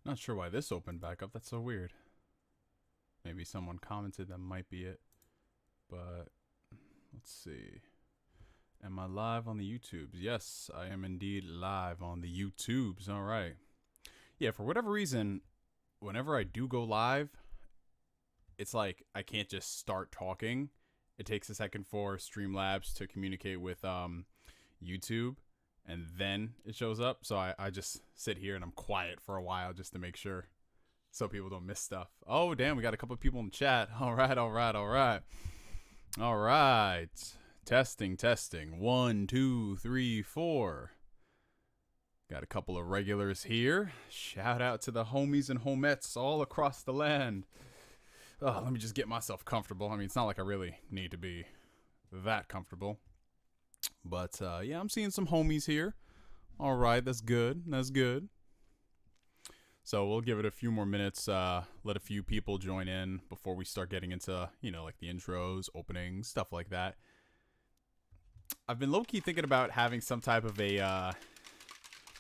Not sure why this opened back up. That's so weird. Maybe someone commented that might be it. But let's see. Am I live on the YouTubes? Yes, I am indeed live on the YouTubes. All right. Yeah, for whatever reason, whenever I do go live, it's like I can't just start talking. It takes a second for Streamlabs to communicate with YouTube, and then it shows up. So I just sit here and I'm quiet for a while just to make sure so people don't miss stuff. Oh, damn, we got a couple of people in the chat. All right. All right. Testing. 1, 2, 3, 4. Got a couple of regulars here. Shout out to the homies and homettes all across the land. Oh, let me just get myself comfortable. I mean, it's not like I really need to be that comfortable. But, yeah, I'm seeing some homies here. All right, that's good. So we'll give it a few more minutes, let a few people join in before we start getting into, like the intros, openings, stuff like that. I've been low-key thinking about having some type of a,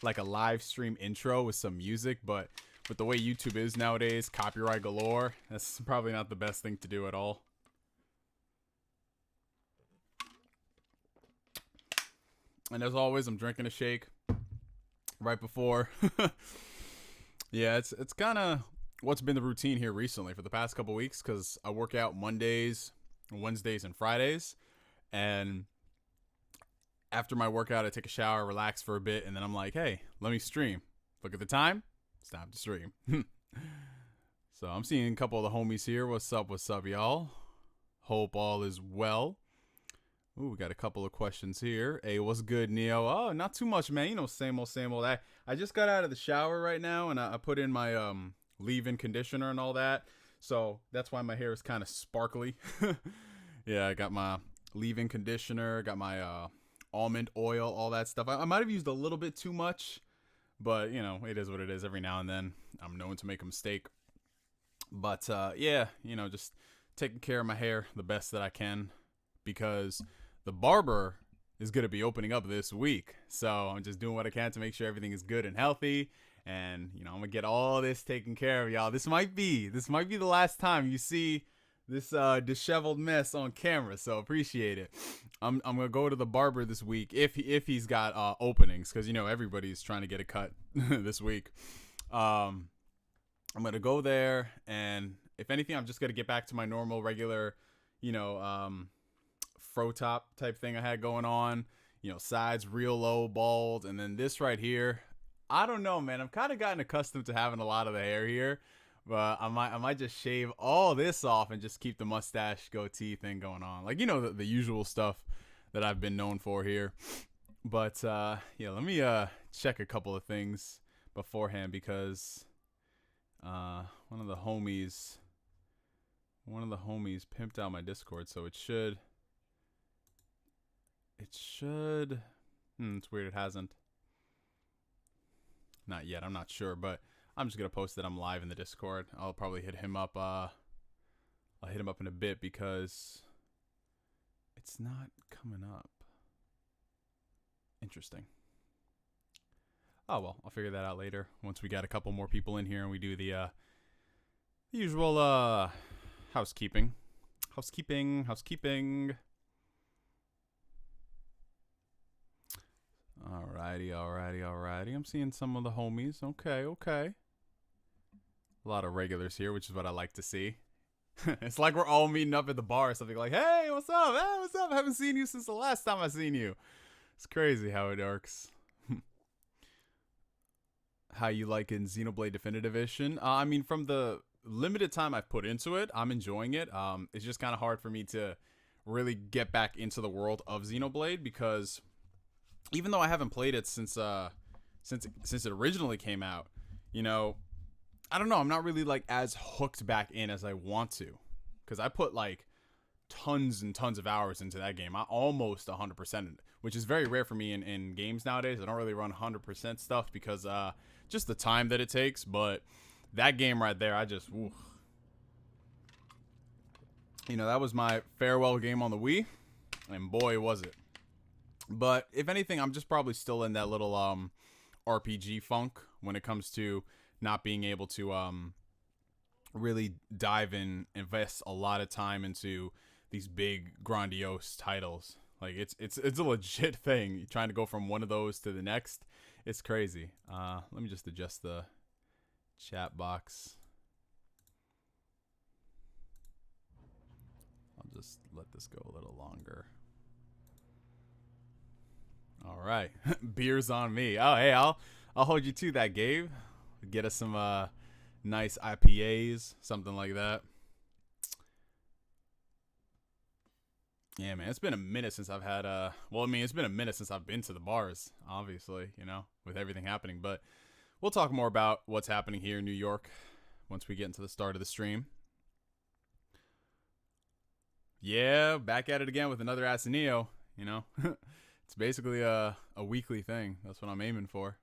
like a live stream intro with some music, but with the way YouTube is nowadays, copyright galore, that's probably not the best thing to do at all. And as always, I'm drinking a shake right before. Yeah, it's kind of what's been the routine here recently for the past couple weeks, because I work out Mondays, Wednesdays, and Fridays. And after my workout, I take a shower, relax for a bit, and then I'm like, hey, let me stream. Look at the time. It's time to stream. So I'm seeing a couple of the homies here. What's up, y'all? Hope all is well. Ooh, we got a couple of questions here. Hey, what's good, Neo? Oh, not too much, man. Same old. I just got out of the shower right now, and I put in my leave-in conditioner and all that. So that's why my hair is kind of sparkly. Yeah, I got my leave-in conditioner, got my almond oil, all that stuff. I might have used a little bit too much, but, it is what it is. Every now and then, I'm known to make a mistake. But, yeah, just taking care of my hair the best that I can, because the Barber is going to be opening up this week. So I'm just doing what I can to make sure everything is good and healthy. And, I'm going to get all this taken care of, y'all. This might be the last time you see this disheveled mess on camera. So appreciate it. I'm going to go to the Barber this week if he's got openings, because, everybody's trying to get a cut this week. I'm going to go there, and if anything, I'm just going to get back to my normal, regular, fro top type thing I had going on, sides real low, bald, and then this right here, I don't know, man. I've kind of gotten accustomed to having a lot of the hair here, but I might just shave all this off and just keep the mustache goatee thing going on, like the usual stuff that I've been known for here. But yeah, let me check a couple of things beforehand, because one of the homies pimped out my Discord, so it should. It's weird it hasn't. Not yet, I'm not sure, but I'm just going to post that I'm live in the Discord. I'll probably hit him up. I'll hit him up in a bit, because it's not coming up. Interesting. Oh, well, I'll figure that out later once we got a couple more people in here and we do the usual housekeeping. Alrighty. I'm seeing some of the homies. Okay. A lot of regulars here, which is what I like to see. It's like we're all meeting up at the bar or something, like, hey, what's up? Hey, what's up? I haven't seen you since the last time I seen you. It's crazy how it works. How you like in Xenoblade Definitive Edition? I mean, from the limited time I've put into it, I'm enjoying it. It's just kind of hard for me to really get back into the world of Xenoblade, because even though I haven't played it since it originally came out, I don't know, I'm not really like as hooked back in as I want to, because I put like tons and tons of hours into that game. I almost 100%, which is very rare for me in games nowadays. I don't really run 100% stuff because just the time that it takes. But that game right there, I just, that was my farewell game on the Wii, and boy was it. But if anything, I'm just probably still in that little RPG funk when it comes to not being able to really dive in, invest a lot of time into these big grandiose titles. Like it's a legit thing. Trying to go from one of those to the next, it's crazy. Let me just adjust the chat box. I'll just let this go a little longer. All right, beers on me. Oh, hey, I'll hold you to that, Gabe. Get us some nice IPAs, something like that. Yeah, man, it's been a minute since I've had well, I mean, it's been a minute since I've been to the bars, obviously, you know, with everything happening. But we'll talk more about what's happening here in New York once we get into the start of the stream. Yeah, back at it again with another Asineo, you know. It's basically a weekly thing. That's what I'm aiming for.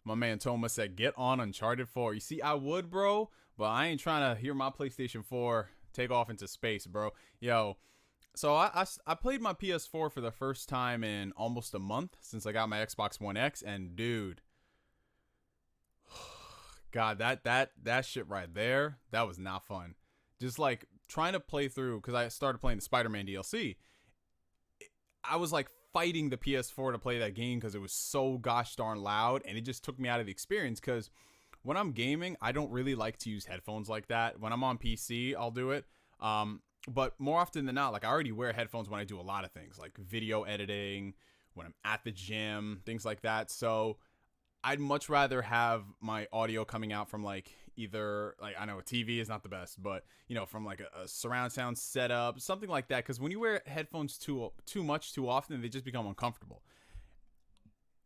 My man Thomas said, get on Uncharted 4. You see, I would, bro, but I ain't trying to hear my PlayStation 4 take off into space, bro. Yo, so I played my PS4 for the first time in almost a month since I got my Xbox One X, and dude, God, that shit right there, that was not fun. Just like trying to play through, because I started playing the Spider-Man DLC. I was like fighting the PS4 to play that game because it was so gosh darn loud, and it just took me out of the experience. Because when I'm gaming, I don't really like to use headphones like that. When I'm on PC, I'll do it. But more often than not, like I already wear headphones when I do a lot of things, like video editing, when I'm at the gym, things like that. So I'd much rather have my audio coming out from like either, like, I know a TV is not the best, but you know, from like a surround sound setup, something like that. Because when you wear headphones too much too often, they just become uncomfortable.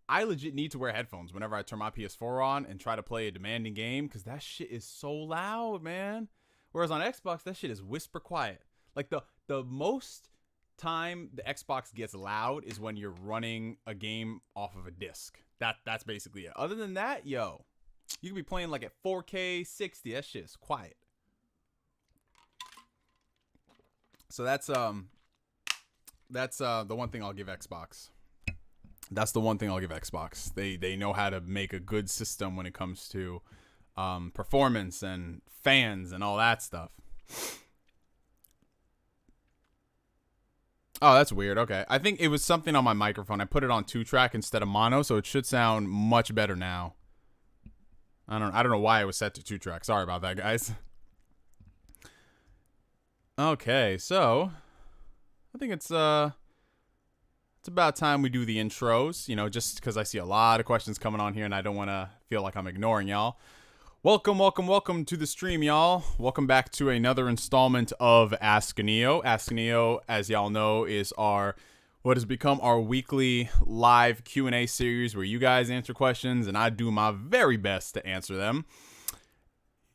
I legit need to wear headphones whenever I turn my PS4 on and try to play a demanding game, because that shit is so loud, man. Whereas on Xbox, that shit is whisper quiet. Like the most time the Xbox gets loud is when you're running a game off of a disc. That's basically it. Other than that, yo, you could be playing like at 4K 60. That shit's quiet. So that's the one thing I'll give Xbox. That's the one thing I'll give Xbox. They know how to make a good system when it comes to performance and fans and all that stuff. Oh, that's weird. Okay. I think it was something on my microphone. I put it on 2-track instead of mono, so it should sound much better now. I don't know why it was set to 2-track. Sorry about that, guys. Okay, so I think it's about time we do the intros, you know, just because I see a lot of questions coming on here and I don't want to feel like I'm ignoring y'all. Welcome to the stream, y'all. Welcome back to another installment of Ask a Neo. Ask a Neo, as y'all know, is what has become our weekly live Q&A series where you guys answer questions and I do my very best to answer them.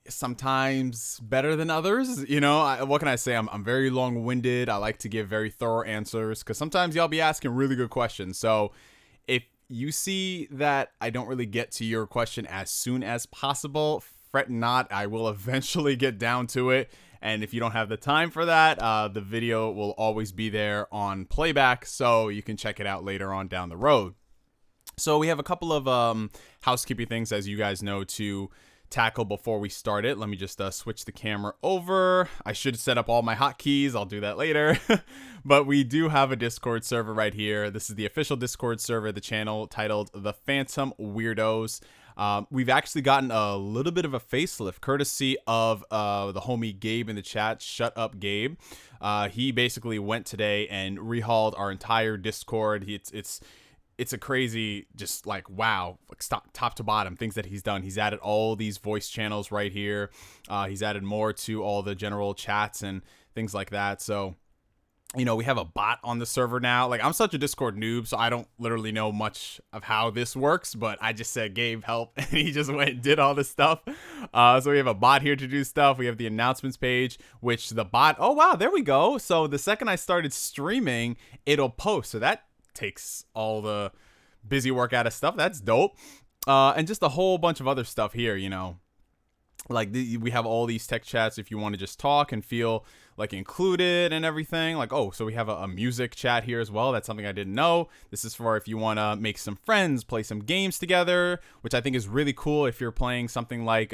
Sometimes better than others, you know. What can I say? I'm very long-winded. I like to give very thorough answers because sometimes y'all be asking really good questions. So if you see that I don't really get to your question as soon as possible, fret not. I will eventually get down to it. And if you don't have the time for that, the video will always be there on playback, so you can check it out later on down the road. So we have a couple of housekeeping things, as you guys know, to tackle before we start it. Let me just switch the camera over. I should set up all my hotkeys. I'll do that later. But we do have a Discord server right here. This is the official Discord server of the channel, titled The Phantom Weirdos. We've actually gotten a little bit of a facelift courtesy of the homie Gabe in the chat. Shut up, Gabe. He basically went today and rehauled our entire Discord. It's a crazy, just like, wow, like top to bottom things that he's done. He's added all these voice channels right here. He's added more to all the general chats and things like that. So, you know, we have a bot on the server now. Like, I'm such a Discord noob, so I don't literally know much of how this works, but I just said, Gabe, help. And he just went and did all this stuff. So we have a bot here to do stuff. We have the announcements page, which the bot, oh, wow, there we go. So the second I started streaming, it'll post. So that takes all the busy work out of stuff. That's dope. And just a whole bunch of other stuff here, you know. like we have all these tech chats if you want to just talk and feel like included and everything. Like, oh, so we have a music chat here as well. That's something I didn't know. This is for if you want to make some friends, play some games together, which I think is really cool. If you're playing something like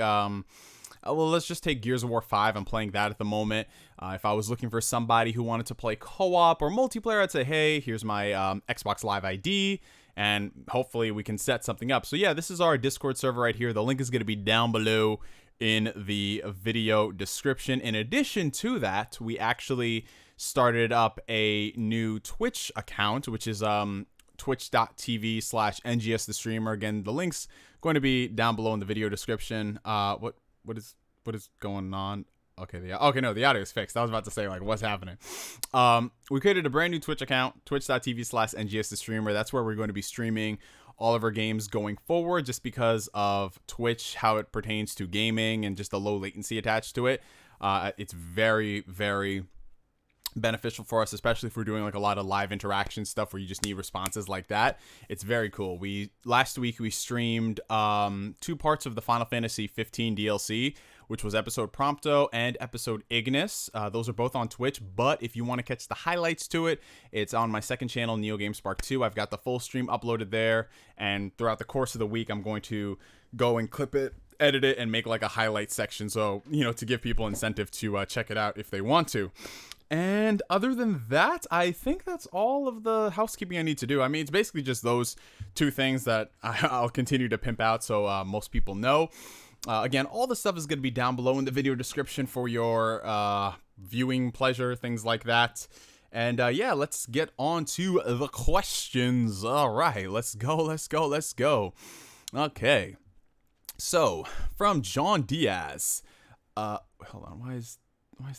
well, let's just take Gears of War 5. I'm playing that at the moment. If I was looking for somebody who wanted to play co-op or multiplayer, I'd say, hey, here's my Xbox Live ID, and hopefully we can set something up. So yeah, this is our Discord server right here. The link is going to be down below in the video description. In addition to that, we actually started up a new Twitch account, which is twitch.tv/NGS the streamer. Again, the link's going to be down below in the video description. What is going on? Okay, the audio is fixed. I was about to say, like, what's happening? We created a brand new Twitch account, twitch.tv/NGS the streamer. That's where we're going to be streaming all of our games going forward, just because of Twitch, how it pertains to gaming and just the low latency attached to it. It's very, very beneficial for us, especially if we're doing like a lot of live interaction stuff where you just need responses like that. It's very cool. Last week we streamed 2 parts of the Final Fantasy 15 DLC, which was episode Prompto and episode Ignis. Those are both on Twitch, but if you want to catch the highlights to it, it's on my second channel, NeoGameSpark 2. I've got the full stream uploaded there, and throughout the course of the week, I'm going to go and clip it, edit it, and make like a highlight section, so, you know, to give people incentive to check it out if they want to. And other than that, I think that's all of the housekeeping I need to do. I mean, it's basically just those 2 things that I'll continue to pimp out so most people know. Again, all the stuff is going to be down below in the video description for your viewing pleasure, things like that. And yeah, let's get on to the questions. All right, let's go. Okay. So, from John Diaz. Hold on, why is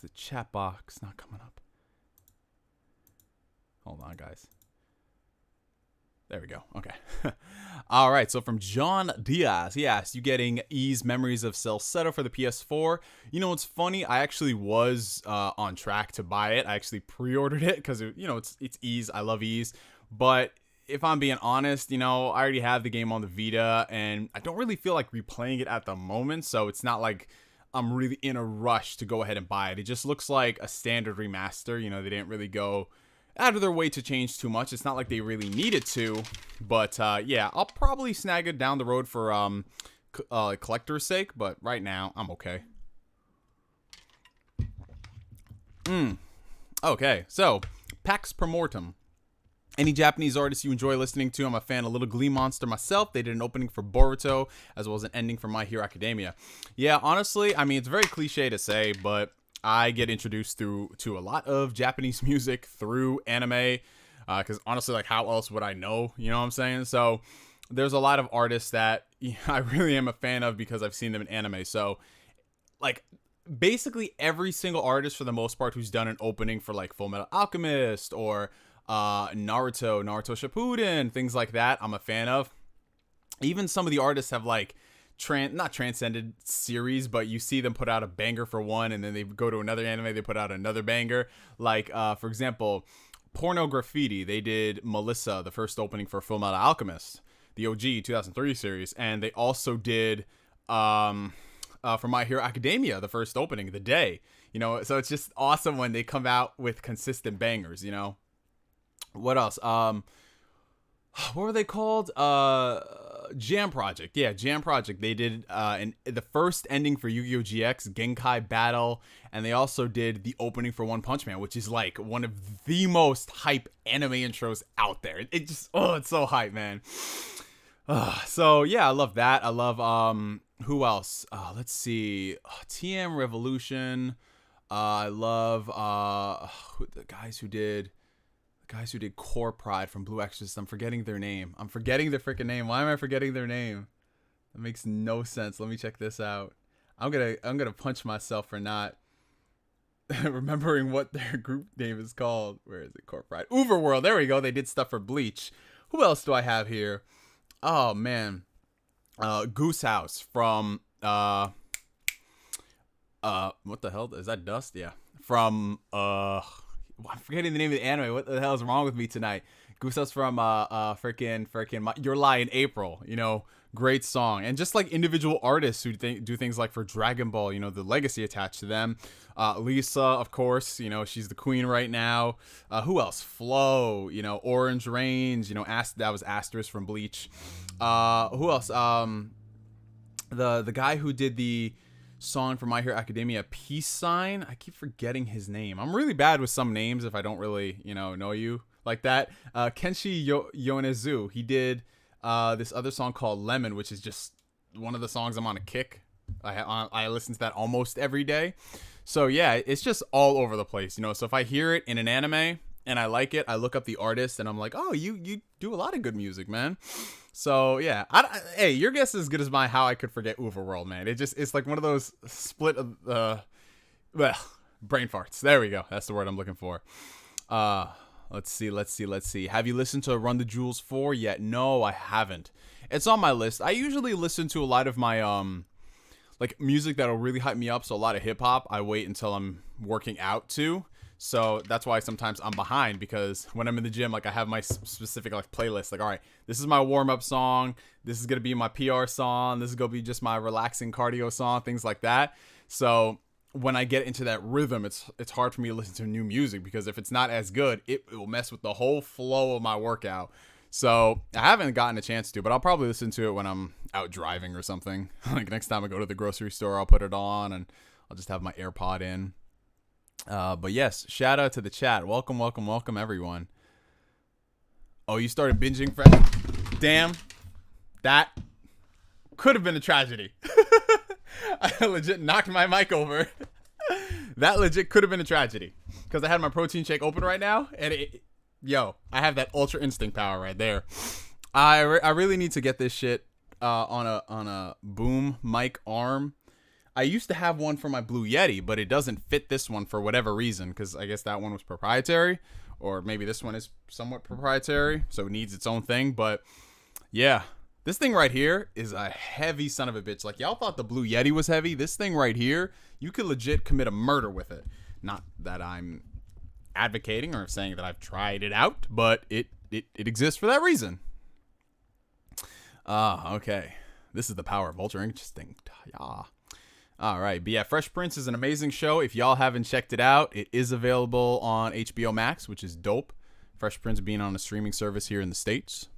the chat box not coming up? Hold on, guys. There we go. Okay. All right. So from John Diaz, he asked, you getting Ys Memories of Celceta for the PS4? You know, it's funny. I actually was on track to buy it. I actually pre-ordered it because, you know, it's Ys. I love Ys. But if I'm being honest, you know, I already have the game on the Vita, and I don't really feel like replaying it at the moment. So it's not like I'm really in a rush to go ahead and buy it. It just looks like a standard remaster. You know, they didn't really go out of their way to change too much. It's not like they really needed to, but yeah, I'll probably snag it down the road for collector's sake, but right now I'm okay. Okay, so Pax Promortem. Any Japanese artists you enjoy listening to? I'm a fan of Little Glee Monster myself. They did an opening for Boruto as well as an ending for My Hero Academia. Yeah, honestly, I mean, it's very cliche to say, but I get introduced to a lot of Japanese music through anime, because honestly, like, how else would I know? You know what I'm saying? So there's a lot of artists that I really am a fan of because I've seen them in anime. So, like, basically every single artist for the most part who's done an opening for like Full Metal Alchemist or Naruto Shippuden, things like that, I'm a fan of. Even some of the artists have like not transcended series, but you see them put out a banger for one, and then they go to another anime, they put out another banger. Like for example, Porno Graffiti, they did Melissa, the first opening for Full Metal Alchemist, the OG 2003 series, and they also did for My Hero Academia, the first opening, The Day. You know, so it's just awesome when they come out with consistent bangers. You know, what else? What were they called? Jam Project. Yeah, Jam Project. They did the first ending for Yu-Gi-Oh! GX, Genkai Battle, and they also did the opening for One Punch Man, which is like one of the most hype anime intros out there. It just, it's so hype, man. So yeah, I love that. I love who else? Let's see, TM Revolution. I love the guys who did Core Pride from Blue Exorcist. I'm forgetting their name. I'm forgetting their freaking name. Why am I forgetting their name? That makes no sense. Let me check this out. I'm gonna punch myself for not remembering what their group name is called. Where is it? Core Pride. Overworld. There we go. They did stuff for Bleach. Who else do I have here? Oh man, Goose House from what the hell is that? Dust? Yeah. From I'm forgetting the name of the anime. What the hell is wrong with me tonight? Goose House from freaking Your Lie in April. You know, Great song. And just like individual artists who do things like for Dragon Ball, you know, the legacy attached to them. Lisa, of course, you know, she's the queen right now. Who else? Flo, you know, Orange Range, you know, that was Asterisk from Bleach. Who else? The guy who did the song for My Hero Academia, Peace Sign. I keep forgetting his name. I'm really bad with some names if I don't really, you know you like that. Kenshi Yonezu. He did this other song called Lemon, which is just one of the songs I'm on a kick. I listen to that almost every day. So yeah, it's just all over the place, you know. So if I hear it in an anime and I like it, I look up the artist and I'm like, oh, you do a lot of good music, man. So yeah, hey, your guess is as good as mine. How I could forget Overworld, man. It's like one of those split of brain farts. There we go. That's the word I'm looking for. Let's see. Have you listened to Run the Jewels 4 yet? No, I haven't. It's on my list. I usually listen to a lot of my like music that'll really hype me up. So a lot of hip hop, I wait until I'm working out to. So that's why sometimes I'm behind, because when I'm in the gym, like I have my specific like playlist. Like, all right, this is my warm up song. This is gonna be my PR song. This is gonna be just my relaxing cardio song. Things like that. So when I get into that rhythm, it's hard for me to listen to new music, because if it's not as good, it will mess with the whole flow of my workout. So I haven't gotten a chance to, but I'll probably listen to it when I'm out driving or something. Like next time I go to the grocery store, I'll put it on and I'll just have my AirPod in. But yes, shout out to the chat. Welcome everyone. Oh, you started binging, Fred? Damn, that could have been a tragedy. I legit knocked my mic over. That legit could have been a tragedy, because I had my protein shake open right now, and I have that ultra instinct power right there. I really need to get this shit on a boom mic arm. I used to have one for my Blue Yeti, but it doesn't fit this one for whatever reason, because I guess that one was proprietary, or maybe this one is somewhat proprietary, so it needs its own thing. But yeah, this thing right here is a heavy son of a bitch. Like, y'all thought the Blue Yeti was heavy. This thing right here, you could legit commit a murder with it. Not that I'm advocating or saying that I've tried it out, but it exists for that reason. Okay. This is the power of ultra instinct. Yeah. All right. But yeah, Fresh Prince is an amazing show. If y'all haven't checked it out, it is available on HBO Max, which is dope. Fresh Prince being on a streaming service here in the States.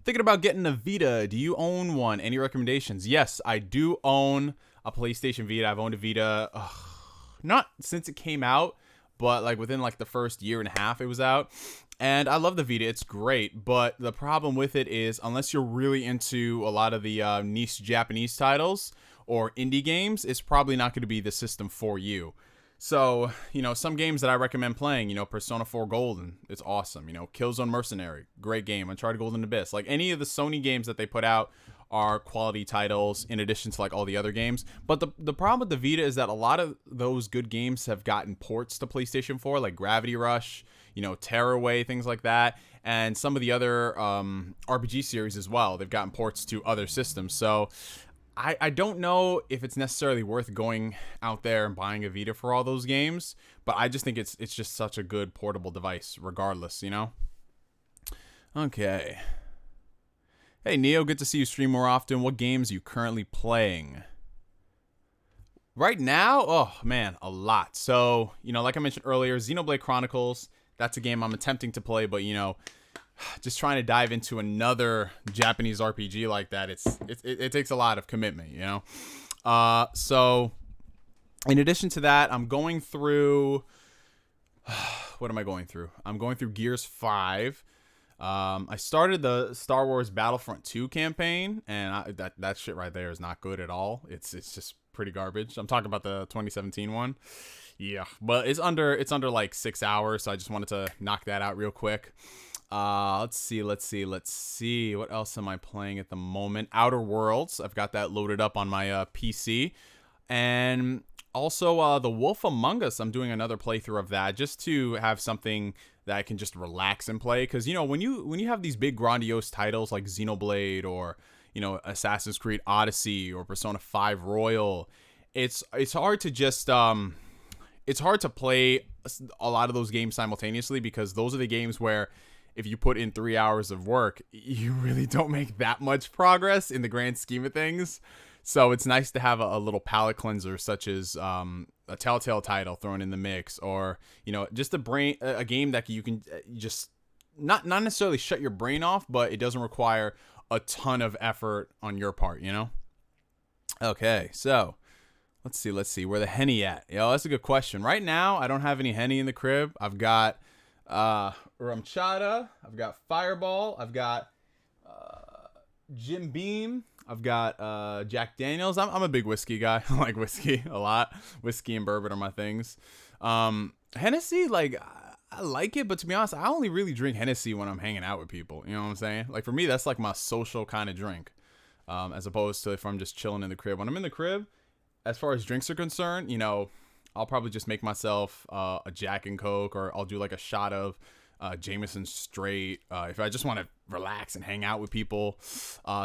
Thinking about getting a Vita. Do you own one? Any recommendations? Yes, I do own a PlayStation Vita. I've owned a Vita, not since it came out, but like within like the first year and a half it was out. And I love the Vita. It's great. But the problem with it is, unless you're really into a lot of the niche Japanese titles or indie games, it's probably not going to be the system for you. So, you know, some games that I recommend playing, you know, Persona 4 Golden, it's awesome. You know, Killzone Mercenary, great game. Uncharted Golden Abyss. Like, any of the Sony games that they put out are quality titles in addition to like all the other games. But the problem with the Vita is that a lot of those good games have gotten ports to PlayStation 4, like Gravity Rush, you know, Tearaway, things like that. And some of the other RPG series as well. They've gotten ports to other systems. So I don't know if it's necessarily worth going out there and buying a Vita for all those games, but I just think it's just such a good portable device regardless, you know? Okay. Hey, Neo, good to see you stream more often. What games are you currently playing? Right now? Oh, man, a lot. So, you know, like I mentioned earlier, Xenoblade Chronicles, that's a game I'm attempting to play, but, you know, just trying to dive into another Japanese RPG like that, it takes a lot of commitment, you know? So in addition to that, I'm going through, what am I going through? I'm going through Gears 5. I started the Star Wars Battlefront 2 campaign, and that shit right there is not good at all. It's just pretty garbage. I'm talking about the 2017 one. Yeah, but it's under like 6 hours, so I just wanted to knock that out real quick. Let's see. What else am I playing at the moment? Outer Worlds. I've got that loaded up on my PC. And also The Wolf Among Us. I'm doing another playthrough of that just to have something that I can just relax and play. Because, you know, when you have these big grandiose titles like Xenoblade or, you know, Assassin's Creed Odyssey or Persona 5 Royal, it's hard to just it's hard to play a lot of those games simultaneously, because those are the games where if you put in 3 hours of work, you really don't make that much progress in the grand scheme of things. So it's nice to have a little palate cleanser, such as a Telltale title thrown in the mix, or just a game that you can just not necessarily shut your brain off, but it doesn't require a ton of effort on your part. Okay, so let's see where the Henny at. That's a good question. Right now, I don't have any Henny in the crib. I've got rum chata, I've got Fireball, I've got Jim Beam, I've got Jack Daniels. I'm a big whiskey guy. I like whiskey a lot. Whiskey and bourbon are my things. Hennessy, I like it, but to be honest, I only really drink Hennessy when I'm hanging out with people. You know what I'm saying? Like, for me, that's like my social kind of drink, as opposed to if I'm just chilling in the crib. When I'm in the crib, as far as drinks are concerned, I'll probably just make myself a Jack and Coke, or I'll do like a shot of Jameson straight. If I just want to relax and hang out with people,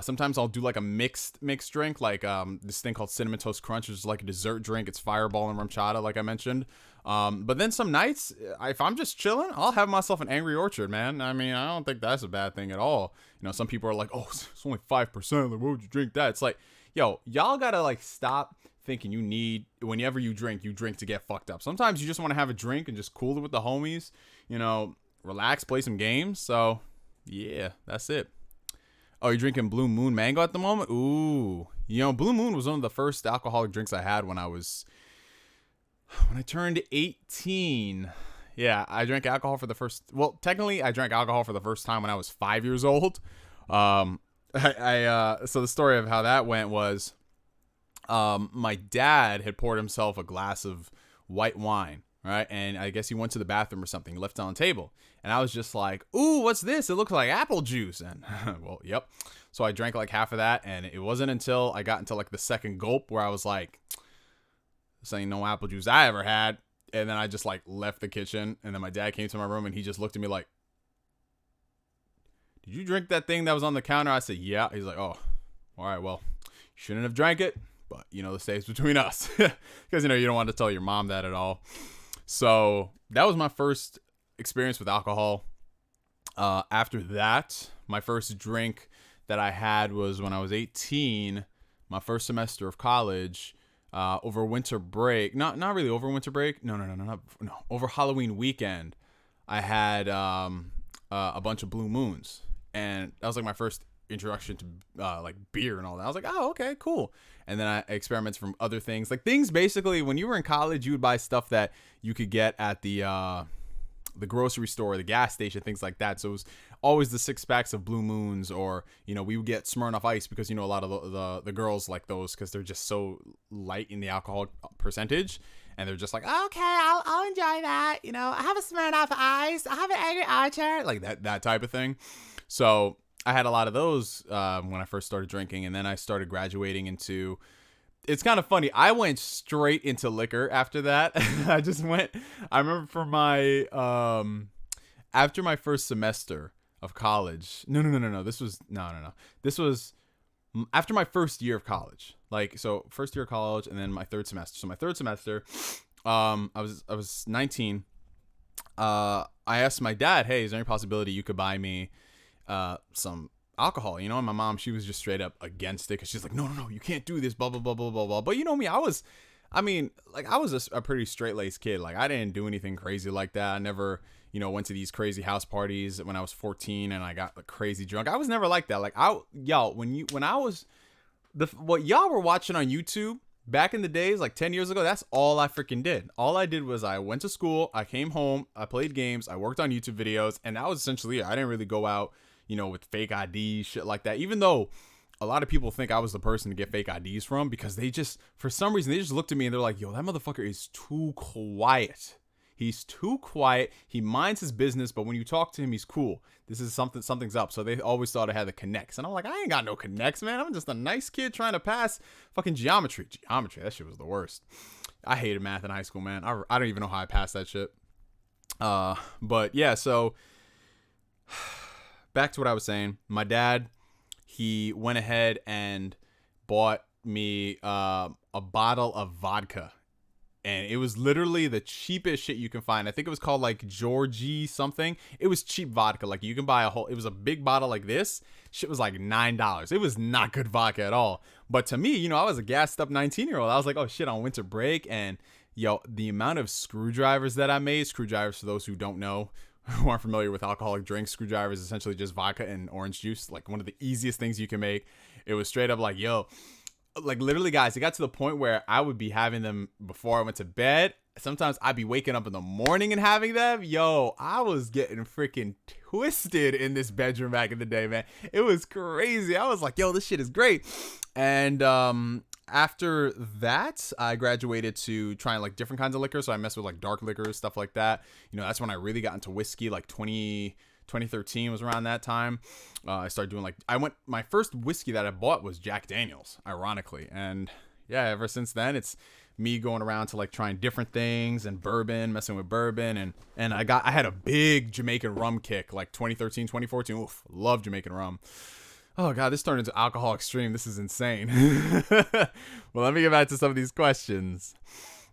sometimes I'll do like a mixed drink, like this thing called Cinnamon Toast Crunch, which is like a dessert drink. It's Fireball and rum chata, like I mentioned. But then some nights, if I'm just chilling, I'll have myself an Angry Orchard, man. I mean, I don't think that's a bad thing at all. Some people are like, oh, it's only 5%. Like, why would you drink that? It's like, yo, y'all gotta like stop thinking whenever you drink to get fucked up. Sometimes you just want to have a drink and just cool it with the homies, relax, play some games. So yeah, that's it. Oh, you're drinking Blue Moon Mango at the moment? Ooh, Blue Moon was one of the first alcoholic drinks I had when I turned 18. Yeah, I drank alcohol for the first, technically I drank alcohol for the first time when I was 5 years old. So the story of how that went was, my dad had poured himself a glass of white wine, right? And I guess he went to the bathroom or something, left it on the table. And I was just like, ooh, what's this? It looks like apple juice. And well, yep. So I drank like half of that. And it wasn't until I got into like the second gulp where I was like, this ain't no apple juice I ever had. And then I just like left the kitchen. And then my dad came to my room and he just looked at me like, did you drink that thing that was on the counter? I said, yeah. He's like, oh, all right, well, you shouldn't have drank it. But, the stays between us, because, you don't want to tell your mom that at all. So that was my first experience with alcohol. After that, my first drink that I had was when I was 18, my first semester of college, over winter break. Not really over winter break. No. Over Halloween weekend, I had a bunch of Blue Moons. And that was like my first introduction to like beer and all that. I was like, oh, okay, cool. And then I experimented from other things, like things basically when you were in college, you would buy stuff that you could get at the grocery store, the gas station, things like that. So it was always the 6-packs of Blue Moons, or we would get Smirnoff Ice because a lot of the girls like those because they're just so light in the alcohol percentage. And they're just like, okay, I'll enjoy that. I have a Smirnoff Ice, I have an Angry Orchard, like that type of thing. So I had a lot of those when I first started drinking, and then I started graduating into. It's kind of funny. I went straight into liquor after that. I remember for my after my first semester of college. No. This was after my first year of college. So first year of college, and then my third semester. So my third semester, I was 19. I asked my dad, hey, is there any possibility you could buy me some alcohol, and my mom, she was just straight up against it because she's like, no, you can't do this, blah blah blah blah blah blah. But me, I was a pretty straight-laced kid. Like, I didn't do anything crazy like that. I never went to these crazy house parties when I was 14 and I got crazy drunk. I was never like that. Like, what y'all were watching on YouTube back in the days, like 10 years ago, that's all I freaking did. All I did was I went to school, I came home, I played games, I worked on YouTube videos, and that was essentially it. I didn't really go out with fake IDs, shit like that, even though a lot of people think I was the person to get fake IDs from, because they just, for some reason, they just looked at me and they're like, yo, that motherfucker is too quiet. He's too quiet. He minds his business, but when you talk to him, he's cool. This is something's up. So they always thought I had the connects. And I'm like, I ain't got no connects, man. I'm just a nice kid trying to pass fucking geometry. That shit was the worst. I hated math in high school, man. I don't even know how I passed that shit. But yeah, so back to what I was saying. My dad, he went ahead and bought me a bottle of vodka. and it was literally the cheapest shit you can find. I think it was called like Georgie something. It was cheap vodka. Like you can buy it was a big bottle like this. Shit was like $9. It was not good vodka at all. But to me, I was a gassed up 19-year-old. I was like, oh shit, on winter break. And yo, the amount of screwdrivers that I made, screwdrivers for those who don't know, who aren't familiar with alcoholic drinks, screwdrivers is essentially just vodka and orange juice. Like one of the easiest things you can make. It was straight up like, yo, like literally guys, it got to the point where I would be having them before I went to bed. Sometimes I'd be waking up in the morning and having them. Yo, I was getting freaking twisted in this bedroom back in the day, man. It was crazy. I was like, yo, this shit is great. And after that, I graduated to trying like different kinds of liquor. So I messed with like dark liquors, stuff like that. That's when I really got into whiskey, like 2013 was around that time. I started doing my first whiskey that I bought was Jack Daniels, ironically. And yeah, ever since then, it's me going around to like trying different things and bourbon, messing with bourbon. And I had a big Jamaican rum kick, like 2013, 2014. Oof, love Jamaican rum. Oh God, this turned into alcohol extreme. This is insane. Well, let me get back to some of these questions.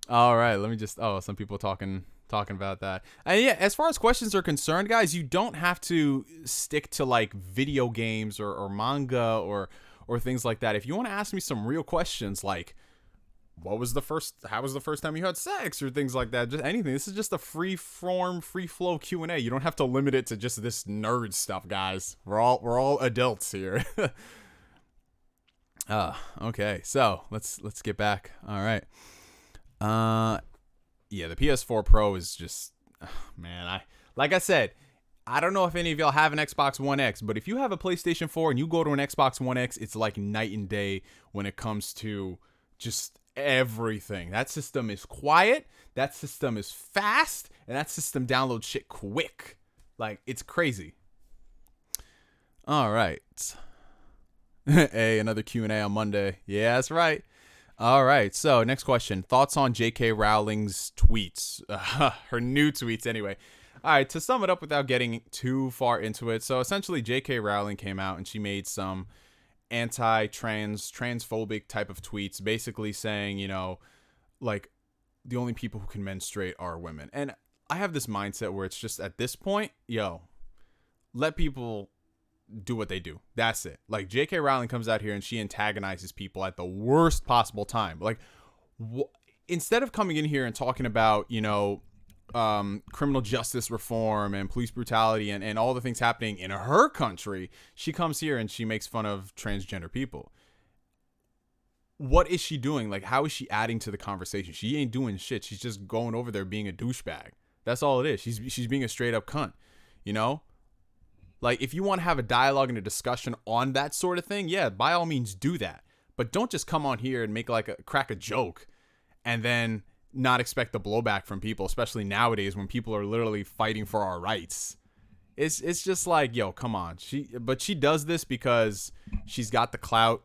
All right, let me just, some people talking about that. And yeah, as far as questions are concerned, guys, you don't have to stick to like video games or manga or things like that. If you want to ask me some real questions like, how was the first time you had sex or things like that, just anything. This is just a free flow Q&A. You don't have to limit it to just this nerd stuff, guys. We're all adults here. Okay. So let's get back. All right. Yeah, the PS4 Pro is just, man, like I said, I don't know if any of y'all have an Xbox One X, but if you have a PlayStation 4 and you go to an Xbox One X, it's like night and day when it comes to just everything. That system is quiet, that system is fast, and that system downloads shit quick. Like, it's crazy. All right. Hey, another Q&A on Monday. Yeah, that's right. All right, so next question. Thoughts on J.K. Rowling's tweets? Her new tweets, anyway. All right, to sum it up without getting too far into it. So essentially, J.K. Rowling came out and she made some transphobic type of tweets, basically saying, like, the only people who can menstruate are women. And I have this mindset where it's just at this point, let people do what they do. That's it. Like, J.K. Rowling comes out here and she antagonizes people at the worst possible time. Like, instead of coming in here and talking about, criminal justice reform and police brutality and all the things happening in her country, she comes here and she makes fun of transgender people. What is she doing? Like, how is she adding to the conversation? She ain't doing shit. She's just going over there being a douchebag. That's all it is. She's being a straight up cunt, Like, if you want to have a dialogue and a discussion on that sort of thing, yeah, by all means do that. But don't just come on here and crack a joke and then not expect the blowback from people, especially nowadays when people are literally fighting for our rights. It's just like, yo, come on. She does this because she's got the clout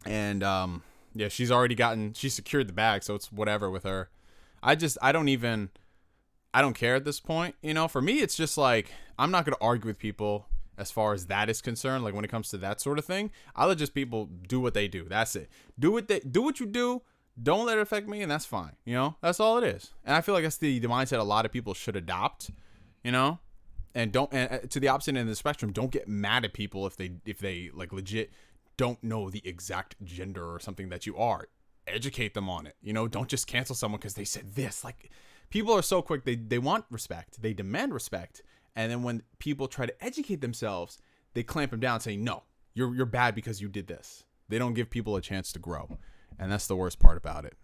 and yeah, she secured the bag, so it's whatever with her. I don't care at this point. For me, it's just like, I'm not going to argue with people as far as that is concerned. Like, when it comes to that sort of thing, I let just people do what they do. That's it. Do what you do. Don't let it affect me, and that's fine. That's all it is. And I feel like that's the mindset a lot of people should adopt, and to the opposite end of the spectrum, don't get mad at people if they like legit don't know the exact gender or something that you are. Educate them on it. Don't just cancel someone because they said this. Like, people are so quick. They want respect. They demand respect. And then when people try to educate themselves, they clamp them down saying, no, you're bad because you did this. They don't give people a chance to grow. And that's the worst part about it.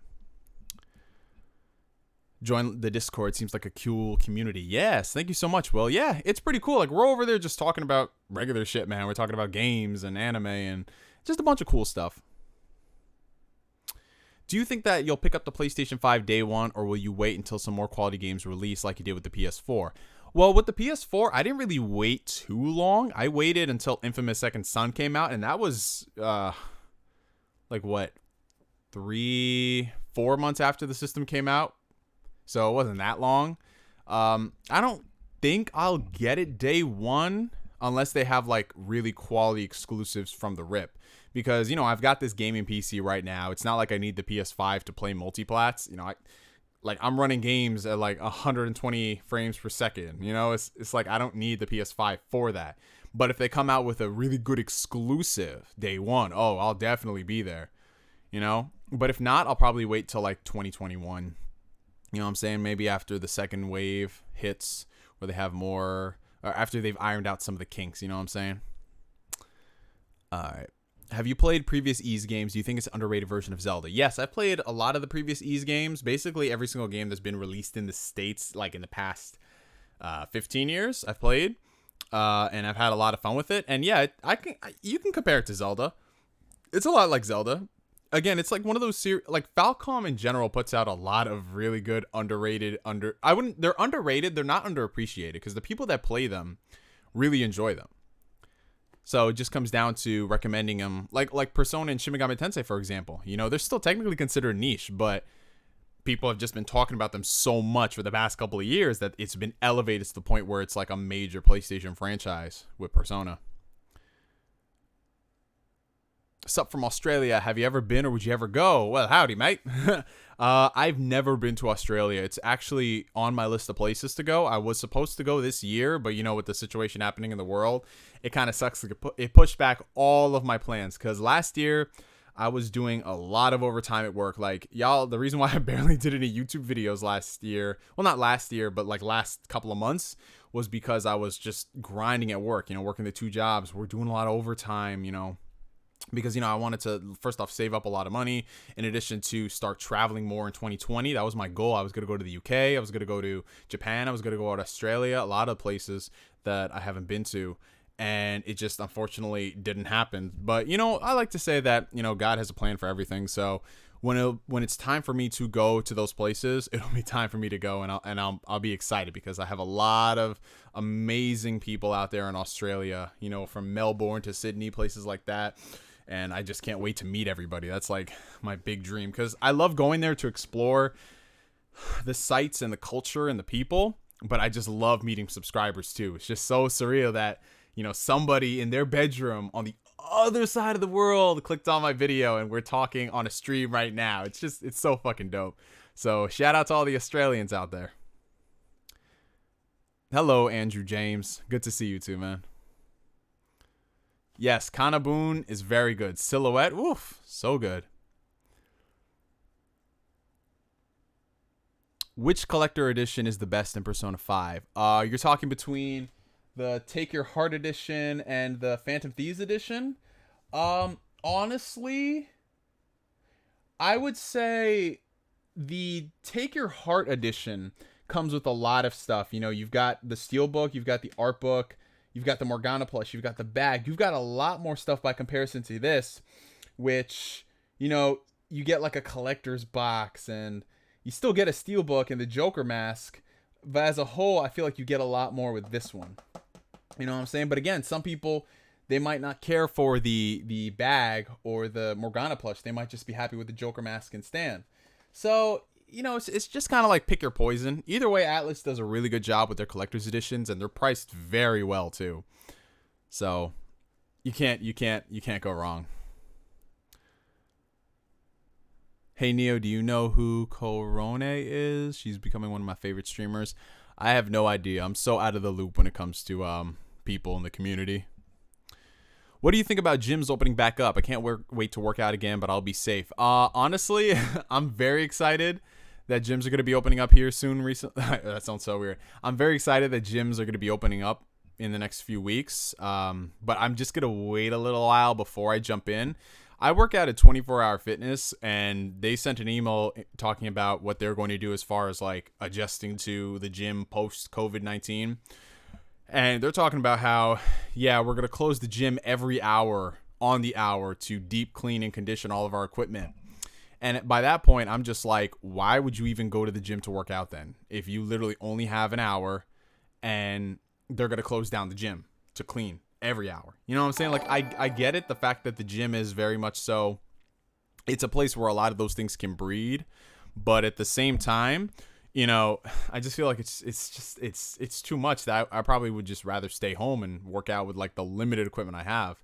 Join the Discord. Seems like a cool community. Yes. Thank you so much, Will. Yeah, it's pretty cool. Like, we're over there just talking about regular shit, man. We're talking about games and anime and just a bunch of cool stuff. Do you think that you'll pick up the PlayStation 5 day one, or will you wait until some more quality games release like you did with the PS4? Well, with the PS4, I didn't really wait too long. I waited until Infamous Second Son came out, and that was, 3-4 months after the system came out. So it wasn't that long. I don't think I'll get it day one unless they have like really quality exclusives from the rip. Because, I've got this gaming PC right now. It's not like I need the PS5 to play multiplats. Like I'm running games at like 120 frames per second. You know, it's like I don't need the PS5 for that. But if they come out with a really good exclusive day one, oh, I'll definitely be there. You know? But if not, I'll probably wait till like 2021. You know what I'm saying? Maybe after the second wave hits where they have more, or after they've ironed out some of the kinks, you know what I'm saying? All right. Have you played previous Ys games? Do you think it's an underrated version of Zelda? Yes, I've played a lot of the previous Ys games. Basically, every single game that's been released in the States, like in the past 15 years, I've played. And I've had a lot of fun with it. And yeah, you can compare it to Zelda. It's a lot like Zelda. Again, it's like one of those like Falcom in general puts out a lot of really good underrated they're underrated, they're not underappreciated because the people that play them really enjoy them. So it just comes down to recommending them, like Persona and Shin Megami Tensei, for example. You know, they're still technically considered niche, but people have just been talking about them so much for the past couple of years that it's been elevated to the point where it's like a major PlayStation franchise with Persona. Sup from Australia. Have you ever been or would you ever go? Well, howdy, mate. I've never been to Australia. It's actually on my list of places to go. I was supposed to go this year, but you know, with the situation happening in the world, it kind of sucks. It pushed back all of my plans because last year I was doing a lot of overtime at work. Like, y'all, the reason why I barely did any YouTube videos last year, well, not last year, but like last couple of months, was because I was just grinding at work, you know, working the 2 jobs. We're doing a lot of overtime, you know, because, you know, I wanted to, first off, save up a lot of money in addition to start traveling more in 2020. That was my goal. I was going to go to the UK. I was going to go to Japan. I was going to go to Australia, a lot of places that I haven't been to. And it just unfortunately didn't happen. But, you know, I like to say that, you know, God has a plan for everything. So when it's time for me to go to those places, it'll be time for me to go, and I'll be excited because I have a lot of amazing people out there in Australia, you know, from Melbourne to Sydney, places like that. And I just can't wait to meet everybody. That's like my big dream because I love going there to explore the sites and the culture and the people. But I just love meeting subscribers too. It's just so surreal that, you know, somebody in their bedroom on the other side of the world clicked on my video and we're talking on a stream right now. It's so fucking dope. So shout out to all the Australians out there. Hello, Andrew James. Good to see you too, man. Yes, Kanaboon is very good. Silhouette, woof, so good. Which collector edition is the best in Persona 5? You're talking between the Take Your Heart edition and the Phantom Thieves edition? Honestly, I would say the Take Your Heart edition comes with a lot of stuff. You know, you've got the Steelbook, you've got the art book, you've got the Morgana plush, you've got the bag, you've got a lot more stuff by comparison to this, which, you know, you get like a collector's box and you still get a Steelbook and the Joker mask, but as a whole, I feel like you get a lot more with this one. You know what I'm saying? But again, some people, they might not care for the bag or the Morgana plush. They might just be happy with the Joker mask and stand. So, you know, it's just kind of like pick your poison. Either way, Atlas does a really good job with their collector's editions, and they're priced very well too. So you can't go wrong. Hey Neo, do you know who Corone is? She's becoming one of my favorite streamers. I have no idea. I'm so out of the loop when it comes to people in the community. What do you think about gyms opening back up? I can't wait to work out again, but I'll be safe. Honestly, I'm very excited that gyms are going to be opening up here soon. That sounds so weird. I'm very excited that gyms are going to be opening up in the next few weeks. But I'm just going to wait a little while before I jump in. I work out at 24 Hour Fitness, and they sent an email talking about what they're going to do as far as like adjusting to the gym post COVID-19. And they're talking about how, yeah, we're going to close the gym every hour on the hour to deep clean and condition all of our equipment. And by that point, I'm just like, why would you even go to the gym to work out then? If you literally only have an hour and they're going to close down the gym to clean every hour. You know what I'm saying? Like, I get it. The fact that the gym is very much so, it's a place where a lot of those things can breed. But at the same time, you know, I just feel like it's too much that I probably would just rather stay home and work out with like the limited equipment I have.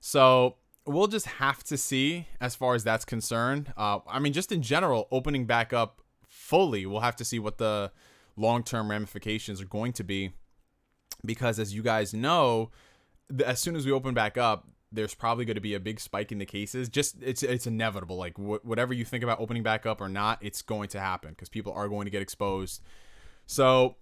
So we'll just have to see as far as that's concerned. I mean, just in general, opening back up fully. We'll have to see what the long-term ramifications are going to be, because as you guys know, as soon as we open back up, there's probably going to be a big spike in the cases. Just it's inevitable. Like whatever you think about opening back up or not, it's going to happen because people are going to get exposed. So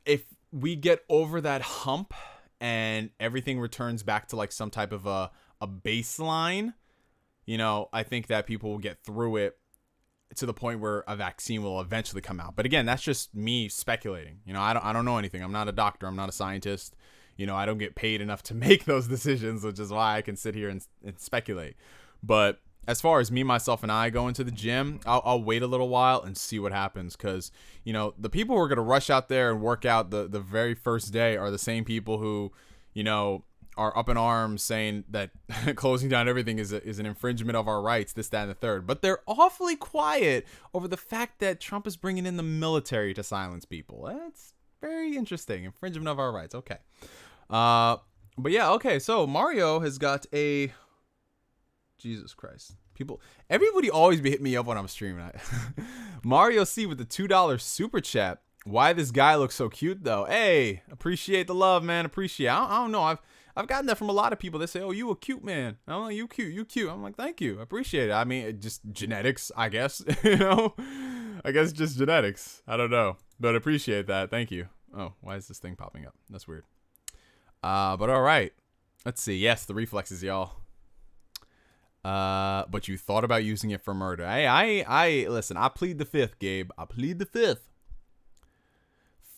if we get over that hump and everything returns back to like some type of a baseline, you know, I think that people will get through it to the point where a vaccine will eventually come out. But again, that's just me speculating. You know, I don't know anything. I'm not a doctor. I'm not a scientist. You know, I don't get paid enough to make those decisions, which is why I can sit here and speculate. But as far as me, myself, and I go into the gym, I'll wait a little while and see what happens. Because, you know, the people who are going to rush out there and work out the very first day are the same people who, you know, are up in arms saying that closing down everything is an infringement of our rights, this, that, and the third. But they're awfully quiet over the fact that Trump is bringing in the military to silence people. That's very interesting. Infringement of our rights. Okay. But yeah, okay. So Mario has got a... Jesus Christ. Everybody always be hitting me up when I'm streaming. Mario C with the $2 super chat. Why this guy looks so cute though? Hey, appreciate the love, man. Appreciate. I don't know. I've gotten that from a lot of people. They say, "Oh, you a cute man." I'm like, "You cute, you cute." I'm like, "Thank you, I appreciate it." I mean, it just genetics, I guess. You know, I guess just genetics. I don't know, but appreciate that. Thank you. Oh, why is this thing popping up? That's weird. But all right. Let's see. Yes, the reflexes, y'all. But you thought about using it for murder. Hey, I listen. I plead the fifth, Gabe. I plead the fifth.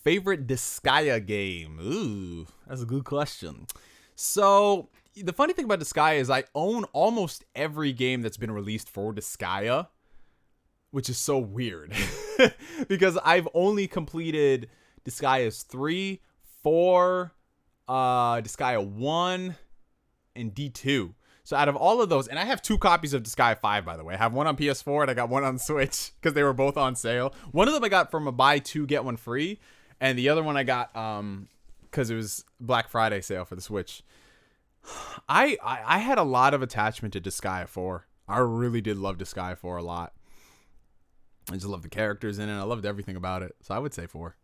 Favorite Disgaea game? Ooh, that's a good question. So the funny thing about Disgaea is I own almost every game that's been released for Disgaea, which is so weird because I've only completed Disgaea's 3, 4, Disgaea 1, and D2. So out of all of those, and I have 2 copies of Disgaea 5, by the way. I have one on PS4 and I got one on Switch because they were both on sale. One of them I got from a buy 2, get 1 free. And the other one I got because it was Black Friday sale for the Switch. I had a lot of attachment to Disgaea 4. I really did love Disgaea 4 a lot. I just love the characters in it. I loved everything about it. So I would say 4.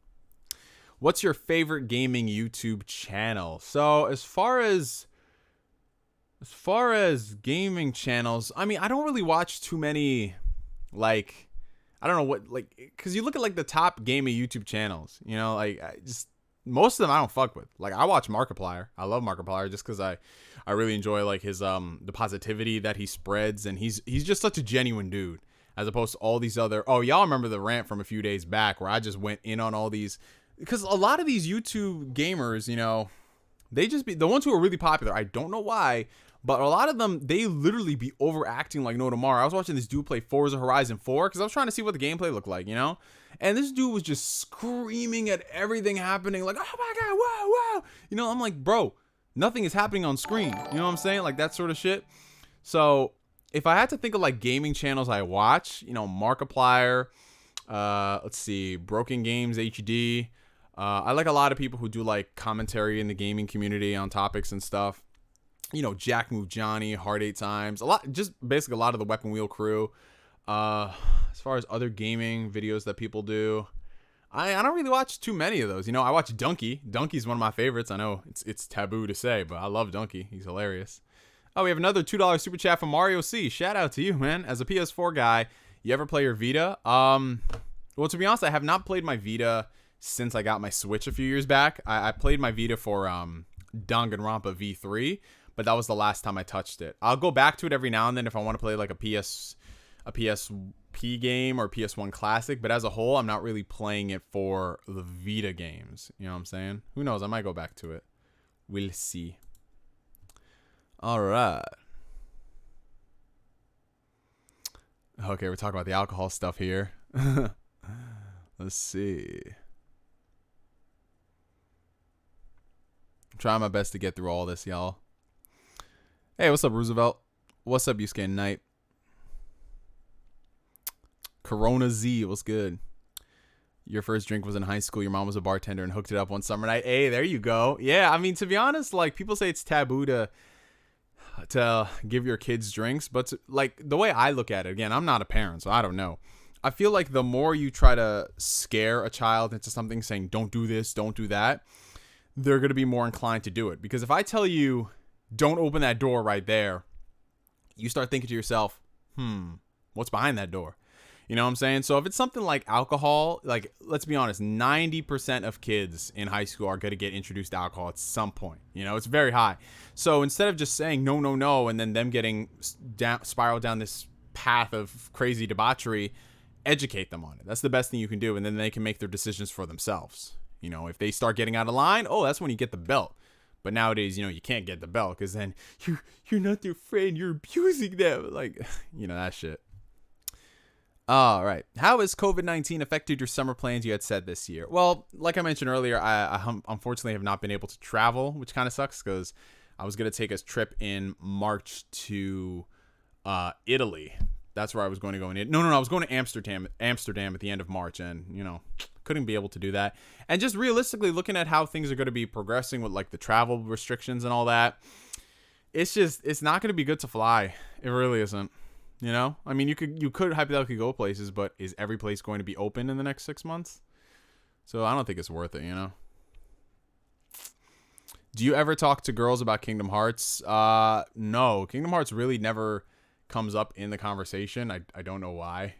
What's your favorite gaming YouTube channel? So as far as gaming channels, I mean, I don't really watch too many, like, I don't know what, like, because you look at like the top gaming YouTube channels, you know, like most of them I don't fuck with. Like I watch Markiplier. I love Markiplier just because I really enjoy like his the positivity that he spreads, and he's just such a genuine dude as opposed to all these other. Oh, y'all remember the rant from a few days back where I just went in on all these, because a lot of these YouTube gamers, you know, they just be the ones who are really popular. I don't know why. But a lot of them, they literally be overacting like no tomorrow. I was watching this dude play Forza Horizon 4 because I was trying to see what the gameplay looked like, you know? And this dude was just screaming at everything happening like, oh my God, wow, wow. You know, I'm like, bro, nothing is happening on screen. You know what I'm saying? Like that sort of shit. So if I had to think of like gaming channels I watch, you know, Markiplier, let's see, Broken Games HD. I like a lot of people who do like commentary in the gaming community on topics and stuff. You know, Jack Move Johnny, Hard 8 Times, a lot, just basically a lot of the Weapon Wheel crew. As far as other gaming videos that people do, I don't really watch too many of those. You know, I watch Donkey. Donkey's one of my favorites. I know it's taboo to say, but I love Donkey. He's hilarious. Oh, we have another $2 super chat from Mario C. Shout out to you, man. As a PS4 guy, you ever play your Vita? Well, to be honest, I have not played my Vita since I got my Switch a few years back. I played my Vita for Danganronpa V3. But that was the last time I touched it. I'll go back to it every now and then if I want to play like a PSP game or PS1 classic. But as a whole, I'm not really playing it for the Vita games. You know what I'm saying? Who knows? I might go back to it. We'll see. All right. Okay, we're talking about the alcohol stuff here. Let's see. I'm trying my best to get through all this, y'all. Hey, what's up, Roosevelt? What's up, Yusuke Knight? Corona Z, what's good? Your first drink was in high school. Your mom was a bartender and hooked it up one summer night. Hey, there you go. Yeah, I mean, to be honest, like, people say it's taboo to give your kids drinks. But, like, the way I look at it, again, I'm not a parent, so I don't know. I feel like the more you try to scare a child into something, saying don't do this, don't do that, they're going to be more inclined to do it. Because if I tell you don't open that door right there, you start thinking to yourself, what's behind that door? You know what I'm saying? So if it's something like alcohol, like, let's be honest, 90% of kids in high school are going to get introduced to alcohol at some point. You know, it's very high. So instead of just saying no, no, no, and then them getting spiral down this path of crazy debauchery, educate them on it. That's the best thing you can do. And then they can make their decisions for themselves. You know, if they start getting out of line, that's when you get the belt. But nowadays, you know, you can't get the belt because then you're not their friend. You're abusing them. Like, you know, that shit. All right. How has COVID-19 affected your summer plans you had said this year? Well, like I mentioned earlier, I unfortunately have not been able to travel, which kind of sucks because I was going to take a trip in March to Italy. That's where I was going to go. No, I was going to Amsterdam at the end of March, and, you know, couldn't be able to do that. And just realistically looking at how things are going to be progressing with like the travel restrictions and all that, it's not going to be good to fly. It really isn't. You know, I mean, you could hypothetically go places, but is every place going to be open in the next 6 months? So I don't think it's worth it, you know. Do you ever talk to girls about Kingdom Hearts? No, Kingdom Hearts really never comes up in the conversation. I don't know why.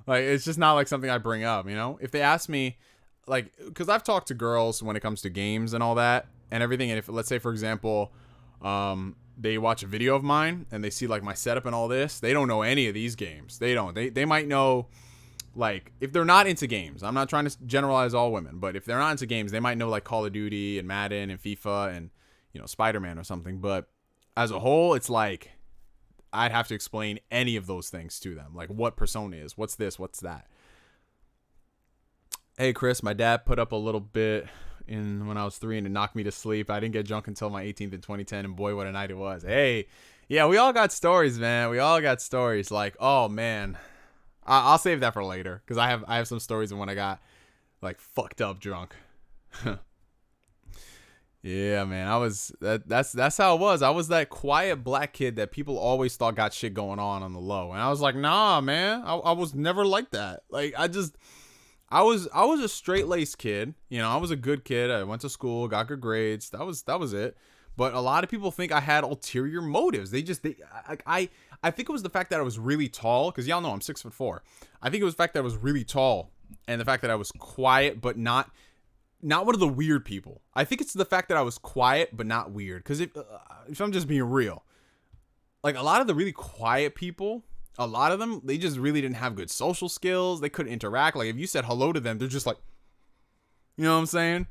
Like, it's just not like something I bring up, you know. If they ask me, like, because I've talked to girls when it comes to games and all that and everything, and if, let's say, for example, they watch a video of mine and they see like my setup and all this, they don't know any of these games. They might know, like, if they're not into games, I'm not trying to generalize all women, but if they're not into games, they might know like Call of Duty and Madden and FIFA and, you know, Spider-Man or something. But as a whole, it's like I'd have to explain any of those things to them, like what Persona is, what's this, what's that. Hey Chris, my dad put up a little bit when I was 3 and it knocked me to sleep. I didn't get drunk until my 18th in 2010, and boy, what a night it was. Hey, yeah, we all got stories, man. We all got stories. Like, oh man, I'll save that for later because I have some stories of when I got like fucked up drunk. Yeah, man, that's how it was. I was that quiet black kid that people always thought got shit going on the low, and I was like, nah, man, I was never like that. Like, I was a straight-laced kid. You know, I was a good kid. I went to school, got good grades. That was it. But a lot of people think I had ulterior motives. I think it was the fact that I was really tall, because y'all know I'm 6'4". I think it was the fact that I was really tall and the fact that I was quiet but not one of the weird people. I think it's the fact that I was quiet but not weird. Because if I'm just being real, like a lot of the really quiet people, a lot of them, they just really didn't have good social skills. They couldn't interact. Like, if you said hello to them, they're just like, you know what I'm saying?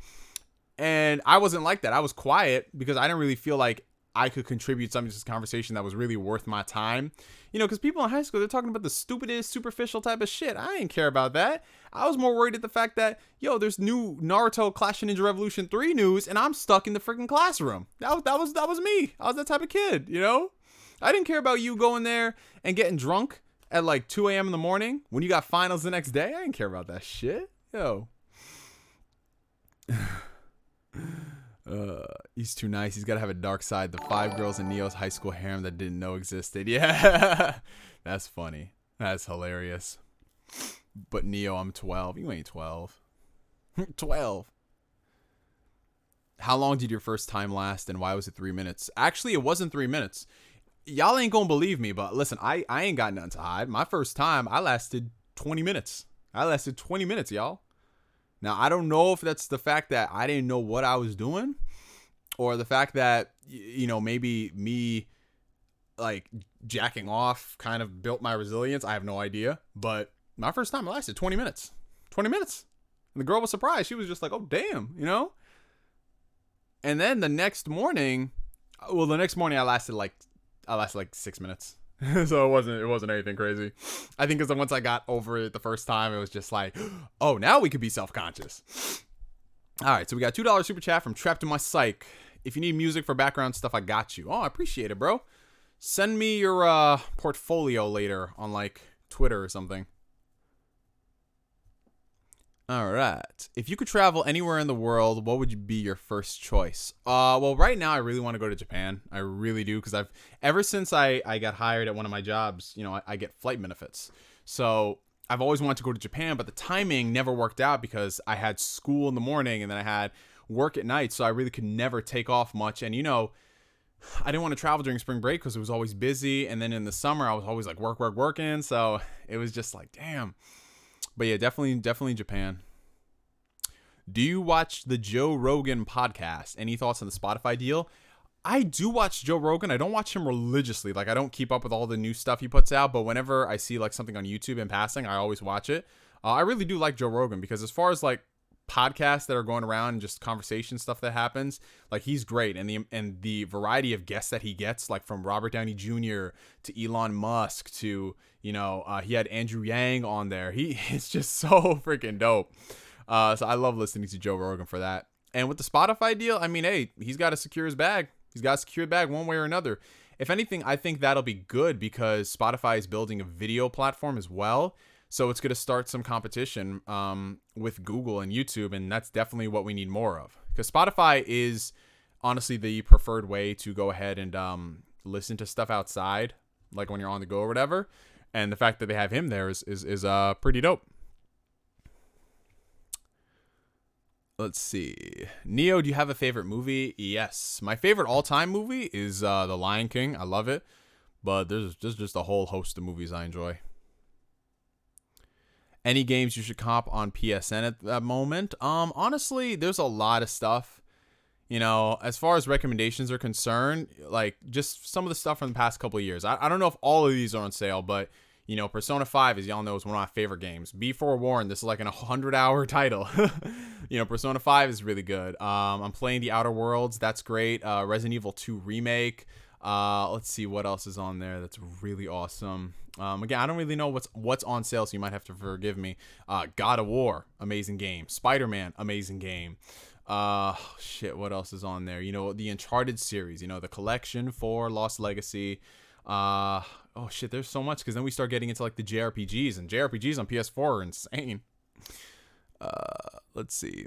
And I wasn't like that. I was quiet because I didn't really feel like I could contribute something to this conversation that was really worth my time. You know, because people in high school, they're talking about the stupidest, superficial type of shit. I didn't care about that. I was more worried at the fact that, there's new Naruto Clash of Ninja Revolution 3 news, and I'm stuck in the freaking classroom. That was me. I was that type of kid, you know? I didn't care about you going there and getting drunk at like 2 a.m. in the morning when you got finals the next day. I didn't care about that shit. He's too nice. He's got to have a dark side. The 5 girls in Neo's high school harem that didn't know existed. Yeah, that's funny. That's hilarious. But Neo, I'm 12. You ain't 12. 12. How long did your first time last and why was it 3 minutes? Actually, it wasn't 3 minutes. Y'all ain't gonna believe me, but listen, I ain't got nothing to hide. My first time, I lasted 20 minutes. Y'all. Now, I don't know if that's the fact that I didn't know what I was doing or the fact that, maybe me, like, jacking off kind of built my resilience. I have no idea. But my first time, I lasted 20 minutes. 20 minutes. And the girl was surprised. She was just like, oh, damn, And then the next morning, I lasted like 6 minutes. So it wasn't anything crazy. I think because once I got over it the first time, it was just like, oh, now we could be self-conscious. All right, so we got $2 super chat from Trapped in My Psych. If you need music for background stuff, I got you. Oh, I appreciate it, bro. Send me your portfolio later on like Twitter or something. All right. If you could travel anywhere in the world, what would be your first choice? Well, right now I really want to go to Japan. I really do, because ever since I got hired at one of my jobs, I get flight benefits. So I've always wanted to go to Japan, but the timing never worked out because I had school in the morning and then I had work at night. So I really could never take off much. And, I didn't want to travel during spring break because it was always busy. And then in the summer, I was always like working. So it was just like, damn. But yeah, definitely Japan. Do you watch the Joe Rogan podcast? Any thoughts on the Spotify deal? I do watch Joe Rogan. I don't watch him religiously. Like, I don't keep up with all the new stuff he puts out. But whenever I see like something on YouTube in passing, I always watch it. I really do like Joe Rogan because as far as like podcasts that are going around and just conversation stuff that happens, like he's great. And the variety of guests that he gets, like from Robert Downey Jr. to Elon Musk to, he had Andrew Yang on there. It's just so freaking dope. So I love listening to Joe Rogan for that. And with the Spotify deal, I mean, hey, he's got to secure his bag. He's got to secure the bag one way or another. If anything, I think that'll be good because Spotify is building a video platform as well. So it's going to start some competition with Google and YouTube. And that's definitely what we need more of. Because Spotify is honestly the preferred way to go ahead and listen to stuff outside, like when you're on the go or whatever. And the fact that they have him there is pretty dope. Let's see. Neo, do you have a favorite movie? Yes. My favorite all-time movie is The Lion King. I love it. But there's just a whole host of movies I enjoy. Any games you should cop on PSN at that moment? Honestly, there's a lot of stuff. As far as recommendations are concerned, like just some of the stuff from the past couple of years. I don't know if all of these are on sale, but Persona 5, as y'all know, is one of my favorite games. Be forewarned, this is like an 100-hour title. Persona 5 is really good. I'm playing The Outer Worlds. That's great. Resident Evil 2 Remake. Let's see what else is on there that's really awesome. Again, I don't really know what's on sale, so you might have to forgive me. God of War, amazing game. Spider-Man, amazing game. What else is on there? The Uncharted series, the collection for Lost Legacy. There's so much because then we start getting into like the JRPGs, and JRPGs on PS4 are insane. Let's see.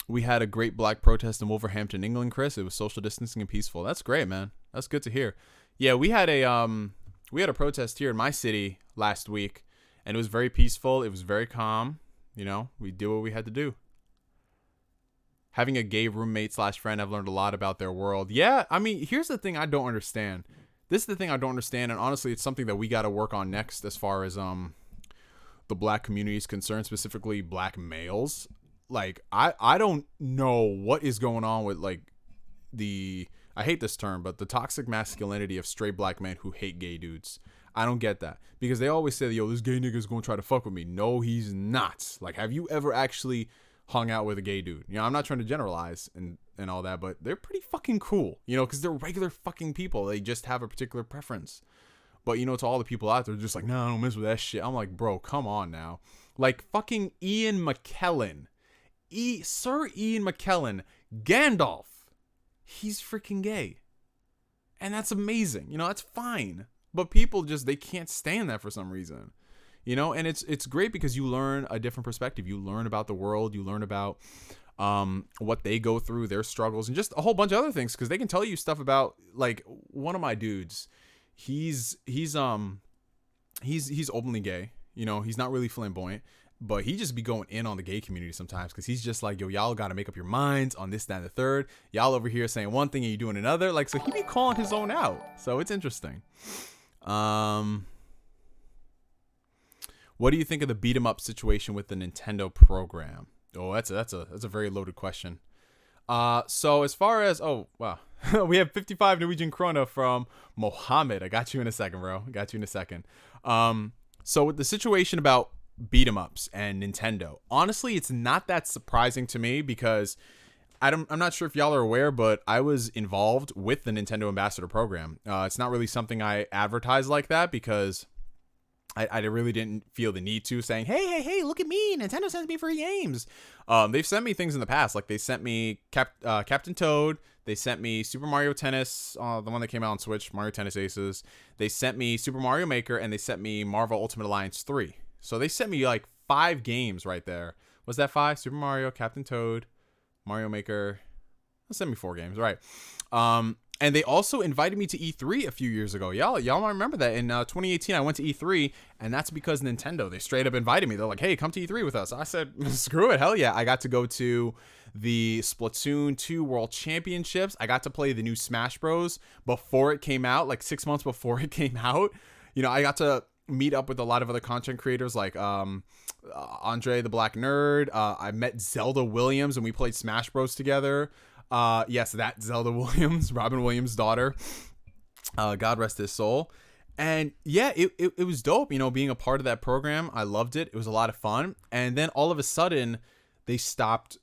We had a great black protest in Wolverhampton, England, Chris. It was social distancing and peaceful. That's great, man. That's good to hear. Yeah, we had a protest here in my city last week, and it was very peaceful. It was very calm. We did what we had to do. Having a gay roommate / friend, I've learned a lot about their world. Yeah, I mean, here's the thing I don't understand. This is the thing I don't understand, and honestly, it's something that we got to work on next as far as the black community is concerned, specifically black males. Like, I don't know what is going on with, like, I hate this term, but the toxic masculinity of straight black men who hate gay dudes. I don't get that. Because they always say, yo, this gay nigga's going to try to fuck with me. No, he's not. Like, have you ever actually hung out with a gay dude? I'm not trying to generalize and all that, but they're pretty fucking cool, because they're regular fucking people. They just have a particular preference. But, to all the people out there, just like, no, I don't mess with that shit. I'm like, bro, come on now. Like, fucking Ian McKellen. Sir Ian McKellen, Gandalf. He's freaking gay. And that's amazing. That's fine. But people they can't stand that for some reason. And it's great because you learn a different perspective. You learn about the world. You learn about what they go through, their struggles, and just a whole bunch of other things. Because they can tell you stuff about, like, one of my dudes. He's openly gay. He's not really flamboyant, but he just be going in on the gay community sometimes because he's just like, yo, y'all got to make up your minds on this, that, and the third. Y'all over here saying one thing and you doing another. Like, so he be calling his own out. So it's interesting. What do you think of the beat 'em up situation with the Nintendo program? Oh, that's a very loaded question. So as far as, oh, wow. We have 55 Norwegian krona from Mohammed. I got you in a second, bro. So with the situation about beat 'em ups and Nintendo, honestly, it's not that surprising to me because I'm not sure if y'all are aware, but I was involved with the Nintendo Ambassador program. It's not really something I advertise like that because I really didn't feel the need to, saying, hey, look at me. Nintendo sends me free games. They've sent me things in the past. Like they sent me Captain Toad. They sent me Super Mario Tennis, the one that came out on Switch, Mario Tennis Aces. They sent me Super Mario Maker, and they sent me Marvel Ultimate Alliance 3. So they sent me like 5 games right there. Was that 5? Super Mario, Captain Toad, Mario Maker. They sent me 4 games, right? And they also invited me to E3 a few years ago. Y'all might remember that. In 2018, I went to E3, and that's because Nintendo, they straight up invited me. They're like, hey, come to E3 with us. I said, screw it. Hell yeah. I got to go to the Splatoon 2 World Championships. I got to play the new Smash Bros. Before it came out, like 6 months before it came out. You know, I got to meet up with a lot of other content creators like Andre the Black Nerd. I met Zelda Williams, and we played Smash Bros. Together. Yes, that Zelda Williams, Robin Williams' daughter. God rest his soul. And yeah, it was dope, you know, being a part of that program. I loved it. It was a lot of fun. And then all of a sudden, they stopped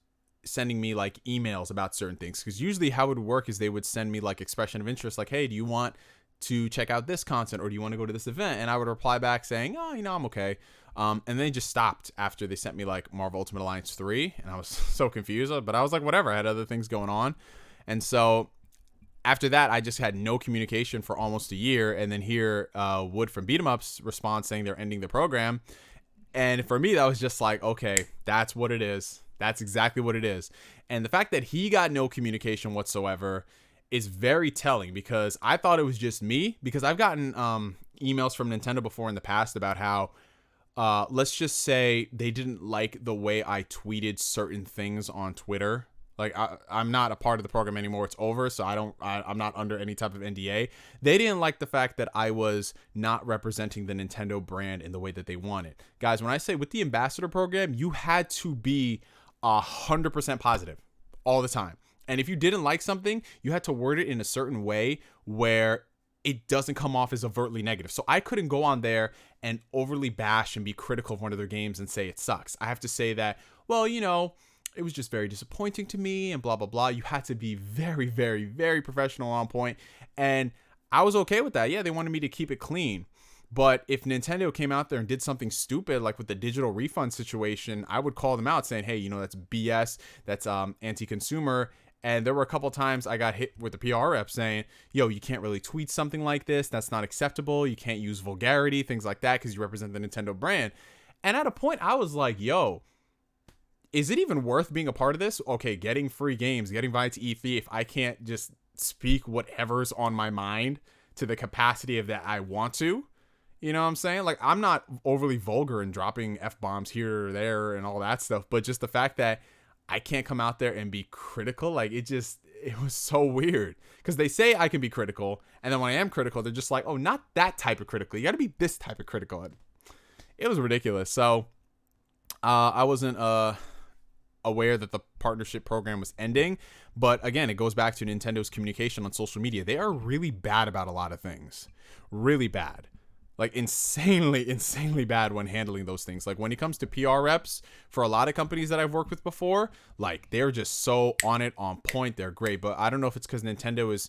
sending me like emails about certain things. Because usually how it would work is they would send me like expression of interest, like, hey, do you want to check out this content, or do you want to go to this event? And I would reply back saying, oh, you know, I'm okay. And then they just stopped after they sent me like Marvel Ultimate Alliance 3. And I was so confused, but I was like, whatever. I had other things going on. And so after that, I just had no communication for almost a year. And then here, Wood from Beat 'em Ups responds saying they're ending the program. And for me, that was just like, okay, that's what it is. That's exactly what it is. And the fact that he got no communication whatsoever is very telling, because I thought it was just me, because I've gotten emails from Nintendo before in the past about how, let's just say they didn't like the way I tweeted certain things on Twitter. Like I'm not a part of the program anymore. It's over. So I'm not under any type of NDA. They didn't like the fact that I was not representing the Nintendo brand in the way that they wanted. Guys, when I say with the ambassador program, you had to be 100% positive all the time. And if you didn't like something, you had to word it in a certain way where it doesn't come off as overtly negative. So I couldn't go on there and overly bash and be critical of one of their games and say it sucks. I have to say that, well, you know, it was just very disappointing to me and blah, blah, blah. You had to be very, very, very professional on point. And I was okay with that. Yeah, they wanted me to keep it clean. But if Nintendo came out there and did something stupid, like with the digital refund situation, I would call them out saying, hey, you know, that's BS. That's anti-consumer. And there were a couple times I got hit with the PR rep saying, yo, you can't really tweet something like this. That's not acceptable. You can't use vulgarity, things like that, because you represent the Nintendo brand. And at a point, I was like, yo, is it even worth being a part of this? Okay, getting free games, getting Vita to E3, if I can't just speak whatever's on my mind to the capacity of that I want to. You know what I'm saying? Like, I'm not overly vulgar and dropping F-bombs here or there and all that stuff, but just the fact that I can't come out there and be critical, like, it was so weird. Because they say I can be critical, and then when I am critical, they're just like, oh, not that type of critical. You got to be this type of critical. It was ridiculous. So, I wasn't aware that the partnership program was ending. But again, it goes back to Nintendo's communication on social media. They are really bad about a lot of things. Really bad. Like insanely bad when handling those things. Like when it comes to PR reps for a lot of companies that I've worked with before, like they're just so on it, on point. They're great. But I don't know if it's because Nintendo is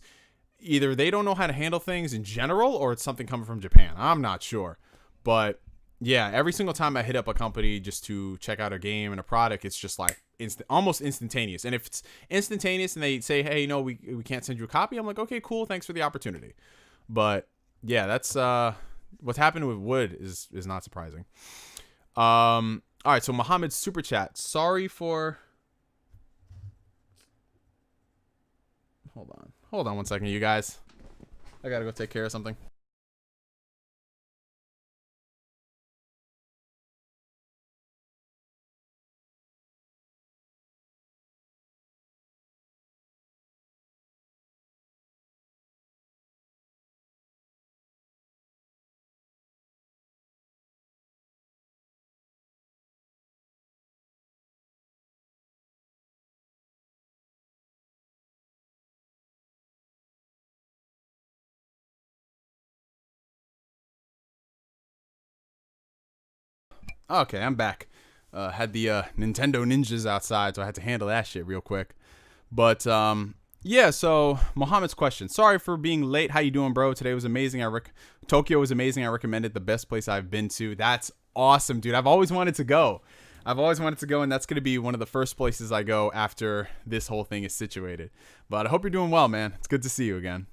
either they don't know how to handle things in general, or it's something coming from Japan. I'm not sure. But yeah, every single time I hit up a company just to check out a game and a product, it's just like almost instantaneous. And if it's instantaneous and they say, hey, no, we can't send you a copy, I'm like, okay, cool. Thanks for the opportunity. But yeah, that's what's happened with Wood is not surprising. All right, so Mohammed's super chat. Sorry for. Hold on 1 second, you guys. I gotta go take care of something. Okay, I'm back. Had the Nintendo ninjas outside, so I had to handle that shit real quick. But yeah, so Mohammed's question. Sorry for being late. How you doing, bro? Today was amazing. Tokyo was amazing. I recommend it. The best place I've been to. That's awesome, dude. I've always wanted to go. And that's going to be one of the first places I go after this whole thing is situated. But I hope you're doing well, man. It's good to see you again.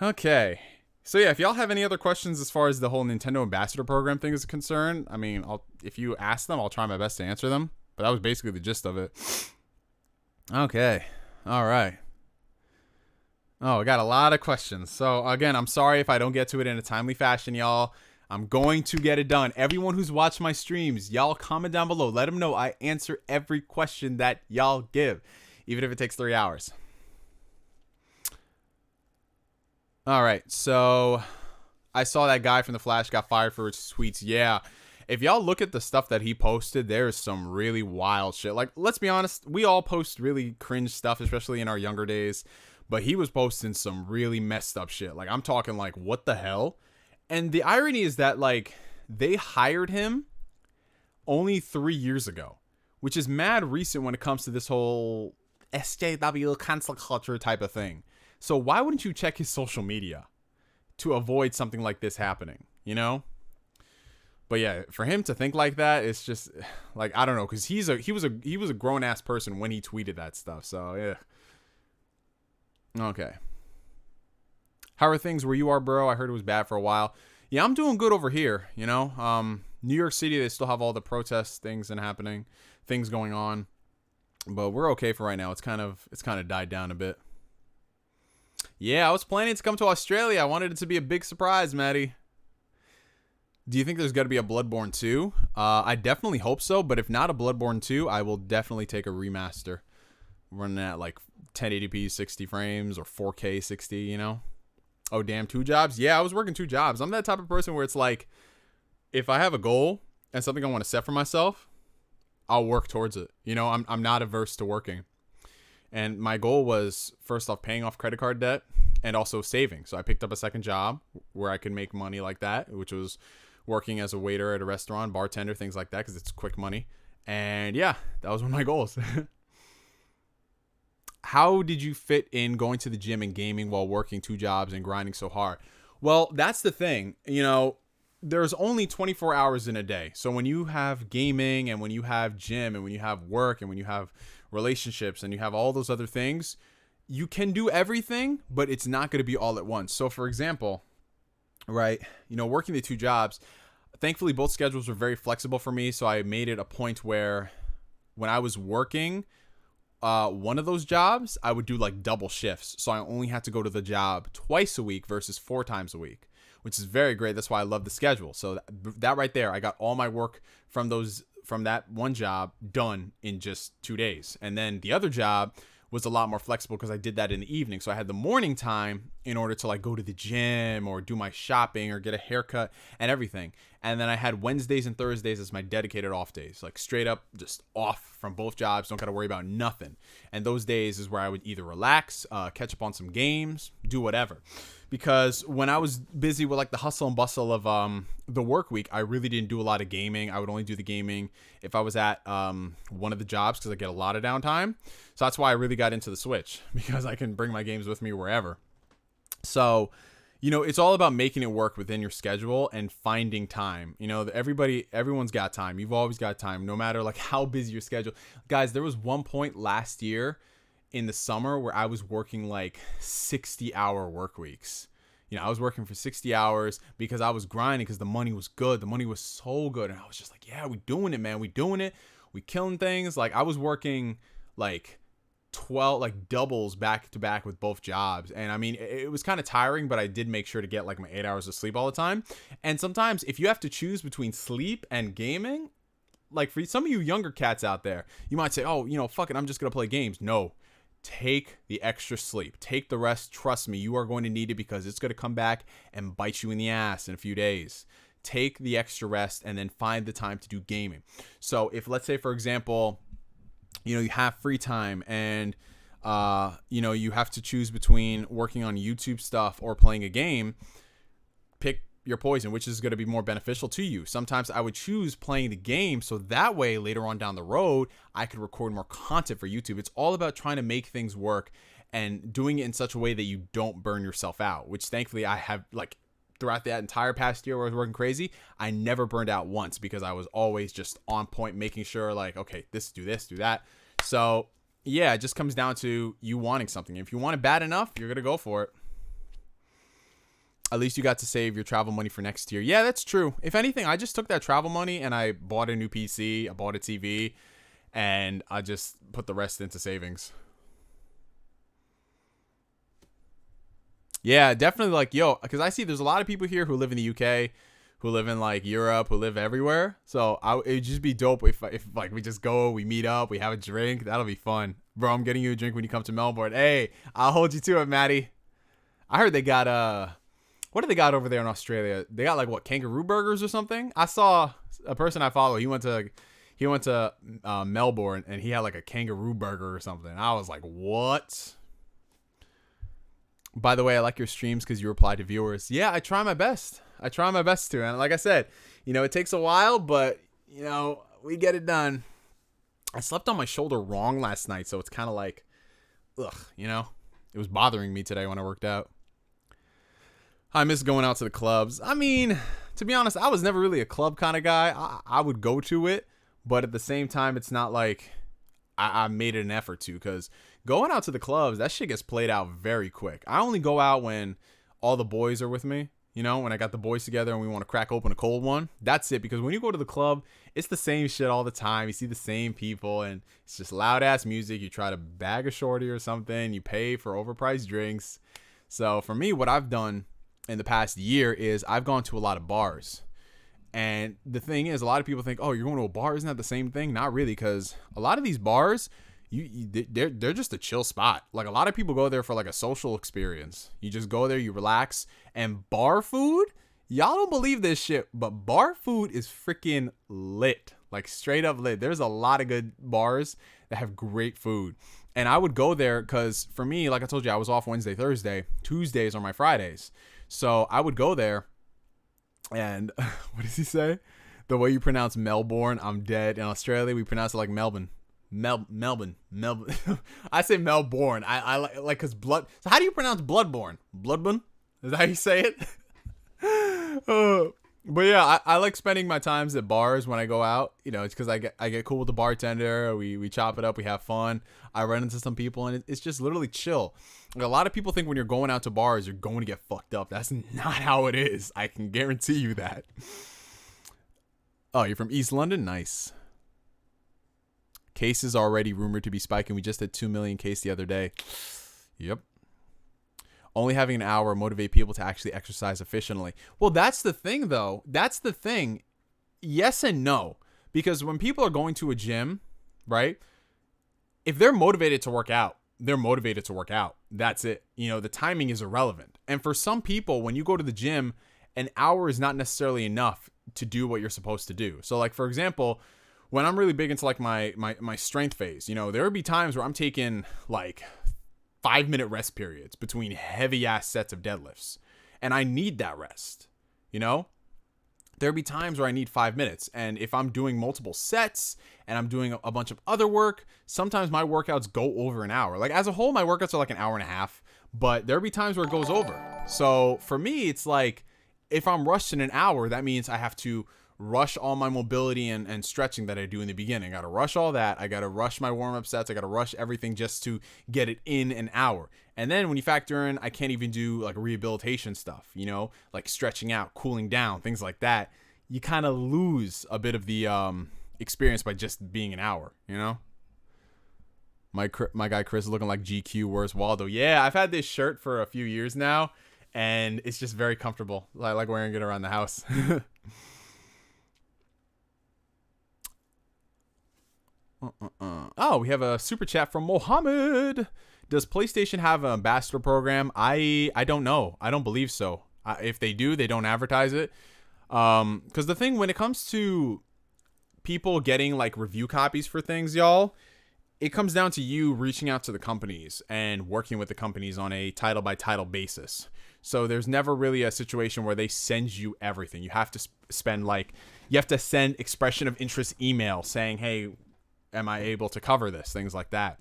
Okay. So yeah, if y'all have any other questions as far as the whole Nintendo Ambassador Program thing is concerned, I mean, if you ask them, I'll try my best to answer them. But that was basically the gist of it. Okay. All right. Oh, I got a lot of questions. So again, I'm sorry if I don't get to it in a timely fashion, y'all. I'm going to get it done. Everyone who's watched my streams, y'all comment down below. Let them know I answer every question that y'all give, even if it takes 3 hours. All right, so I saw that guy from The Flash got fired for his tweets. Yeah. If y'all look at the stuff that he posted, there's some really wild shit. Like, let's be honest, we all post really cringe stuff, especially in our younger days. But he was posting some really messed up shit. Like, I'm talking like, what the hell? And the irony is that, like, they hired him only 3 years ago, which is mad recent when it comes to this whole SJW cancel culture type of thing. So why wouldn't you check his social media to avoid something like this happening, you know? But yeah, for him to think like that, it's just like, I don't know, because he was a grown ass person when he tweeted that stuff. So yeah. Okay. How are things where you are, bro? I heard it was bad for a while. Yeah, I'm doing good over here, you know. New York City, they still have all the protest things going on. But we're okay for right now. It's kind of died down a bit. Yeah, I was planning to come to Australia. I wanted it to be a big surprise, Maddie. Do you think there's got to be a Bloodborne 2? I definitely hope so, but if not a Bloodborne 2, I will definitely take a remaster. Running at like 1080p 60 frames or 4K 60, you know? Oh, damn, 2 jobs? Yeah, I was working 2 jobs. I'm that type of person where it's like, if I have a goal and something I want to set for myself, I'll work towards it. You know, I'm not averse to working. And my goal was, first off, paying off credit card debt and also saving. So I picked up a second job where I could make money like that, which was working as a waiter at a restaurant, bartender, things like that, because it's quick money. And yeah, that was one of my goals. How did you fit in going to the gym and gaming while working 2 jobs and grinding so hard? Well, that's the thing. You know, there's only 24 hours in a day. So when you have gaming and when you have gym and when you have work and when you have relationships and you have all those other things, you can do everything, but it's not going to be all at once. So for example, right, you know, working the 2 jobs, thankfully both schedules were very flexible for me. So I made it a point where when I was working one of those jobs, I would do like double shifts. So I only had to go to the job twice a week versus 4 times a week, which is very great. That's why I love the schedule. So that right there, I got all my work from that one job done in just 2 days. And then the other job was a lot more flexible because I did that in the evening. So I had the morning time in order to like go to the gym or do my shopping or get a haircut and everything. And then I had Wednesdays and Thursdays as my dedicated off days, like straight up just off from both jobs. Don't got to worry about nothing. And those days is where I would either relax, catch up on some games, do whatever. Because when I was busy with like the hustle and bustle of the work week, I really didn't do a lot of gaming. I would only do the gaming if I was at one of the jobs because I get a lot of downtime. So that's why I really got into the Switch, because I can bring my games with me wherever. So, you know, it's all about making it work within your schedule and finding time. You know, everyone's got time. You've always got time, no matter like how busy your schedule. Guys, there was one point last year in the summer where I was working like 60-hour work weeks. You know, I was working for 60 hours because I was grinding because the money was good. The money was so good. And I was just like, yeah, we doing it, man. We doing it. We killing things. Like I was working like 12 like doubles back to back with both jobs. And I mean, it was kind of tiring, but I did make sure to get like my 8 hours of sleep all the time. And sometimes if you have to choose between sleep and gaming, like for some of you younger cats out there, you might say, oh, you know, fuck it, I'm just going to play games. No. Take the extra sleep. Take the rest. Trust me, you are going to need it because it's going to come back and bite you in the ass in a few days. Take the extra rest and then find the time to do gaming. So if, let's say, for example, you know, you have free time and, you know, you have to choose between working on YouTube stuff or playing a game, pick your poison, which is going to be more beneficial to you. Sometimes I would choose playing the game so that way later on down the road I could record more content for YouTube. It's all about trying to make things work and doing it in such a way that you don't burn yourself out, which thankfully I have, like, throughout that entire past year where I was working crazy, I never burned out once because I was always just on point, making sure like, okay, do this, do that. So yeah, it just comes down to you wanting something. If you want it bad enough, you're going to go for it. At least you got to save your travel money for next year. Yeah, that's true. If anything, I just took that travel money and I bought a new PC, I bought a TV, and I just put the rest into savings. Yeah, definitely. Like, yo, because I see there's a lot of people here who live in the UK, who live in like Europe, who live everywhere. So it'd just be dope if like we just go, we meet up, we have a drink. That'll be fun, bro. I'm getting you a drink when you come to Melbourne. Hey, I'll hold you to it, Maddie. I heard they got what do they got over there in Australia? They got like what, kangaroo burgers or something? I saw a person I follow. He went to Melbourne and he had like a kangaroo burger or something. I was like, what? By the way, I like your streams because you reply to viewers. Yeah, I try my best. I try my best to. And like I said, it takes a while, but, we get it done. I slept on my shoulder wrong last night, so it's kind of like, ugh, it was bothering me today when I worked out. I miss going out to the clubs. I mean, to be honest, I was never really a club kind of guy. I would go to it, but at the same time, it's not like I made it an effort to, because going out to the clubs, that shit gets played out very quick. I only go out when all the boys are with me, when I got the boys together and we want to crack open a cold one. That's it, because when you go to the club, it's the same shit all the time. You see the same people and it's just loud ass music. You try to bag a shorty or something. You pay for overpriced drinks. So for me, what I've done in the past year is I've gone to a lot of bars. And the thing is, a lot of people think, oh, you're going to a bar, isn't that the same thing? Not really, because a lot of these bars, they're just a chill spot. Like, a lot of people go there for like a social experience. You just go there, you relax. And bar food, y'all don't believe this shit, but bar food is freaking lit. Like, straight up lit. There's a lot of good bars that have great food. And I would go there because for me, like I told you, I was off Wednesday, Thursday. Tuesdays are my Fridays. So I would go there. And what does he say? The way you pronounce Melbourne, I'm dead. In Australia, we pronounce it like Melbourne. Melbourne. I say Melbourne. I like because blood. So how do you pronounce Bloodborne? Bloodborne? Is that how you say it? But yeah, I like spending my times at bars when I go out. It's because I get cool with the bartender. We chop it up. We have fun. I run into some people, and it's just literally chill. Like, a lot of people think when you're going out to bars, you're going to get fucked up. That's not how it is. I can guarantee you that. Oh, you're from East London? Nice. Cases already rumored to be spiking. We just had 2 million cases the other day. Yep. Only having an hour motivate people to actually exercise efficiently. Well, that's the thing, though. That's the thing. Yes and no. Because when people are going to a gym, right? If they're motivated to work out, they're motivated to work out. That's it. The timing is irrelevant. And for some people, when you go to the gym, an hour is not necessarily enough to do what you're supposed to do. So, like, for example, when I'm really big into like my strength phase, there would be times where I'm taking like 5-minute rest periods between heavy ass sets of deadlifts. And I need that rest. There'll be times where I need 5 minutes. And if I'm doing multiple sets and I'm doing a bunch of other work, sometimes my workouts go over an hour. Like, as a whole, my workouts are like an hour and a half, but there'll be times where it goes over. So for me, it's like, if I'm rushed in an hour, that means I have to rush all my mobility and stretching that I do in the beginning. I got to rush all that. I got to rush my warm-up sets. I got to rush everything just to get it in an hour. And then when you factor in, I can't even do like rehabilitation stuff, like stretching out, cooling down, things like that. You kind of lose a bit of the experience by just being an hour, My guy Chris is looking like GQ. Where's Waldo? Yeah, I've had this shirt for a few years now, and it's just very comfortable. I like wearing it around the house. Oh, we have a super chat from Mohammed. Does PlayStation have an ambassador program? I don't know. I don't believe so. If they do, they don't advertise it. Because the thing, when it comes to people getting like review copies for things, y'all, it comes down to you reaching out to the companies and working with the companies on a title by title basis. So there's never really a situation where they send you everything. You have to you have to send expression of interest email saying, hey, am I able to cover this? Things like that.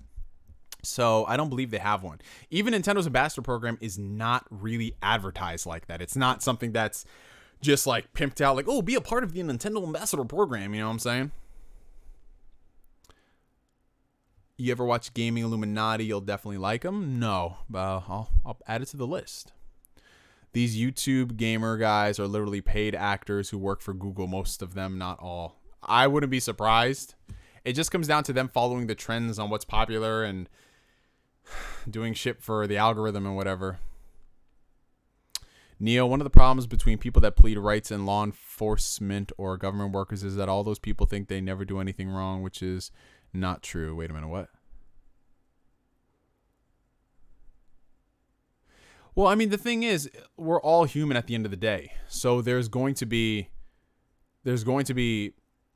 So I don't believe they have one. Even Nintendo's ambassador program is not really advertised like that. It's not something that's just like pimped out like, oh, be a part of the Nintendo ambassador program. You know what I'm saying? You ever watch Gaming Illuminati? You'll definitely like them. No, I'll add it to the list. These YouTube gamer guys are literally paid actors who work for Google. Most of them, not all. I wouldn't be surprised. It just comes down to them following the trends on what's popular and doing shit for the algorithm and whatever. Neo, one of the problems between people that plead rights and law enforcement or government workers is that all those people think they never do anything wrong, which is not true. Wait a minute, what? Well, I mean, the thing is, we're all human at the end of the day. So there's going to be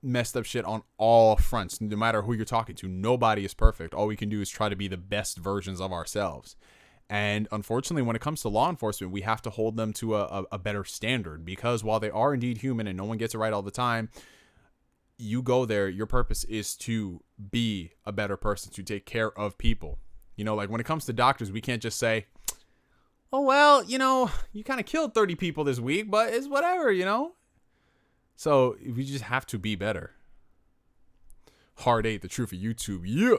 messed up shit on all fronts, no matter who you're talking to. Nobody is perfect. All we can do is try to be the best versions of ourselves. And unfortunately, when it comes to law enforcement, we have to hold them to a better standard, because while they are indeed human and no one gets it right all the time, you go there, your purpose is to be a better person, to take care of people. You know, like when it comes to doctors, we can't just say, oh, well, you know, you kind of killed 30 people this week, but it's whatever, you know? So we just have to be better. Hard 8, the truth of YouTube. Yeah.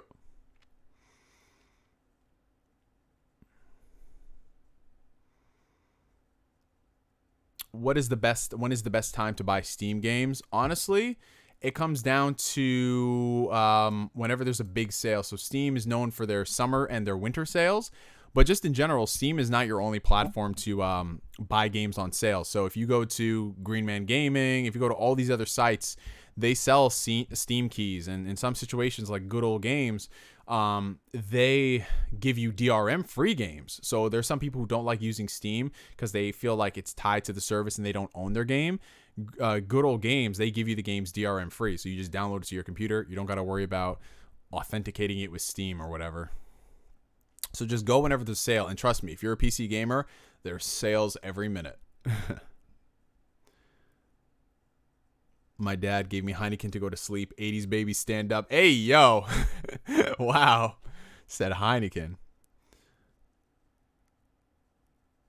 When is the best time to buy Steam games? Honestly, it comes down to whenever there's a big sale. So Steam is known for their summer and their winter sales. But just in general, Steam is not your only platform to buy games on sale. So if you go to Green Man Gaming, if you go to all these other sites, they sell Steam keys. And in some situations like Good Old Games, they give you DRM free games. So there's some people who don't like using Steam because they feel like it's tied to the service and they don't own their game. Good Old Games, they give you the games DRM free. So you just download it to your computer. You don't got to worry about authenticating it with Steam or whatever. So just go whenever there's a sale. And trust me, if you're a PC gamer, there's sales every minute. My dad gave me Heineken to go to sleep. 80s baby, stand up. Hey, yo. Wow. Said Heineken.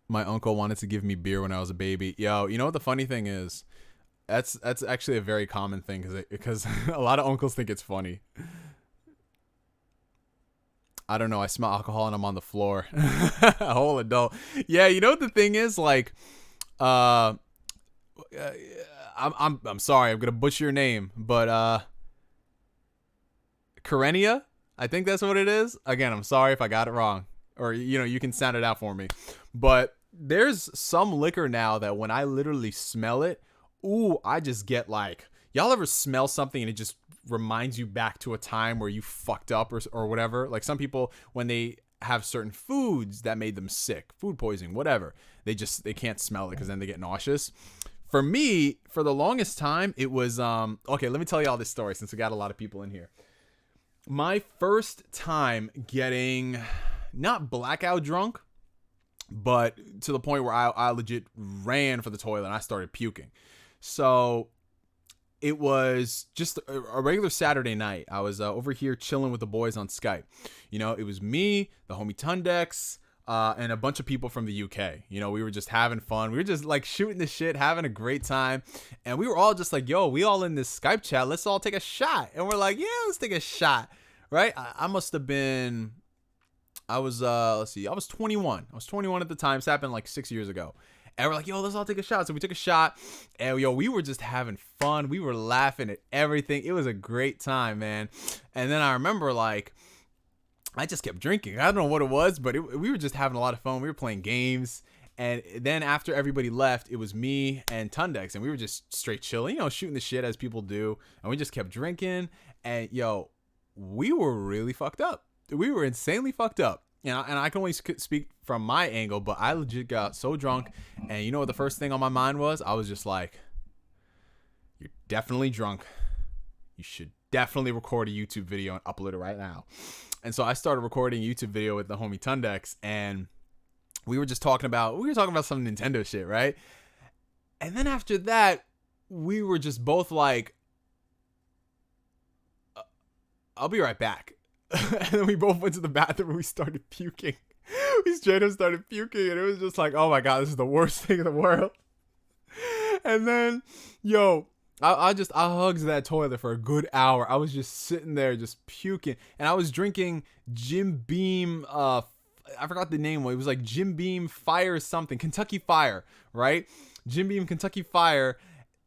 My uncle wanted to give me beer when I was a baby. Yo, you know what the funny thing is? That's actually a very common thing because a lot of uncles think it's funny. I don't know. I smell alcohol and I'm on the floor. A whole adult. Yeah, you know what the thing is? Like, I'm sorry. I'm gonna butcher your name, but Karenia. I think that's what it is. Again, I'm sorry if I got it wrong, or you know, you can sound it out for me. But there's some liquor now that when I literally smell it, ooh, I just get like, y'all ever smell something and it just reminds you back to a time where you fucked up or whatever? Like some people, when they have certain foods that made them sick, food poisoning, whatever, they can't smell it because then they get nauseous. For me, for the longest time, it was okay, let me tell you all this story since we got a lot of people in here. My first time getting not blackout drunk, but to the point where I legit ran for the toilet and I started puking. So it was just a regular Saturday night. I was over here chilling with the boys on Skype. You know, it was me, the homie Tundex, and a bunch of people from the UK. You know, we were just having fun. We were just like shooting the shit, having a great time. And we were all just like, yo, we all in this Skype chat. Let's all take a shot. And we're like, yeah, let's take a shot. Right? I must have been, I was 21. I was 21 at the time. This happened like 6 years ago. And we're like, yo, let's all take a shot. So we took a shot. And, yo, we were just having fun. We were laughing at everything. It was a great time, man. And then I remember, like, I just kept drinking. I don't know what it was, but we were just having a lot of fun. We were playing games. And then after everybody left, it was me and Tundex. And we were just straight chilling, you know, shooting the shit as people do. And we just kept drinking. And, yo, we were really fucked up. We were insanely fucked up. And I can only speak from my angle, but I legit got so drunk. And you know what the first thing on my mind was? I was just like, you're definitely drunk. You should definitely record a YouTube video and upload it right now. And so I started recording a YouTube video with the homie Tundex. And we were talking about some Nintendo shit, right? And then after that, we were just both like, I'll be right back. And then we both went to the bathroom and we started puking. We straight up started puking, and it was just like, oh my god, this is the worst thing in the world. And then, yo, I hugged that toilet for a good hour. I was just sitting there just puking, and I was drinking Jim Beam. I forgot the name. It was like Jim Beam Fire something, Kentucky Fire, right? Jim Beam Kentucky Fire.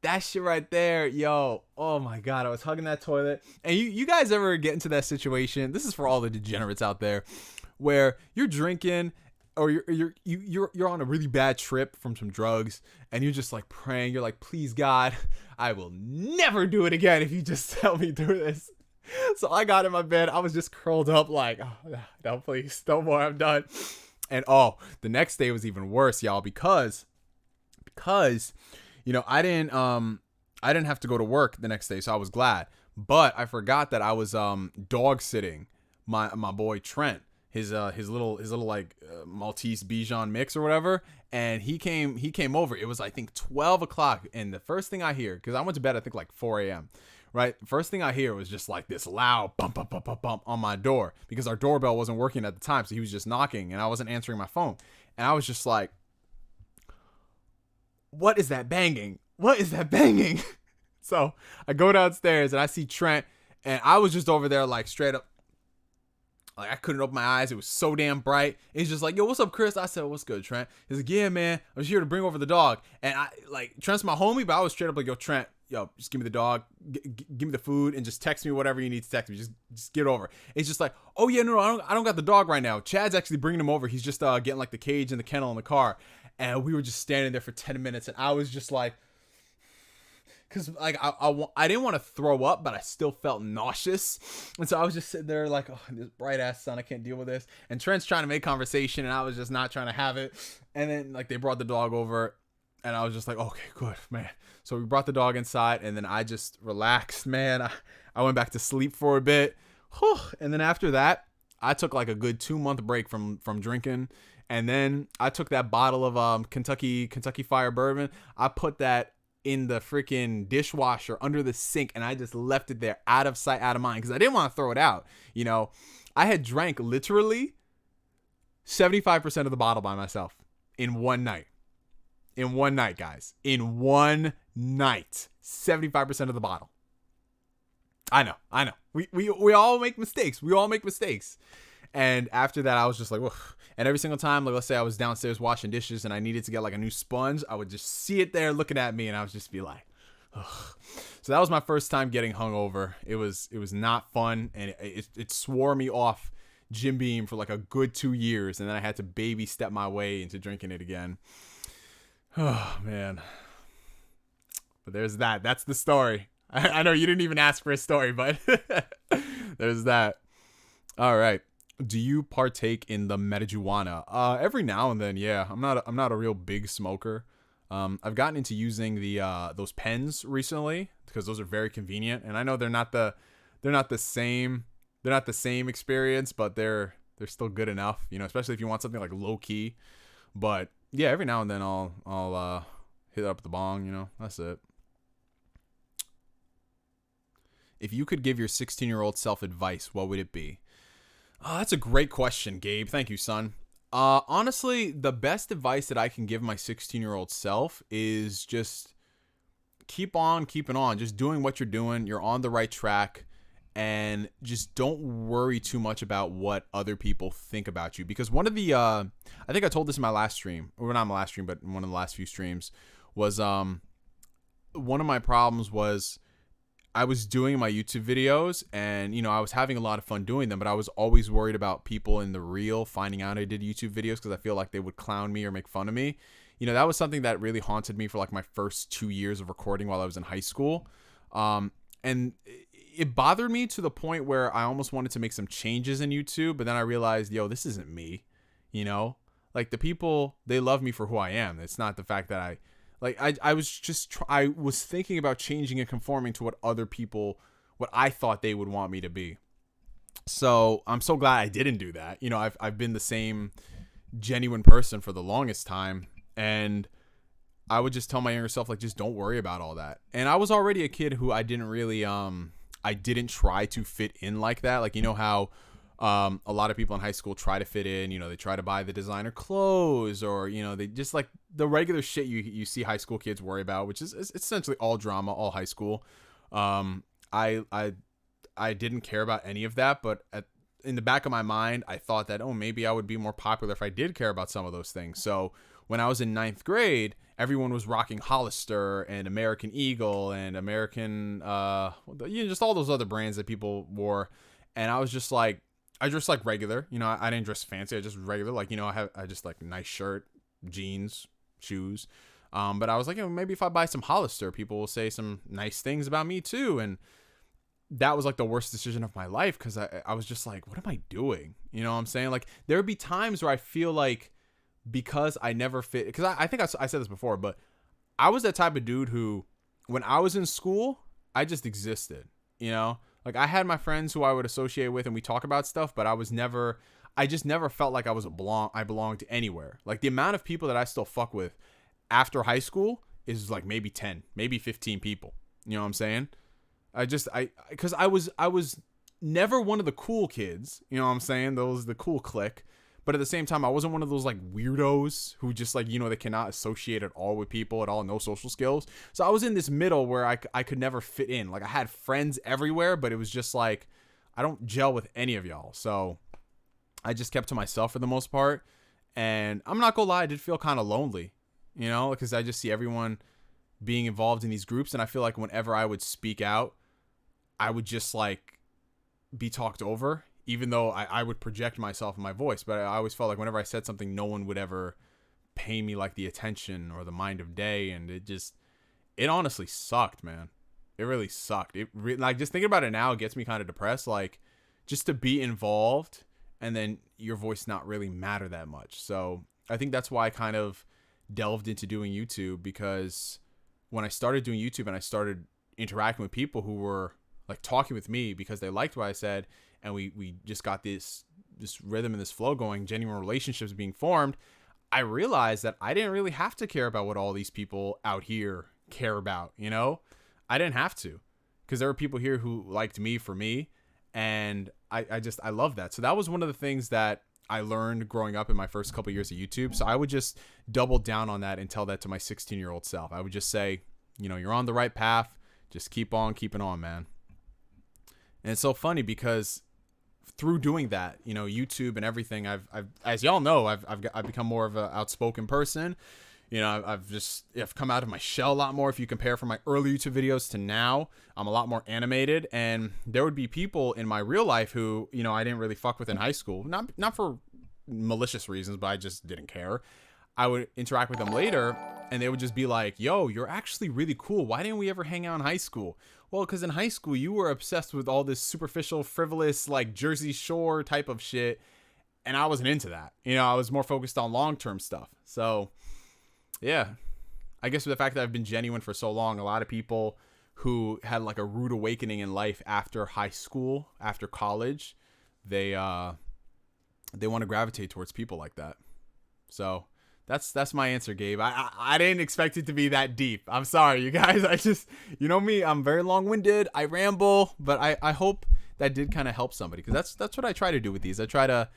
That shit right there, yo, oh my god, I was hugging that toilet. And you guys ever get into that situation? This is for all the degenerates out there, where you're drinking or you're on a really bad trip from some drugs, and you're just like praying. You're like, please God, I will never do it again if you just help me through this. So I got in my bed. I was just curled up like, oh, no, please, no more. I'm done. And the next day was even worse, y'all, because I didn't have to go to work the next day, so I was glad. But I forgot that I was dog sitting my boy Trent, his little like Maltese Bichon mix or whatever, and he came over. It was I think 12 o'clock, and the first thing I hear, because I went to bed I think like 4 a.m. Right, first thing I hear was just like this loud bump bump bump bump bump on my door, because our doorbell wasn't working at the time, so he was just knocking and I wasn't answering my phone, and I was just like, what is that banging? What is that banging? So I go downstairs and I see Trent, and I was just over there like straight up, like I couldn't open my eyes. It was so damn bright. And he's just like, yo, what's up, Chris? I said, what's good, Trent? He's like, yeah, man, I was here to bring over the dog. And I like, Trent's my homie, but I was straight up like, yo, Trent, yo, just give me the dog, give me the food, and just text me whatever you need to text me. Just get over. And he's just like, oh yeah, no, I don't got the dog right now. Chad's actually bringing him over. He's just getting like the cage and the kennel in the car. And we were just standing there for 10 minutes, and I was just like, because like I didn't want to throw up, but I still felt nauseous, and so I was just sitting there like, oh, this bright ass sun, I can't deal with this. And Trent's trying to make conversation, and I was just not trying to have it. And then like they brought the dog over, and I was just like, okay, good, man. So we brought the dog inside, and then I just relaxed, man. I went back to sleep for a bit, and then after that, I took like a good 2-month break from drinking. And then I took that bottle of Kentucky Fire Bourbon. I put that in the freaking dishwasher under the sink, and I just left it there, out of sight, out of mind, because I didn't want to throw it out. You know, I had drank literally 75% of the bottle by myself in one night. In one night, guys. In one night. 75% of the bottle. I know. We all make mistakes. And after that, I was just like, woof. And every single time, like let's say I was downstairs washing dishes and I needed to get like a new sponge, I would just see it there looking at me, and I would just be like, ugh. So that was my first time getting hungover. It was not fun, and it swore me off Jim Beam for like a good 2 years, and then I had to baby step my way into drinking it again. Oh man. But there's that. That's the story. I know you didn't even ask for a story, but there's that. All right. Do you partake in the marijuana? Every now and then, yeah. I'm not a real big smoker. I've gotten into using those pens recently, because those are very convenient, and I know they're not the same experience, but they're still good enough, you know, especially if you want something like low key. But yeah, every now and then I'll hit up the bong, you know. That's it. If you could give your 16-year-old self advice, what would it be? Oh, that's a great question, Gabe. Thank you, son. Honestly, the best advice that I can give my 16-year-old self is just keep on keeping on. Just doing what you're doing. You're on the right track. And just don't worry too much about what other people think about you. Because one of the, I think I told this in my last stream, or not my last stream, but one of the last few streams, was one of my problems was I was doing my YouTube videos, and, you know, I was having a lot of fun doing them, but I was always worried about people in the real finding out I did YouTube videos, because I feel like they would clown me or make fun of me. You know, that was something that really haunted me for like my first 2 years of recording while I was in high school. And it bothered me to the point where I almost wanted to make some changes in YouTube, but then I realized, yo, this isn't me, you know? Like, the people, they love me for who I am. It's not the fact that I was thinking about changing and conforming to what other people, what I thought they would want me to be. So I'm so glad I didn't do that. You know, I've been the same genuine person for the longest time, and I would just tell my younger self, like, just don't worry about all that. And I was already a kid who I didn't really, I didn't try to fit in like that. Like, you know how a lot of people in high school try to fit in, you know, they try to buy the designer clothes, or, you know, they just like the regular shit you see high school kids worry about, which is essentially all drama, all high school. I didn't care about any of that, but in the back of my mind, I thought that, oh, maybe I would be more popular if I did care about some of those things. So when I was in 9th grade, everyone was rocking Hollister and American Eagle and American, just all those other brands that people wore. And I was just like, I dress like regular. You know, I didn't dress fancy. I just regular. Like, you know, I just like nice shirt, jeans, shoes. But I was like, you know, maybe if I buy some Hollister, people will say some nice things about me too. And that was like the worst decision of my life, because I was just like, what am I doing? You know what I'm saying? Like, there would be times where I feel like, because I never fit, because I think I said this before, but I was that type of dude who, when I was in school, I just existed, you know? Like, I had my friends who I would associate with and we talk about stuff, but I just never felt like I belonged to anywhere. Like, the amount of people that I still fuck with after high school is like maybe 10, maybe 15 people. You know what I'm saying? Because I was never one of the cool kids, you know what I'm saying? The cool clique. But at the same time, I wasn't one of those like weirdos who just like, you know, they cannot associate at all with people at all, no social skills. So I was in this middle where I could never fit in. Like, I had friends everywhere, but it was just like, I don't gel with any of y'all. So I just kept to myself for the most part. And I'm not gonna lie, I did feel kind of lonely, you know, because I just see everyone being involved in these groups. And I feel like whenever I would speak out, I would just like be talked over, even though I would project myself in my voice. But I always felt like whenever I said something, no one would ever pay me like the attention or the mind of day. And it honestly sucked, man. It really sucked. Like, just thinking about it now, it gets me kind of depressed. Like, just to be involved and then your voice not really matter that much. So I think that's why I kind of delved into doing YouTube, because when I started doing YouTube and I started interacting with people who were like talking with me because they liked what I said, and we just got this rhythm and this flow going, genuine relationships being formed, I realized that I didn't really have to care about what all these people out here care about, you know? I didn't have to, because there were people here who liked me for me, and I love that. So that was one of the things that I learned growing up in my first couple years of YouTube. So I would just double down on that and tell that to my 16-year-old self. I would just say, you know, you're on the right path. Just keep on keeping on, man. And it's so funny because through doing that, you know, YouTube and everything, I've as y'all know, I've become more of an outspoken person. You know, I've come out of my shell a lot more. If you compare from my early YouTube videos to now, I'm a lot more animated. And there would be people in my real life who, you know, I didn't really fuck with in high school. Not for malicious reasons, but I just didn't care. I would interact with them later, and they would just be like, yo, you're actually really cool. Why didn't we ever hang out in high school? Well, because in high school, you were obsessed with all this superficial, frivolous, like Jersey Shore type of shit. And I wasn't into that. You know, I was more focused on long-term stuff. So, yeah, I guess with the fact that I've been genuine for so long, a lot of people who had like a rude awakening in life after high school, after college, they want to gravitate towards people like that. So that's my answer, Gabe. I didn't expect it to be that deep. I'm sorry, you guys. I just, you know me, I'm very long-winded. I ramble, but I hope that did kind of help somebody, because that's what I try to do with these. I try to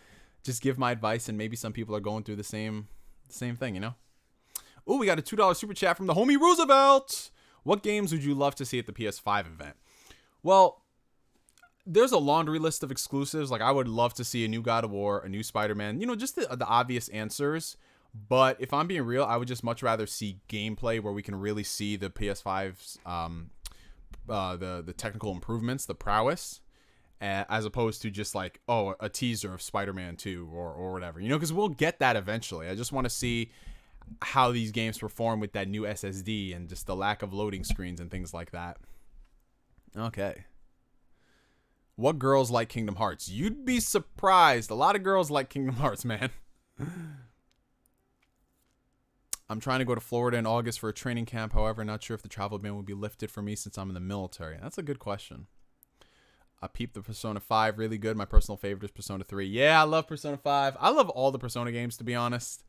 just give my advice, and maybe some people are going through the same thing, you know? Oh, we got a $2 super chat from the homie Roosevelt. What games would you love to see at the PS5 event? Well, there's a laundry list of exclusives. Like, I would love to see a new God of War, a new Spider-Man, you know, just the obvious answers. But if I'm being real, I would just much rather see gameplay where we can really see the PS5's the technical improvements, the prowess, as opposed to just like, oh, a teaser of Spider-Man 2 or whatever, you know, because we'll get that eventually. I just want to see how these games perform with that new SSD and just the lack of loading screens and things like that. Okay. What girls like Kingdom Hearts? You'd be surprised. A lot of girls like Kingdom Hearts, man. I'm trying to go to Florida in August for a training camp. However, not sure if the travel ban will be lifted for me since I'm in the military. That's a good question. I peeped the Persona 5 really good. My personal favorite is Persona 3. Yeah, I love Persona 5. I love all the Persona games, to be honest.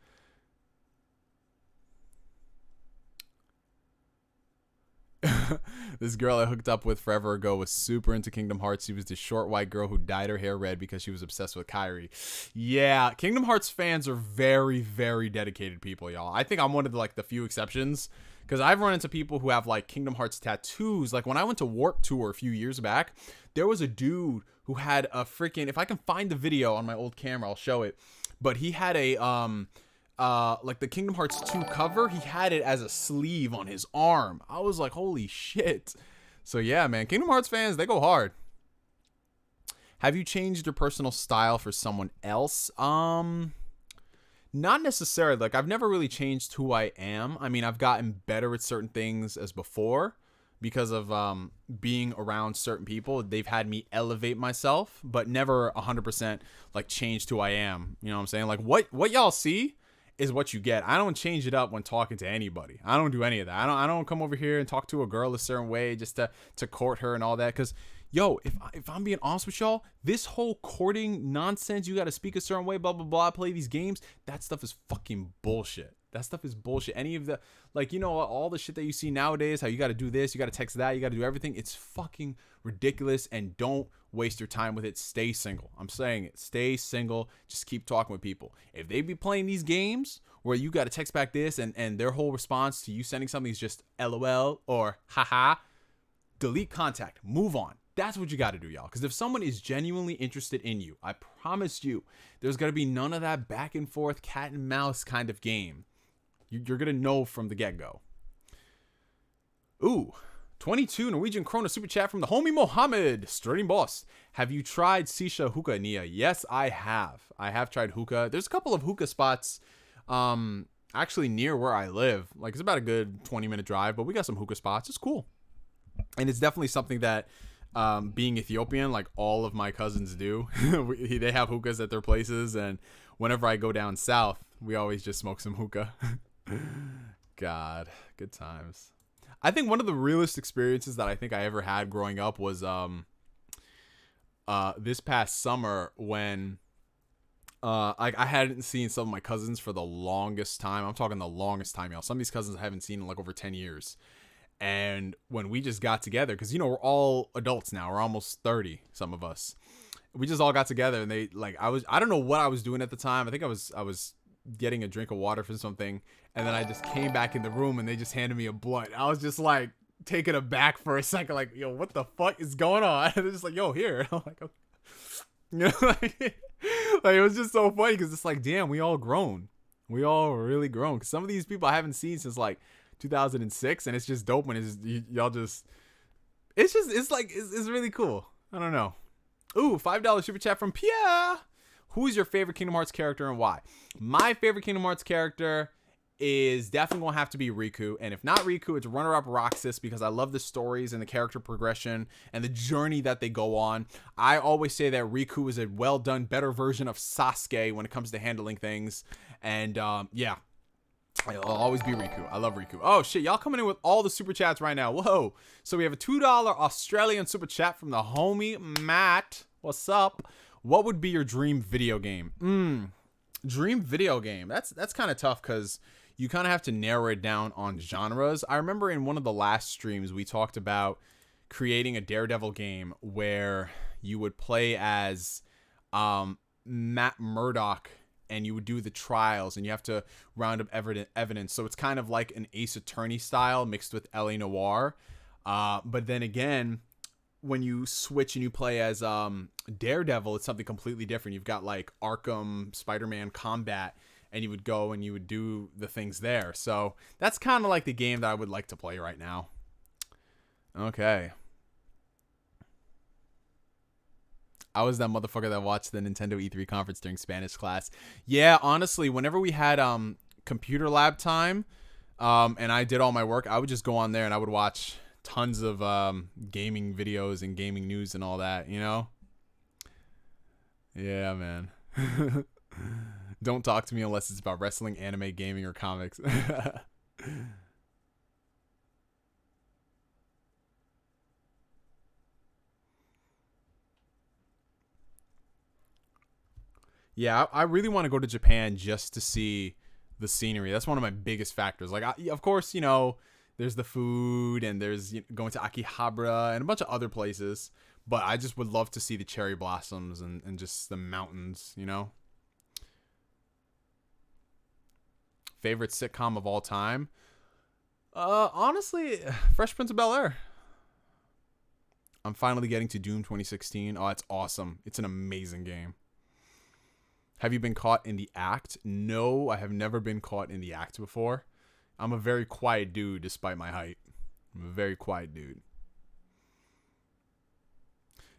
This girl I hooked up with forever ago was super into Kingdom Hearts. She was the short white girl who dyed her hair red because she was obsessed with Kairi. Yeah, Kingdom Hearts fans are very, very dedicated people, y'all. I think I'm one of the few exceptions, because I've run into people who have like Kingdom Hearts tattoos. Like when I went to Warped Tour a few years back, there was a dude who had a freaking, if I can find the video on my old camera, I'll show it. But he had a like the Kingdom Hearts 2 cover, he had it as a sleeve on his arm. I was like, holy shit. So yeah, man, Kingdom Hearts fans, they go hard. Have you changed your personal style for someone else? Not necessarily. Like, I've never really changed who I am. I mean, I've gotten better at certain things as before because of being around certain people. They've had me elevate myself, but never 100% like changed who I am. You know what I'm saying? Like, what y'all see is what you get. I don't change it up when talking to anybody. I don't do any of that. I don't come over here and talk to a girl a certain way just to court her and all that. Because, yo, if I'm being honest with y'all, this whole courting nonsense, you got to speak a certain way, blah, blah, blah, play these games, that stuff is fucking bullshit. That stuff is bullshit. Any of the, like, you know, all the shit that you see nowadays, how you got to do this, you got to text that, you got to do everything. It's fucking ridiculous, and don't waste your time with it. Stay single. I'm saying it. Stay single. Just keep talking with people. If they be playing these games where you got to text back this and their whole response to you sending something is just LOL or haha, delete contact. Move on. That's what you got to do, y'all. Because if someone is genuinely interested in you, I promise you, there's going to be none of that back and forth cat and mouse kind of game. You're going to know from the get-go. Ooh, 22 Norwegian Krona super chat from the homie Mohammed. Stream boss. Have you tried Sisha Hookah, Nia? Yes, I have. I have tried hookah. There's a couple of hookah spots actually near where I live. Like, it's about a good 20-minute drive, but we got some hookah spots. It's cool. And it's definitely something that being Ethiopian, like all of my cousins do. They have hookahs at their places, and whenever I go down south, we always just smoke some hookah. God, good times. I think one of the realest experiences that I think I ever had growing up was this past summer when I hadn't seen some of my cousins for the longest time. I'm talking the longest time, y'all. Some of these cousins I haven't seen in like over 10 years. And when we just got together, because, you know, we're all adults now. We're almost 30, some of us. We just all got together, and they, like, I don't know what I was doing at the time. I think I was getting a drink of water for something, and then I just came back in the room, and they just handed me a blunt. I was just, like, taken aback for a second, like, yo, what the fuck is going on? And they're just like, yo, here. I'm like, okay. You know, like it was just so funny, because it's like, damn, we all grown. We all really grown. Because some of these people I haven't seen since, like, 2006, and it's just dope when y'all just, it's really cool. I don't know. Ooh, $5 super chat from Pierre. Who's your favorite Kingdom Hearts character and why? My favorite Kingdom Hearts character is definitely gonna have to be Riku, and if not Riku, it's runner-up Roxas, because I love the stories and the character progression and the journey that they go on. I always say that Riku is a well done, better version of Sasuke when it comes to handling things, and yeah. I'll always be Riku. I love Riku. Oh, shit. Y'all coming in with all the super chats right now. Whoa. So we have a $2 Australian super chat from the homie Matt. What's up? What would be your dream video game? Dream video game. That's kind of tough because you kind of have to narrow it down on genres. I remember in one of the last streams we talked about creating a Daredevil game where you would play as Matt Murdock, and you would do the trials, and you have to round up evidence. So it's kind of like an Ace Attorney style mixed with LA Noire. But then again, when you switch and you play as Daredevil, it's something completely different. You've got like Arkham, Spider-Man Combat, and you would go and you would do the things there. So that's kind of like the game that I would like to play right now. Okay. I was that motherfucker that watched the Nintendo E3 conference during Spanish class. Yeah, honestly, whenever we had computer lab time and I did all my work, I would just go on there and I would watch tons of gaming videos and gaming news and all that, you know? Yeah, man. Don't talk to me unless it's about wrestling, anime, gaming, or comics. Yeah, I really want to go to Japan just to see the scenery. That's one of my biggest factors. Like, of course, you know, there's the food and there's going to Akihabara and a bunch of other places. But I just would love to see the cherry blossoms and just the mountains, you know? Favorite sitcom of all time? Honestly, Fresh Prince of Bel-Air. I'm finally getting to Doom 2016. Oh, it's awesome. It's an amazing game. Have you been caught in the act? No, I have never been caught in the act before. I'm a very quiet dude despite my height. I'm a very quiet dude.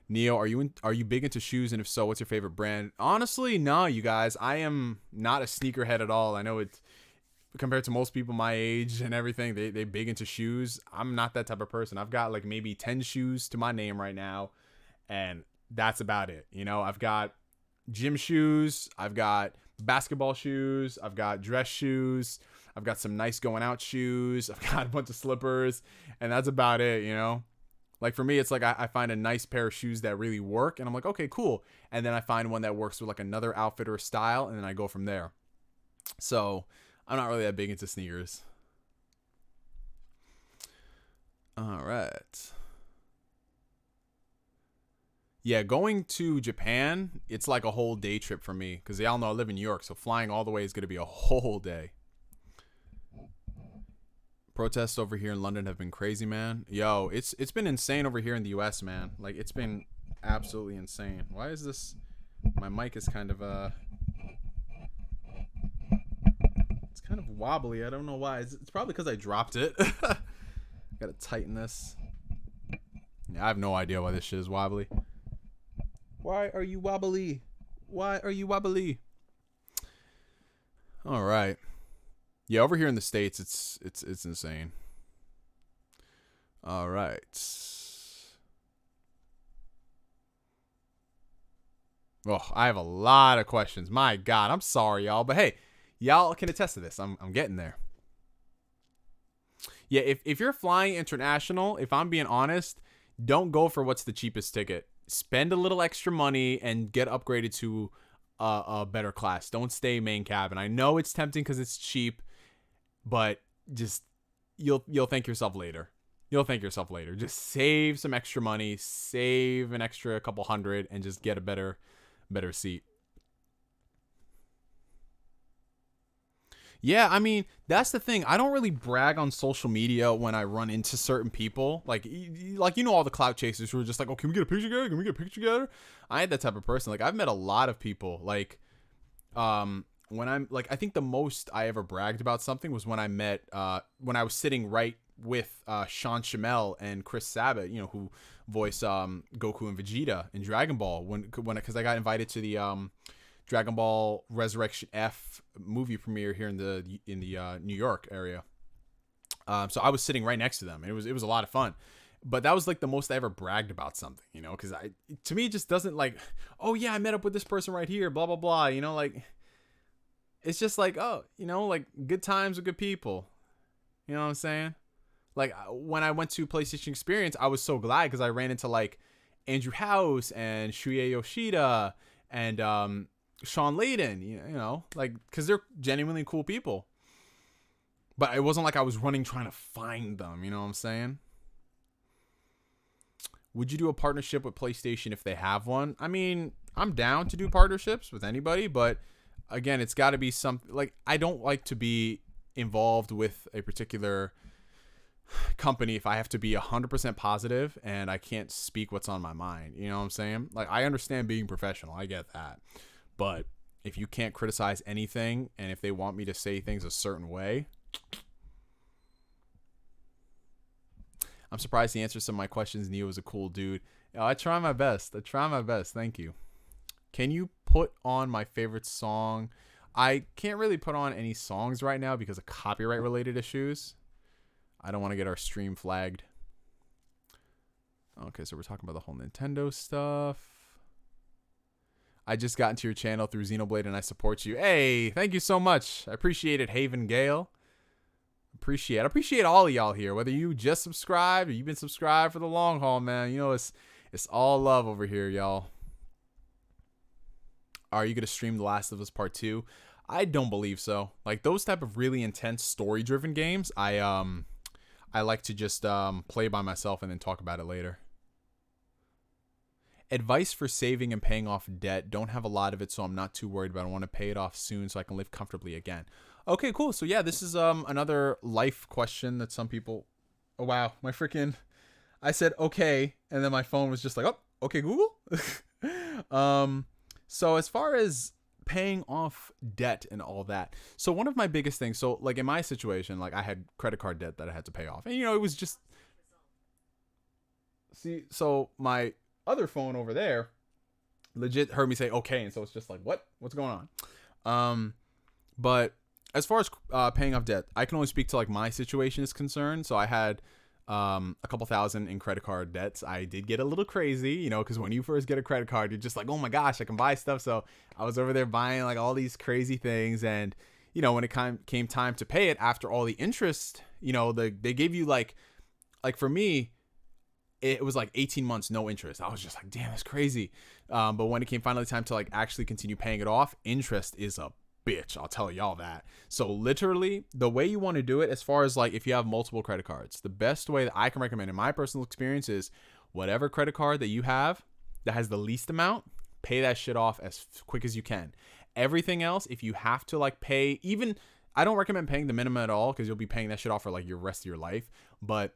Neo, are you big into shoes, and if so, what's your favorite brand? Honestly, no, you guys. I am not a sneakerhead at all. I know it's compared to most people my age and everything, they big into shoes. I'm not that type of person. I've got like maybe 10 shoes to my name right now, and that's about it. You know, I've got gym shoes, I've got basketball shoes, I've got dress shoes, I've got some nice going out shoes, I've got a bunch of slippers, and that's about it, you know? Like for me, it's like I find a nice pair of shoes that really work, and I'm like, okay, cool. And then I find one that works with like another outfit or style, and then I go from there. So I'm not really that big into sneakers. All right. Yeah, going to Japan, it's like a whole day trip for me because y'all know I live in New York, so flying all the way is going to be a whole day. Protests over here in London have been crazy, man. Yo, it's been insane over here in the US, man. Like it's been absolutely insane. Why is this? My mic is kind of it's kind of wobbly. I don't know why. It's probably because I dropped it. Gotta tighten this. Yeah, I have no idea why this shit is wobbly. Why are you wobbly? Why are you wobbly? All right. Yeah, over here in the States, it's insane. All right. Oh, I have a lot of questions. My God, I'm sorry, y'all. But hey, y'all can attest to this. I'm getting there. Yeah, if you're flying international, if I'm being honest, don't go for what's the cheapest ticket. Spend a little extra money and get upgraded to a better class. Don't stay main cabin. I know it's tempting because it's cheap, but just you'll thank yourself later. You'll thank yourself later. Just save some extra money, save an extra couple hundred, and just get a better seat. Yeah, I mean, that's the thing. I don't really brag on social media when I run into certain people. Like you know all the clout chasers who are just like, "Oh, can we get a picture together? Can we get a picture together?" I ain't that type of person. Like I've met a lot of people. Like when I'm like, I think the most I ever bragged about something was when I met when I was sitting right with Sean Shamel and Chris Sabat, you know, who voice Goku and Vegeta in Dragon Ball when because I got invited to the Dragon Ball Resurrection F movie premiere here in the New York area. So I was sitting right next to them, and it was a lot of fun. But that was like the most I ever bragged about something, you know, because to me it just doesn't like, oh yeah, I met up with this person right here, blah blah blah, you know, like it's just like, oh, you know, like good times with good people, you know what I'm saying? Like when I went to PlayStation Experience, I was so glad because I ran into like Andrew House and Shuya Yoshida and Sean Layden, you know, like because they're genuinely cool people. But it wasn't like I was running trying to find them, you know what I'm saying? Would you do a partnership with PlayStation if they have one? I mean, I'm down to do partnerships with anybody, but again, it's got to be something like I don't like to be involved with a particular company if I have to be 100% positive and I can't speak what's on my mind. You know what I'm saying? Like I understand being professional. I get that. But if you can't criticize anything and if they want me to say things a certain way, I'm surprised he answers some of my questions. Neo is a cool dude. I try my best. Thank you. Can you put on my favorite song? I can't really put on any songs right now because of copyright related issues. I don't want to get our stream flagged. Okay, so we're talking about the whole Nintendo stuff. I just got into your channel through Xenoblade and I support you. Hey, thank you so much. I appreciate it, Haven Gale. I appreciate all of y'all here, whether you just subscribed or you've been subscribed for the long haul, man. You know, it's all love over here, y'all. Are you going to stream The Last of Us Part 2? I don't believe so. Like those type of really intense story-driven games, I like to just play by myself and then talk about it later. Advice for saving and paying off debt. Don't have a lot of it, so I'm not too worried, but I want to pay it off soon so I can live comfortably again. Okay, cool. So yeah, this is another life question that some people... Oh, wow. I said okay, and then my phone was just like, oh, okay, Google? So as far as paying off debt and all that. So one of my biggest things, so like in my situation, like I had credit card debt that I had to pay off. And you know, it was just... See, so my other phone over there legit heard me say okay, and so it's just like, what's going on? But as far as paying off debt, I can only speak to like my situation is concerned. So I had a couple thousand in credit card debts. I did get a little crazy, you know, because when you first get a credit card, you're just like, oh my gosh, I can buy stuff. So I was over there buying like all these crazy things, and you know, when it came time to pay it after all the interest, you know, they gave you like for me, it was like 18 months, no interest. I was just like, damn, that's crazy. But when it came finally time to like actually continue paying it off, interest is a bitch. I'll tell y'all that. So literally the way you want to do it, as far as like if you have multiple credit cards, the best way that I can recommend in my personal experience is whatever credit card that you have that has the least amount, pay that shit off as quick as you can. Everything else, if you have to like pay, even I don't recommend paying the minimum at all, because you'll be paying that shit off for like your rest of your life. But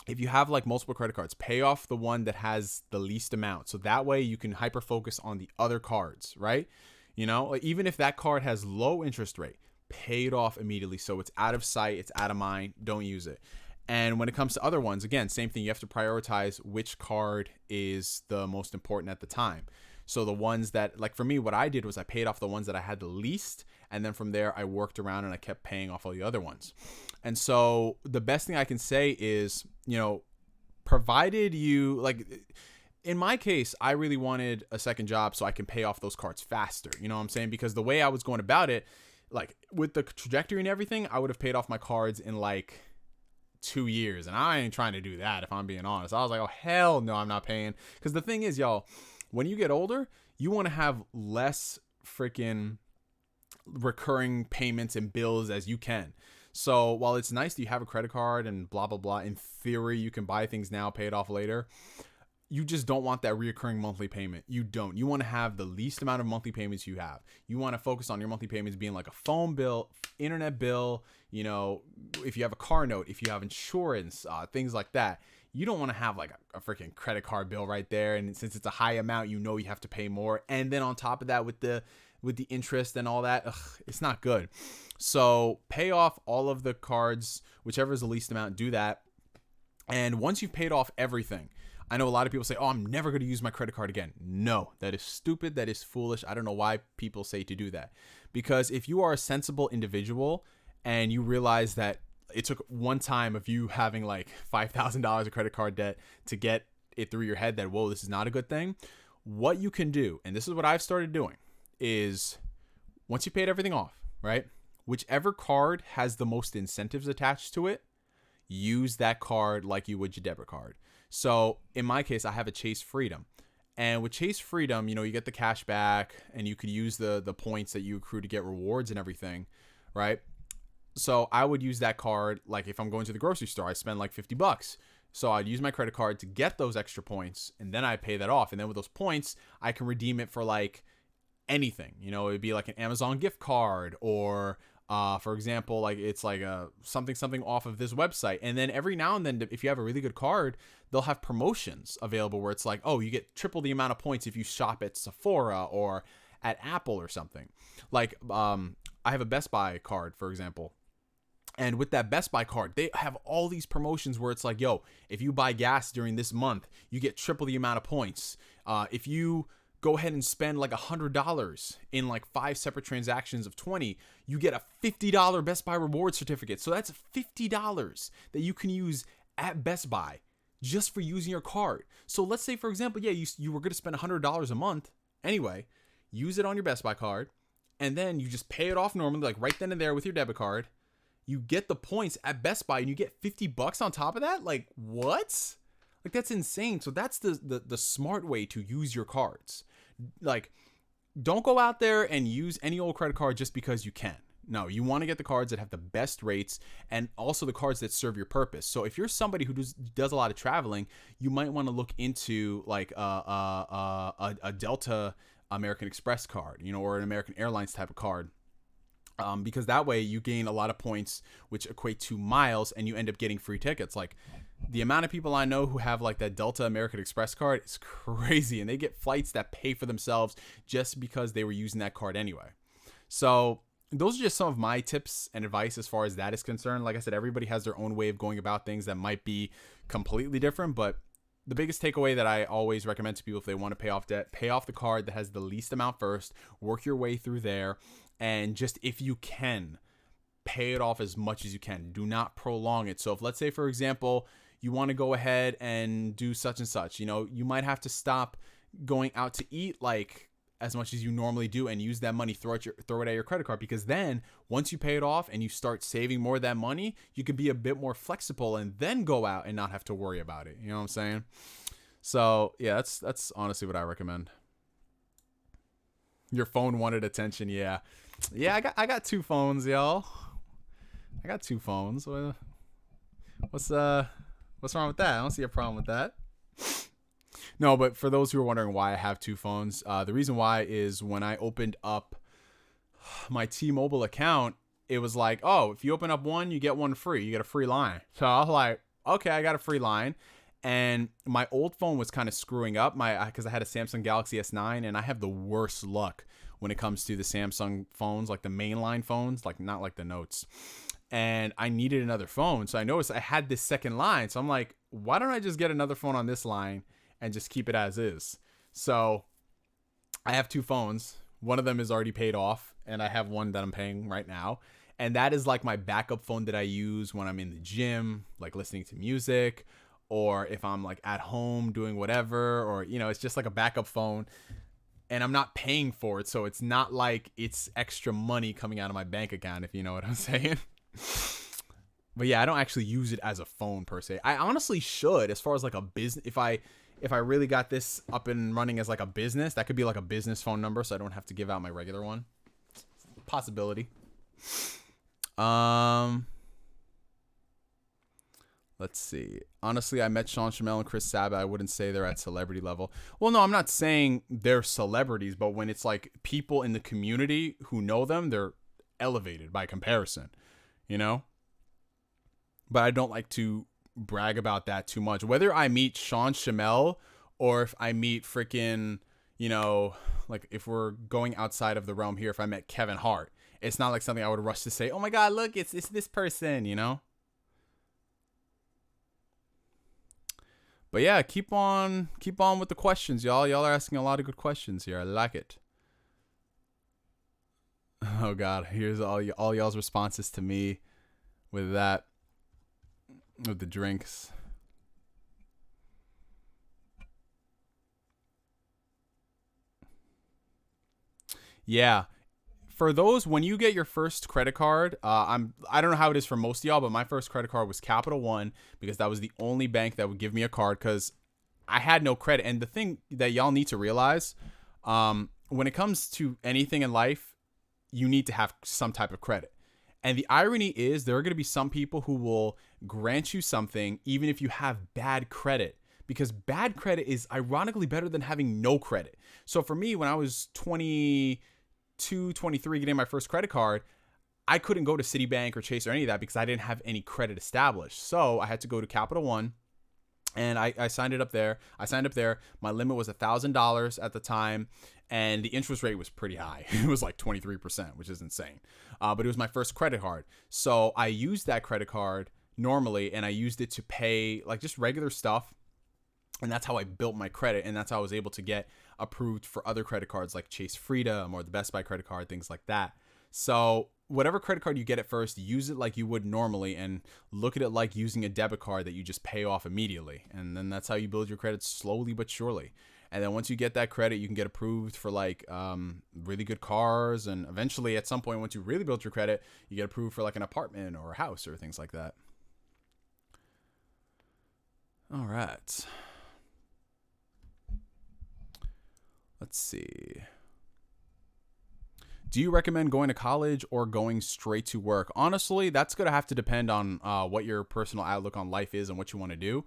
if you have like multiple credit cards, pay off the one that has the least amount. So that way you can hyper focus on the other cards, right? You know, even if that card has low interest rate, pay it off immediately. So it's out of sight, it's out of mind. Don't use it. And when it comes to other ones, again, same thing. You have to prioritize which card is the most important at the time. So the ones that, like for me, what I did was I paid off the ones that I had the least. And then from there, I worked around and I kept paying off all the other ones. And so the best thing I can say is, you know, provided you, like in my case, I really wanted a second job so I can pay off those cards faster. You know what I'm saying? Because the way I was going about it, like with the trajectory and everything, I would have paid off my cards in like 2 years. And I ain't trying to do that, if I'm being honest. I was like, oh, hell no, I'm not paying. Because the thing is, y'all, when you get older, you want to have less freaking recurring payments and bills as you can. So while it's nice that you have a credit card and blah, blah, blah, in theory, you can buy things now, pay it off later. You just don't want that reoccurring monthly payment. You don't. You want to have the least amount of monthly payments you have. You want to focus on your monthly payments being like a phone bill, internet bill, you know, if you have a car note, if you have insurance, things like that. You don't want to have like a freaking credit card bill right there. And since it's a high amount, you know you have to pay more. And then on top of that, with the interest and all that, it's not good. So pay off all of the cards, whichever is the least amount, do that. And once you've paid off everything, I know a lot of people say, oh, I'm never going to use my credit card again. No, that is stupid. That is foolish. I don't know why people say to do that. Because if you are a sensible individual and you realize that it took one time of you having like $5,000 of credit card debt to get it through your head that, whoa, this is not a good thing. What you can do, and this is what I've started doing, is once you paid everything off, right? Whichever card has the most incentives attached to it, use that card like you would your debit card. So in my case, I have a Chase Freedom. And with Chase Freedom, you know, you get the cash back and you could use the points that you accrue to get rewards and everything, right? So I would use that card, like if I'm going to the grocery store, I spend like $50. So I'd use my credit card to get those extra points, and then I pay that off. And then with those points, I can redeem it for like anything. You know, it'd be like an Amazon gift card, or for example, like it's like a something off of this website. And then every now and then, if you have a really good card, they'll have promotions available where it's like, oh, you get triple the amount of points if you shop at Sephora or at Apple or something. Like I have a Best Buy card, for example. And with that Best Buy card, they have all these promotions where it's like, yo, if you buy gas during this month, you get triple the amount of points. If you go ahead and spend like $100 in like 5 separate transactions of 20, you get a $50 Best Buy reward certificate. So that's $50 that you can use at Best Buy just for using your card. So let's say, for example, yeah, you were going to spend $100 a month anyway, use it on your Best Buy card, and then you just pay it off normally, like right then and there with your debit card. You get the points at Best Buy and you get $50 on top of that. Like, what? Like, that's insane. So that's the smart way to use your cards. Like, don't go out there and use any old credit card just because you can. No, you want to get the cards that have the best rates and also the cards that serve your purpose. So if you're somebody who does a lot of traveling, you might want to look into like a Delta American Express card, you know, or an American Airlines type of card. Because that way you gain a lot of points, which equate to miles, and you end up getting free tickets. Like the amount of people I know who have like that Delta American Express card is crazy, and they get flights that pay for themselves just because they were using that card anyway. So those are just some of my tips and advice as far as that is concerned. Like I said, everybody has their own way of going about things that might be completely different, but the biggest takeaway that I always recommend to people if they want to pay off debt, pay off the card that has the least amount first, work your way through there, and just if you can, pay it off as much as you can. Do not prolong it. So if, let's say, for example, you want to go ahead and do such and such, you might have to stop going out to eat like as much as you normally do and use that money, throw it at your credit card, because then once you pay it off and you start saving more of that money, you can be a bit more flexible and then go out and not have to worry about it. You know what I'm saying? So yeah, that's honestly what I recommend. Your phone wanted attention. Yeah. I got 2 phones, y'all. I got 2 phones. What's wrong with that? I don't see a problem with that. No, but for those who are wondering why I have 2 phones, the reason why is when I opened up my T-Mobile account, it was like, oh, if you open up one, you get one free. You get a free line. So I was like, okay, I got a free line. And my old phone was kind of screwing up because I had a Samsung Galaxy S9, and I have the worst luck when it comes to the Samsung phones, like the mainline phones, like not like the Notes. And I needed another phone. So I noticed I had this second line. So I'm like, why don't I just get another phone on this line and just keep it as is? So I have 2 phones. One of them is already paid off, and I have one that I'm paying right now. And that is like my backup phone that I use when I'm in the gym, like listening to music, or if I'm like at home doing whatever, or, it's just like a backup phone. And I'm not paying for it. So it's not like it's extra money coming out of my bank account, if you know what I'm saying. But yeah, I don't actually use it as a phone per se. I honestly should, as far as like a business. If I really got this up and running as like a business, that could be like a business phone number, so I don't have to give out my regular one. Possibility. Let's see. Honestly, I met Sean Shamel and Chris Sabat. I wouldn't say they're at celebrity level. Well, no, I'm not saying they're celebrities, but when it's like people in the community who know them, they're elevated by comparison. But I don't like to brag about that too much. Whether I meet Sean Shamel or if I meet freaking, like if we're going outside of the realm here, if I met Kevin Hart, it's not like something I would rush to say, oh my God, look, it's this person, But yeah, keep on with the questions, y'all. Y'all are asking a lot of good questions here. I like it. Oh God, here's all y'all's responses to me with that, with the drinks. Yeah, for those, when you get your first credit card, I don't know how it is for most of y'all, but my first credit card was Capital One because that was the only bank that would give me a card because I had no credit. And the thing that y'all need to realize, when it comes to anything in life, you need to have some type of credit. And the irony is there are going to be some people who will grant you something even if you have bad credit, because bad credit is ironically better than having no credit. So for me, when I was 22, 23 getting my first credit card, I couldn't go to Citibank or Chase or any of that because I didn't have any credit established. So I had to go to Capital One. And I signed it up there. My limit was $1,000 at the time. And the interest rate was pretty high. It was like 23%, which is insane. But it was my first credit card. So I used that credit card normally, and I used it to pay like just regular stuff. And that's how I built my credit. And that's how I was able to get approved for other credit cards like Chase Freedom or the Best Buy credit card, things like that. So whatever credit card you get at first, use it like you would normally and look at it like using a debit card that you just pay off immediately. And then that's how you build your credit slowly but surely. And then once you get that credit, you can get approved for like really good cars. And eventually at some point, once you really build your credit, you get approved for like an apartment or a house or things like that. All right. Let's see. Do you recommend going to college or going straight to work? Honestly, that's going to have to depend on what your personal outlook on life is and what you want to do.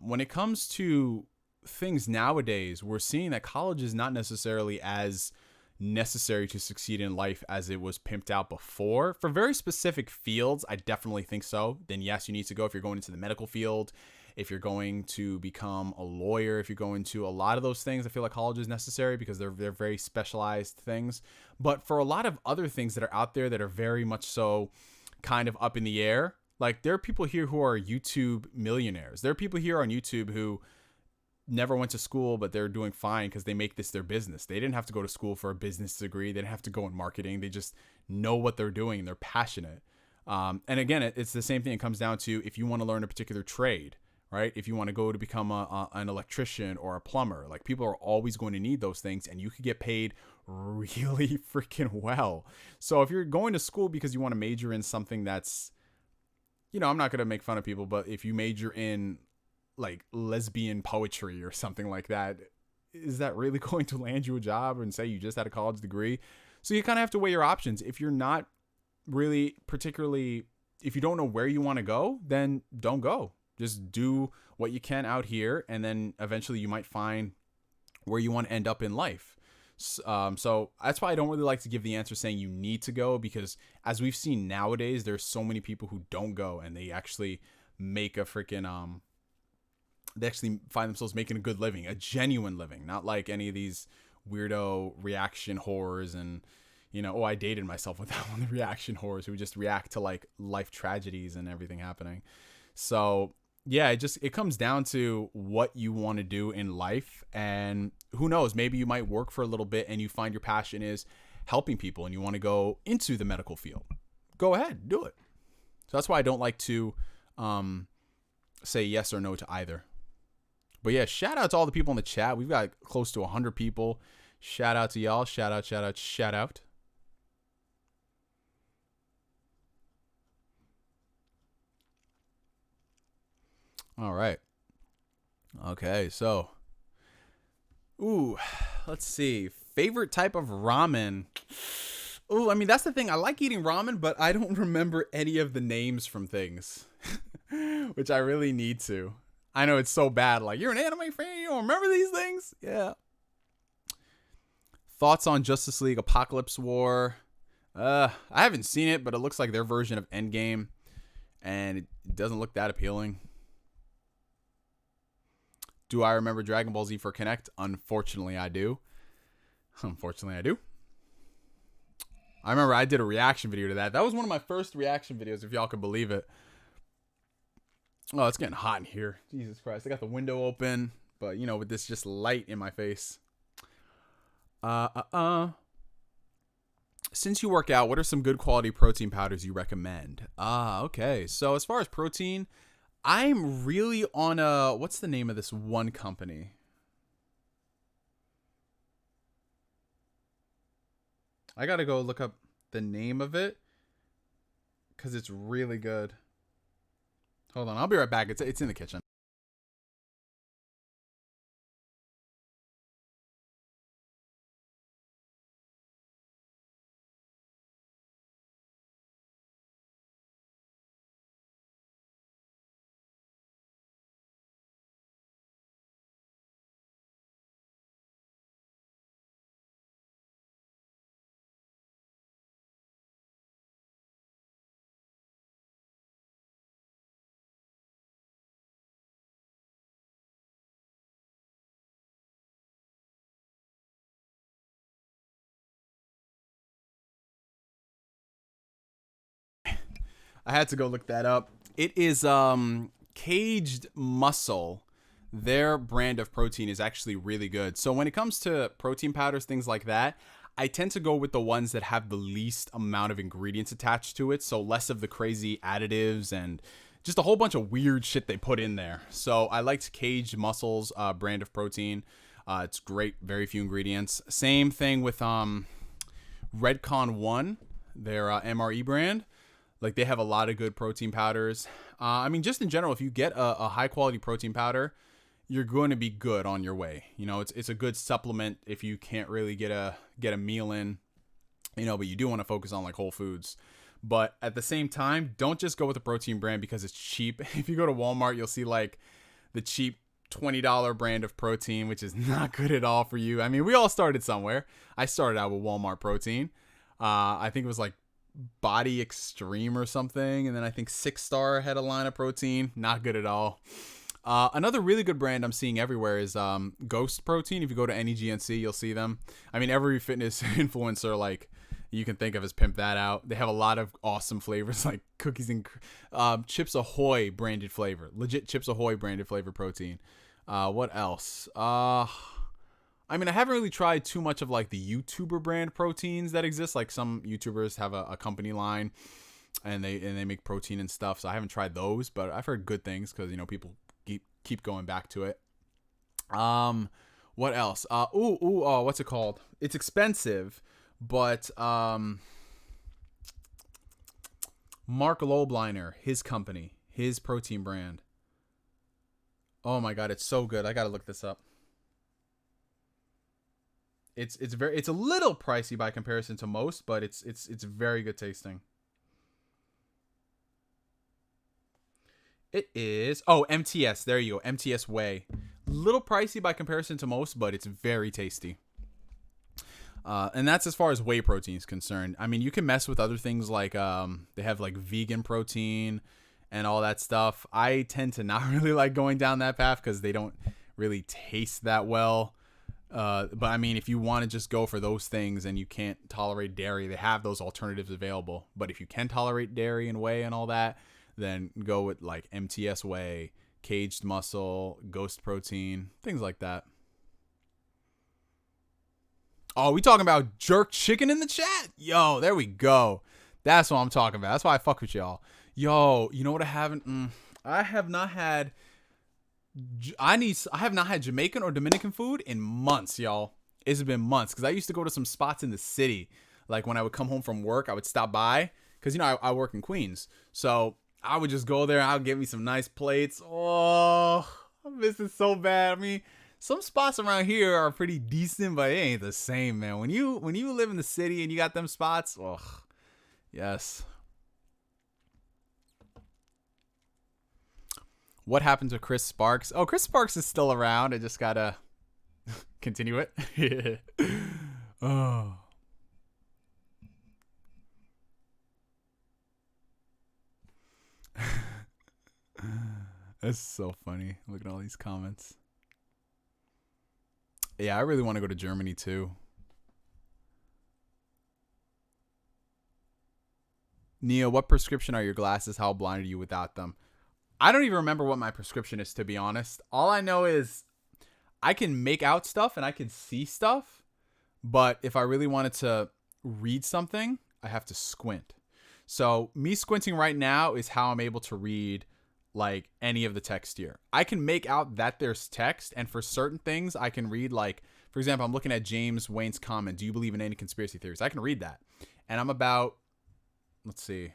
When it comes to things nowadays, we're seeing that college is not necessarily as necessary to succeed in life as it was pimped out before. For very specific fields, I definitely think so. Then yes, you need to go if you're going into the medical field. If you're going to become a lawyer, if you're going to a lot of those things, I feel like college is necessary because they're very specialized things. But for a lot of other things that are out there that are very much so kind of up in the air, Like, there are people here who are YouTube millionaires. There are people here on YouTube who never went to school, but they're doing fine because they make this their business. They didn't have to go to school for a business degree. They didn't have to go in marketing. They just know what they're doing and they're passionate. And again, it's the same thing. It comes down to if you want to learn a particular trade, right? If you want to go to become an electrician or a plumber, like, people are always going to need those things, and you could get paid really freaking well. So if you're going to school because you want to major in something that's, I'm not going to make fun of people, but if you major in like lesbian poetry or something like that, is that really going to land you a job and say you just had a college degree? So you kind of have to weigh your options. If you're not really particularly, if you don't know where you want to go, then don't go. Just do what you can out here, and then eventually you might find where you want to end up in life. So that's why I don't really like to give the answer saying you need to go, because as we've seen nowadays, there's so many people who don't go and they actually make a freaking they actually find themselves making a good living, a genuine living, not like any of these weirdo reaction whores and, I dated myself with that one, the reaction whores who just react to like life tragedies and everything happening. So yeah, it comes down to what you want to do in life, and who knows, maybe you might work for a little bit and you find your passion is helping people and you want to go into the medical field. Go ahead, do it. So that's why I don't like to say yes or no to either. But yeah, shout out to all the people in the chat. We've got close to 100 people. Shout out to y'all. Shout out, shout out, shout out. All right. Okay, so. Ooh, let's see. Favorite type of ramen. Ooh, I mean, that's the thing. I like eating ramen, but I don't remember any of the names from things, which I really need to. I know it's so bad. Like, you're an anime fan, you don't remember these things? Yeah. Thoughts on Justice League Apocalypse War? I haven't seen it, but it looks like their version of Endgame, and it doesn't look that appealing. Do I remember Dragon Ball Z for Connect? Unfortunately, I do. I remember I did a reaction video to that. That was one of my first reaction videos, if y'all can believe it. Oh, it's getting hot in here. Jesus Christ. I got the window open, but, with this just light in my face. Since you work out, what are some good quality protein powders you recommend? Okay. So as far as protein, I'm really on what's the name of this one company? I got to go look up the name of it because it's really good. Hold on, I'll be right back. It's in the kitchen. I had to go look that up. It is Caged Muscle. Their brand of protein is actually really good. So when it comes to protein powders, things like that, I tend to go with the ones that have the least amount of ingredients attached to it. So less of the crazy additives and just a whole bunch of weird shit they put in there. So I liked Caged Muscle's brand of protein. It's great. Very few ingredients. Same thing with Redcon 1, their MRE brand. Like, they have a lot of good protein powders. I mean, just in general, if you get a high quality protein powder, you're going to be good on your way. It's a good supplement if you can't really get a meal in, but you do want to focus on like whole foods. But at the same time, don't just go with the protein brand because it's cheap. If you go to Walmart, you'll see like the cheap $20 brand of protein, which is not good at all for you. I mean, we all started somewhere. I started out with Walmart protein. I think it was like Body Extreme or something, and then I think 6-Star had a line of protein. Not good at all. Another really good brand I'm seeing everywhere is Ghost Protein. If you go to any GNC, you'll see them. I mean, every fitness influencer like you can think of as pimp that out. They have a lot of awesome flavors like cookies and Chips Ahoy branded flavor, legit Chips Ahoy branded flavor protein. What else? I mean, I haven't really tried too much of like the YouTuber brand proteins that exist. Like some YouTubers have a company line and they make protein and stuff. So I haven't tried those, but I've heard good things because, you know, people keep going back to it. What else? What's it called? It's expensive, but Mark Lobliner, his company, his protein brand. Oh my God, it's so good. I gotta look this up. It's a little pricey by comparison to most, but it's very good tasting. It is MTS. There you go, MTS Whey. Little pricey by comparison to most, but it's very tasty. And that's as far as whey protein is concerned. I mean, you can mess with other things like they have like vegan protein and all that stuff. I tend to not really like going down that path because they don't really taste that well. But I mean, if you want to just go for those things and you can't tolerate dairy, they have those alternatives available. But if you can tolerate dairy and whey and all that, then go with like MTS Whey, Caged Muscle, Ghost Protein, things like that. Oh, we talking about jerk chicken in the chat? Yo, there we go. That's what I'm talking about. That's why I fuck with y'all. Yo, you know what I haven't? I have not had Jamaican or Dominican food in months, y'all. It's been months because I used to go to some spots in the city. Like when I would come home from work, I would stop by because, you know, I work in Queens. So I would just go there and I'll get me some nice plates. Oh, I miss it so bad. I mean, some spots around here are pretty decent, but it ain't the same, man. When you live in the city and you got them spots, oh, yes. What happened to Chris Sparks? Oh, Chris Sparks is still around. I just gotta continue it. Oh. That's so funny. Look at all these comments. Yeah, I really want to go to Germany too. Nia, what prescription are your glasses? How blind are you without them? I don't even remember what my prescription is, to be honest. All I know is I can make out stuff and I can see stuff, but if I really wanted to read something, I have to squint. So me squinting right now is how I'm able to read like any of the text here. I can make out that there's text, and for certain things I can read, like, for example, I'm looking at James Wayne's comment, do you believe in any conspiracy theories? I can read that. And I'm about, let's see,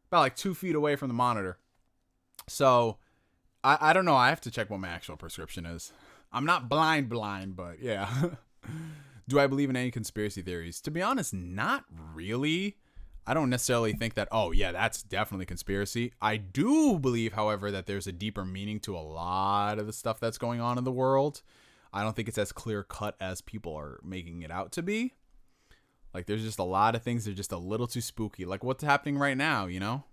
about like 2 feet away from the monitor. So I don't know. I have to check what my actual prescription is. I'm not blind, but yeah. Do I believe in any conspiracy theories? To be honest, not really. I don't necessarily think that, oh yeah, that's definitely conspiracy. I do believe, however, that there's a deeper meaning to a lot of the stuff that's going on in the world. I don't think it's as clear cut as people are making it out to be. Like, there's just a lot of things that are just a little too spooky. Like what's happening right now, you know?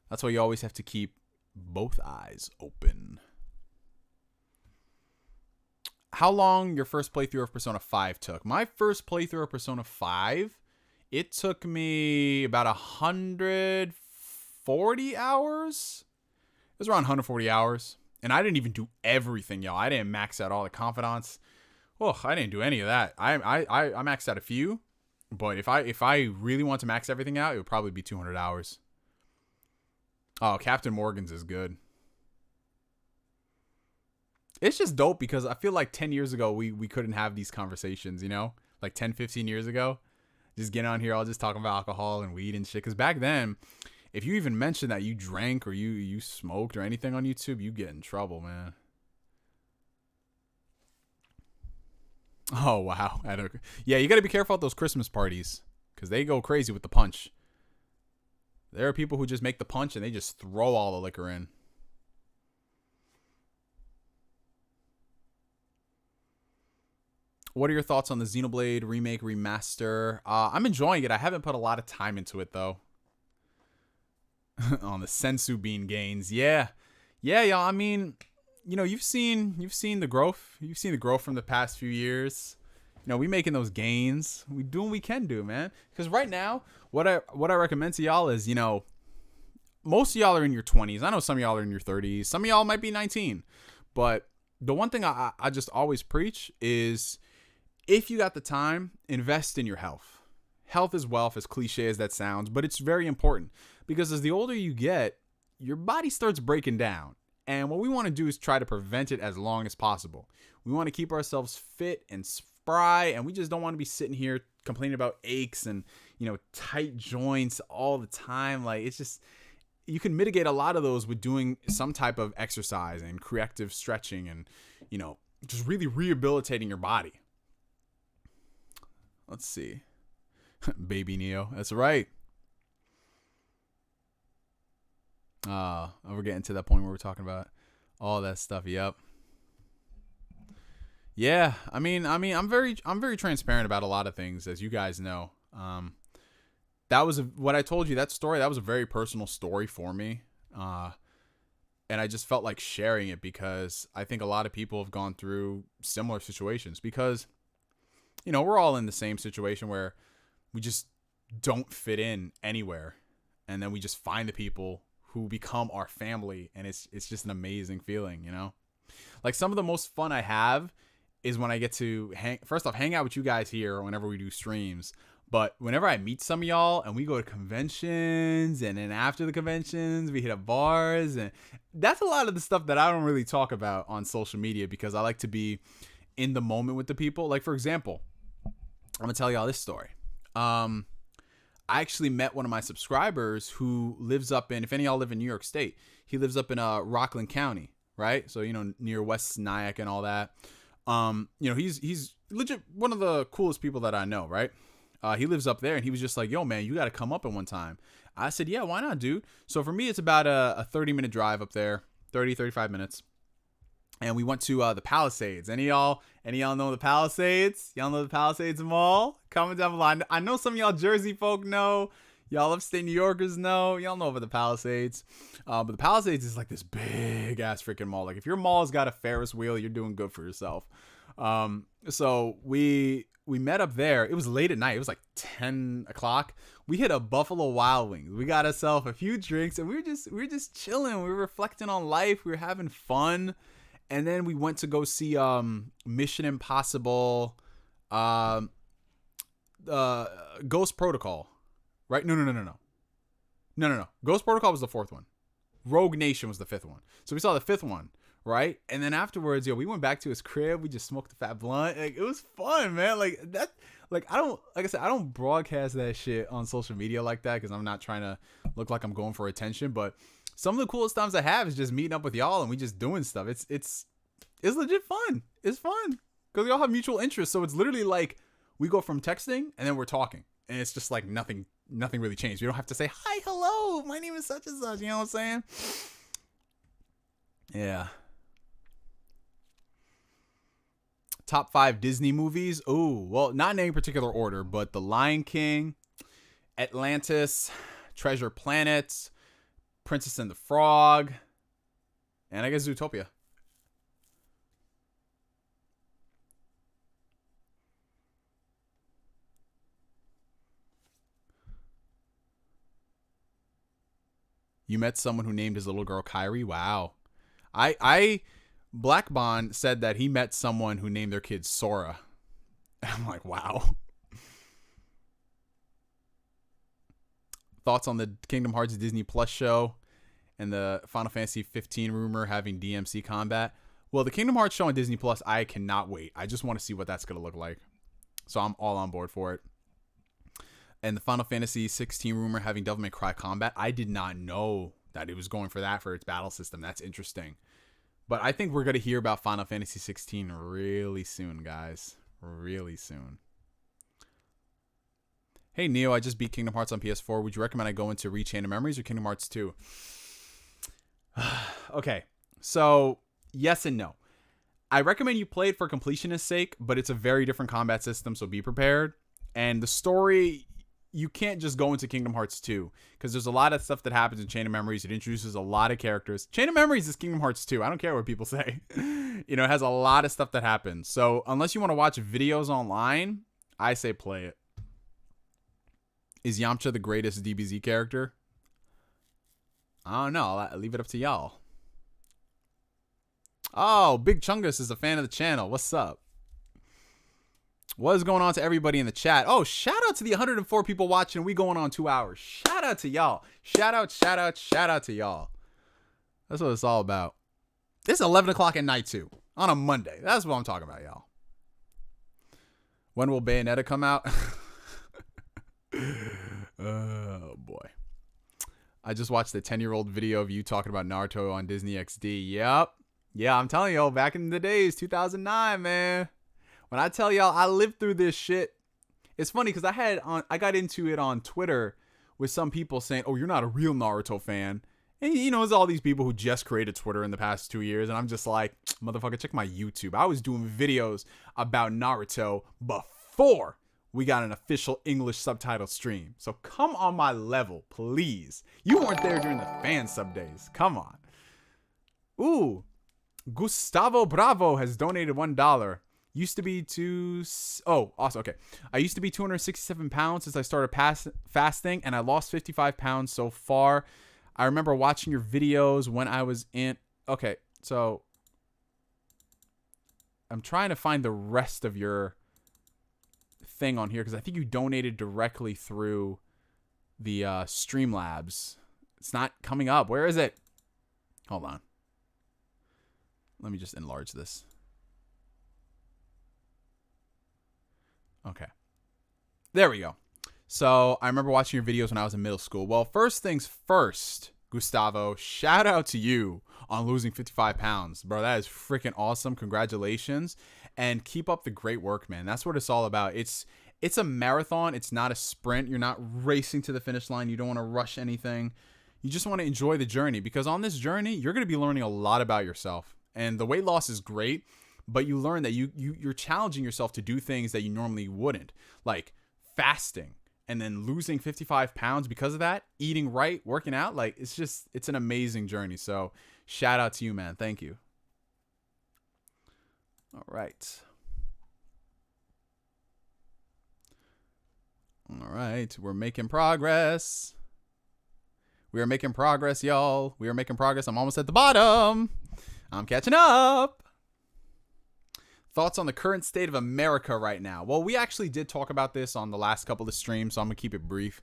That's why you always have to keep both eyes open. How long your first playthrough of Persona 5 took? My first playthrough of Persona 5, it took me about 140 hours. It was around 140 hours. And I didn't even do everything, y'all. I didn't max out all the confidants. Oh, I didn't do any of that. I maxed out a few. But if I really want to max everything out, it would probably be 200 hours. Oh, Captain Morgan's is good. It's just dope because I feel like 10 years ago, we couldn't have these conversations, you know? Like 10, 15 years ago. Just get on here, all just talking about alcohol and weed and shit. Because back then, if you even mentioned that you drank or you smoked or anything on YouTube, you get in trouble, man. Oh, wow. Yeah, you got to be careful at those Christmas parties because they go crazy with the punch. There are people who just make the punch and they just throw all the liquor in. What are your thoughts on the Xenoblade remake remaster? I'm enjoying it. I haven't put a lot of time into it though. On the sensu bean gains, yeah, y'all. I mean, you know, you've seen the growth. You've seen the growth from the past few years. we making those gains. We doing what we can do, man. Because right now, what I recommend to y'all is, most of y'all are in your 20s. I know some of y'all are in your 30s. Some of y'all might be 19. But the one thing I just always preach is, if you got the time, invest in your health. Health is wealth, as cliche as that sounds, but it's very important, because as the older you get, your body starts breaking down. And what we want to do is try to prevent it as long as possible. We want to keep ourselves fit and spry, and we just don't want to be sitting here complaining about aches and, tight joints all the time. Like, it's just, you can mitigate a lot of those with doing some type of exercise and corrective stretching and, just really rehabilitating your body. Let's see. Baby Neo. That's right. We're getting to that point where we're talking about all that stuff. Yep. Yeah. I mean, I'm very transparent about a lot of things, as you guys know. That was what I told you, that story. That was a very personal story for me. And I just felt like sharing it, because I think a lot of people have gone through similar situations, because, we're all in the same situation where we just don't fit in anywhere. And then we just find the people who become our family. And it's just an amazing feeling, Like, some of the most fun I have is when I get to hang out with you guys here whenever we do streams. But whenever I meet some of y'all and we go to conventions, and then after the conventions, we hit up bars, and that's a lot of the stuff that I don't really talk about on social media, because I like to be in the moment with the people. Like, for example, I'm going to tell y'all this story. I actually met one of my subscribers who lives up in, if any of y'all live in New York State, he lives up in Rockland County, right? So, near West Nyack and all that. He's legit one of the coolest people that I know, right? He lives up there, and he was just like, yo, man, you got to come up at one time. I said, yeah, why not, dude? So for me, it's about a 30-minute drive up there, 35 minutes. And we went to the Palisades. Any of y'all know the Palisades? Y'all know the Palisades Mall? Comment down below. I know some of y'all Jersey folk know. Y'all upstate New Yorkers know. Y'all know about the Palisades. But the Palisades is like this big-ass freaking mall. Like, if your mall's got a Ferris wheel, you're doing good for yourself. So we met up there. It was late at night. It was like 10 o'clock. We hit a Buffalo Wild Wings. We got ourselves a few drinks, and we were just chilling. We were reflecting on life. We were having fun. And then we went to go see Mission Impossible, Ghost Protocol. Right? No. Ghost Protocol was the fourth one. Rogue Nation was the fifth one. So we saw the fifth one. Right? And then afterwards, we went back to his crib. We just smoked a fat blunt. Like, it was fun, man. Like that, like I don't broadcast that shit on social media like that, because I'm not trying to look like I'm going for attention. But some of the coolest times I have is just meeting up with y'all, and we just doing stuff. It's legit fun. It's fun because we all have mutual interests. So it's literally like we go from texting and then we're talking, and it's just like nothing really changed. You don't have to say, hi, hello, my name is such and such. You know what I'm saying? Yeah. Top 5 Disney movies. Oh, well, not in any particular order, but The Lion King, Atlantis, Treasure Planet, Princess and the Frog, and I guess Zootopia. You met someone who named his little girl Kyrie? Wow. Black Bond said that he met someone who named their kid Sora. I'm like, wow. Thoughts on the Kingdom Hearts Disney Plus show and the Final Fantasy 15 rumor having DMC combat? Well, the Kingdom Hearts show on Disney Plus, I cannot wait. I just want to see what that's going to look like. So I'm all on board for it. And the Final Fantasy 16 rumor having Devil May Cry combat, I did not know that it was going for that for its battle system. That's interesting. But I think we're going to hear about Final Fantasy 16 really soon, guys. Really soon. Hey, Neo, I just beat Kingdom Hearts on PS4. Would you recommend I go into Rechain of Memories or Kingdom Hearts 2? Okay, so yes and no. I recommend you play it for completionist's sake, but it's a very different combat system, so be prepared. And the story, you can't just go into Kingdom Hearts 2 because there's a lot of stuff that happens in Chain of Memories. It introduces a lot of characters. Chain of Memories is Kingdom Hearts 2. I don't care what people say. It has a lot of stuff that happens. So unless you want to watch videos online, I say play it. Is Yamcha the greatest DBZ character? I don't know. I'll leave it up to y'all. Oh, Big Chungus is a fan of the channel. What's up? What is going on to everybody in the chat? Oh, shout out to the 104 people watching. We going on 2 hours. Shout out to y'all. Shout out to y'all. That's what it's all about. It's 11 o'clock at night, too. On a Monday. That's what I'm talking about, y'all. When will Bayonetta come out? Oh, boy. I just watched the 10-year-old video of you talking about Naruto on Disney XD. Yep. Yeah, I'm telling y'all, back in the days, 2009, man. When I tell y'all I lived through this shit, it's funny because I got into it on Twitter with some people saying, "Oh, you're not a real Naruto fan," and there's all these people who just created Twitter in the past 2 years, and I'm just like, motherfucker, check my YouTube. I was doing videos about Naruto before we got an official English subtitle stream. So come on my level, please. You weren't there during the fan sub days. Come on. Ooh, Gustavo Bravo has donated $1. Used to be awesome. Okay. I used to be 267 pounds since I started fasting, and I lost 55 pounds so far. I remember watching your videos when I was in. Okay. So I'm trying to find the rest of your thing on here because I think you donated directly through the Streamlabs. It's not coming up. Where is it? Hold on. Let me just enlarge this. Okay. There we go. So I remember watching your videos when I was in middle school. Well, first things first, Gustavo, shout out to you on losing 55 pounds. Bro, that is freaking awesome. Congratulations. And keep up the great work, man. That's what it's all about. It's a marathon. It's not a sprint. You're not racing to the finish line. You don't want to rush anything. You just want to enjoy the journey because on this journey, you're going to be learning a lot about yourself. And the weight loss is great. But you learn that you're challenging yourself to do things that you normally wouldn't, like fasting and then losing 55 pounds because of that, eating right, working out. Like, it's an amazing journey. So shout out to you, man. Thank you. All right. All right. We're making progress. We are making progress, y'all. We are making progress. I'm almost at the bottom. I'm catching up. Thoughts on the current state of America right now? Well, we actually did talk about this on the last couple of streams, so I'm going to keep it brief.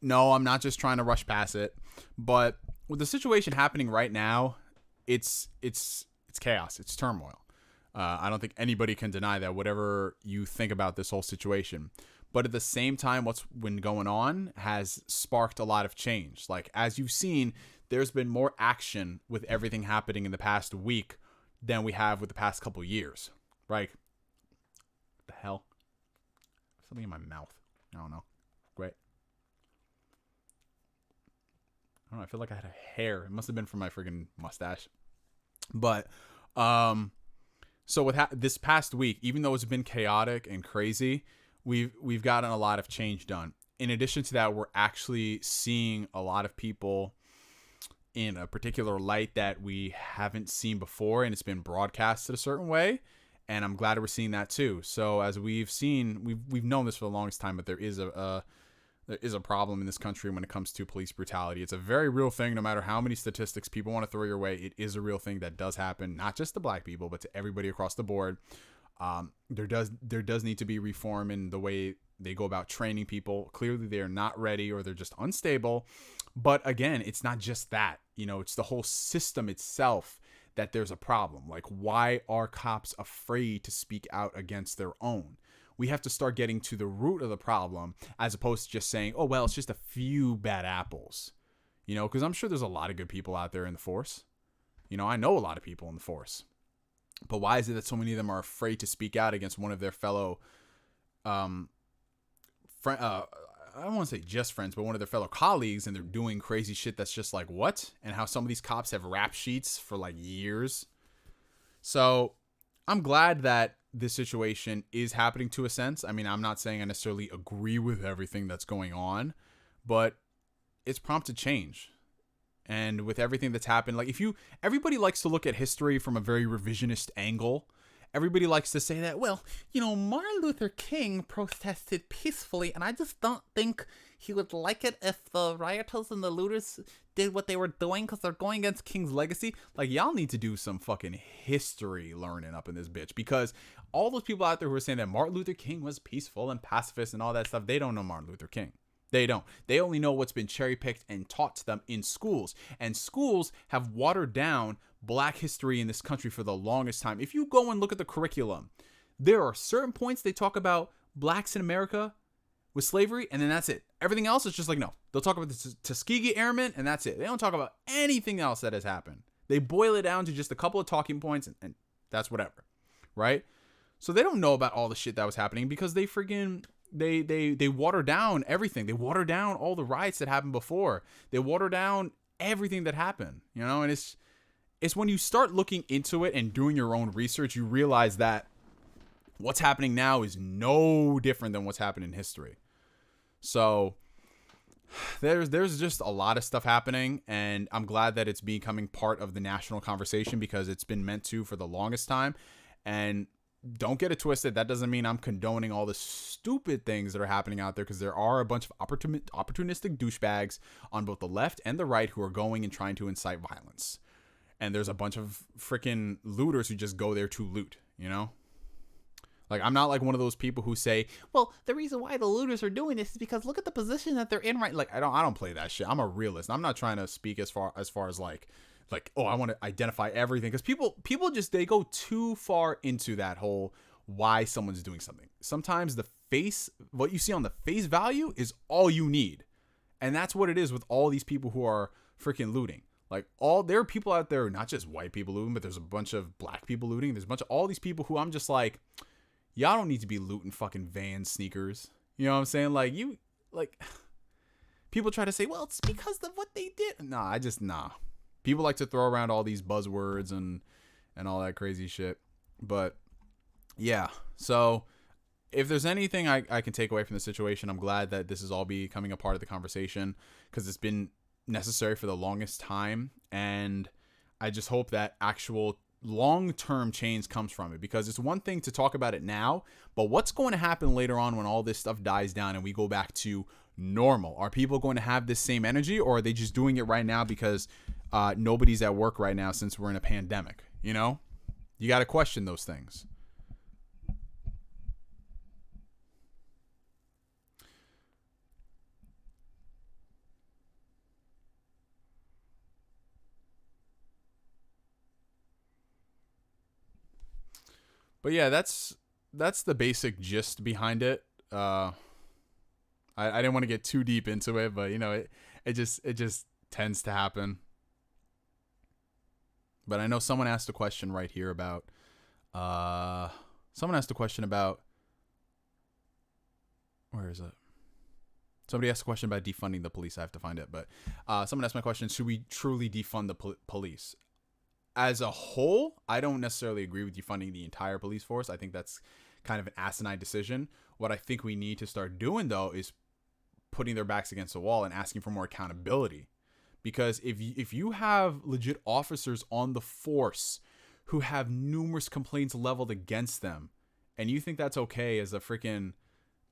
No, I'm not just trying to rush past it. But with the situation happening right now, it's chaos. It's turmoil. I don't think anybody can deny that, whatever you think about this whole situation. But at the same time, what's been going on has sparked a lot of change. Like, as you've seen, there's been more action with everything happening in the past week than we have with the past couple years. Right. What the hell? Something in my mouth. I don't know. Great. I don't know. I feel like I had a hair. It must have been from my friggin' mustache. But, so with this past week, even though it's been chaotic and crazy, we've gotten a lot of change done. In addition to that, we're actually seeing a lot of people in a particular light that we haven't seen before, and it's been broadcasted a certain way. And I'm glad we're seeing that too. So as we've seen, we've known this for the longest time, but there is a problem in this country when it comes to police brutality. It's a very real thing. No matter how many statistics people want to throw your way, it is a real thing that does happen, not just to black people, but to everybody across the board. There does need to be reform in the way they go about training people. Clearly, they're not ready or they're just unstable. But again, it's not just that. It's the whole system itself that there's a problem. Like, why are cops afraid to speak out against their own? We have to start getting to the root of the problem as opposed to just saying, oh, well, it's just a few bad apples. Because I'm sure there's a lot of good people out there in the force. I know a lot of people in the force. But why is it that so many of them are afraid to speak out against one of their fellow I don't want to say just friends, but one of their fellow colleagues, and they're doing crazy shit that's just like, what? And how some of these cops have rap sheets for like years. So I'm glad that this situation is happening to a sense. I mean, I'm not saying I necessarily agree with everything that's going on, but it's prompted change. And with everything that's happened, like everybody likes to look at history from a very revisionist angle. Everybody likes to say that, well, Martin Luther King protested peacefully, and I just don't think he would like it if the rioters and the looters did what they were doing because they're going against King's legacy. Like, y'all need to do some fucking history learning up in this bitch, because all those people out there who are saying that Martin Luther King was peaceful and pacifist and all that stuff, they don't know Martin Luther King. They don't. They only know what's been cherry picked and taught to them in schools. And schools have watered down Black history in this country for the longest time. If you go and look at the curriculum, there are certain points they talk about Blacks in America with slavery, and then that's it. Everything else is just like, no. They'll talk about the Tuskegee Airmen, and that's it. They don't talk about anything else that has happened. They boil it down to just a couple of talking points, and that's whatever, right? So they don't know about all the shit that was happening because they friggin' they water down everything. They water down all the riots that happened before. They water down everything that happened, and it's when you start looking into it and doing your own research, you realize that what's happening now is no different than what's happened in history. So there's just a lot of stuff happening, and I'm glad that it's becoming part of the national conversation because it's been meant to for the longest time. And don't get it twisted. That doesn't mean I'm condoning all the stupid things that are happening out there, because there are a bunch of opportunistic douchebags on both the left and the right who are going and trying to incite violence. And there's a bunch of freaking looters who just go there to loot, Like, I'm not like one of those people who say, well, the reason why the looters are doing this is because look at the position that they're in, right? Like, I don't play that shit. I'm a realist. I'm not trying to speak as far as like, oh, I want to identify everything, because people just, they go too far into that whole why someone's doing something. Sometimes what you see on the face value is all you need. And that's what it is with all these people who are freaking looting. Like, there are people out there, not just white people looting, but there's a bunch of Black people looting. There's a bunch of all these people who I'm just like, y'all don't need to be looting fucking Vans sneakers. You know what I'm saying? Like, people try to say, well, it's because of what they did. Nah. People like to throw around all these buzzwords and all that crazy shit. But yeah, so if there's anything I can take away from the situation, I'm glad that this is all becoming a part of the conversation, because it's been necessary for the longest time. And I just hope that actual long-term change comes from it, because it's one thing to talk about it now, but what's going to happen later on when all this stuff dies down and we go back to normal? Are people going to have this same energy, or are they just doing it right now because nobody's at work right now since we're in a pandemic? You got to question those things. But yeah, that's the basic gist behind it. I didn't want to get too deep into it, but it just tends to happen. But I know someone asked a question right here about where is it? Somebody asked a question about defunding the police. I have to find it, but someone asked my question: should we truly defund the police? As a whole, I don't necessarily agree with defunding the entire police force. I think that's kind of an asinine decision. What I think we need to start doing, though, is putting their backs against the wall and asking for more accountability. Because if you have legit officers on the force who have numerous complaints leveled against them, and you think that's okay as a freaking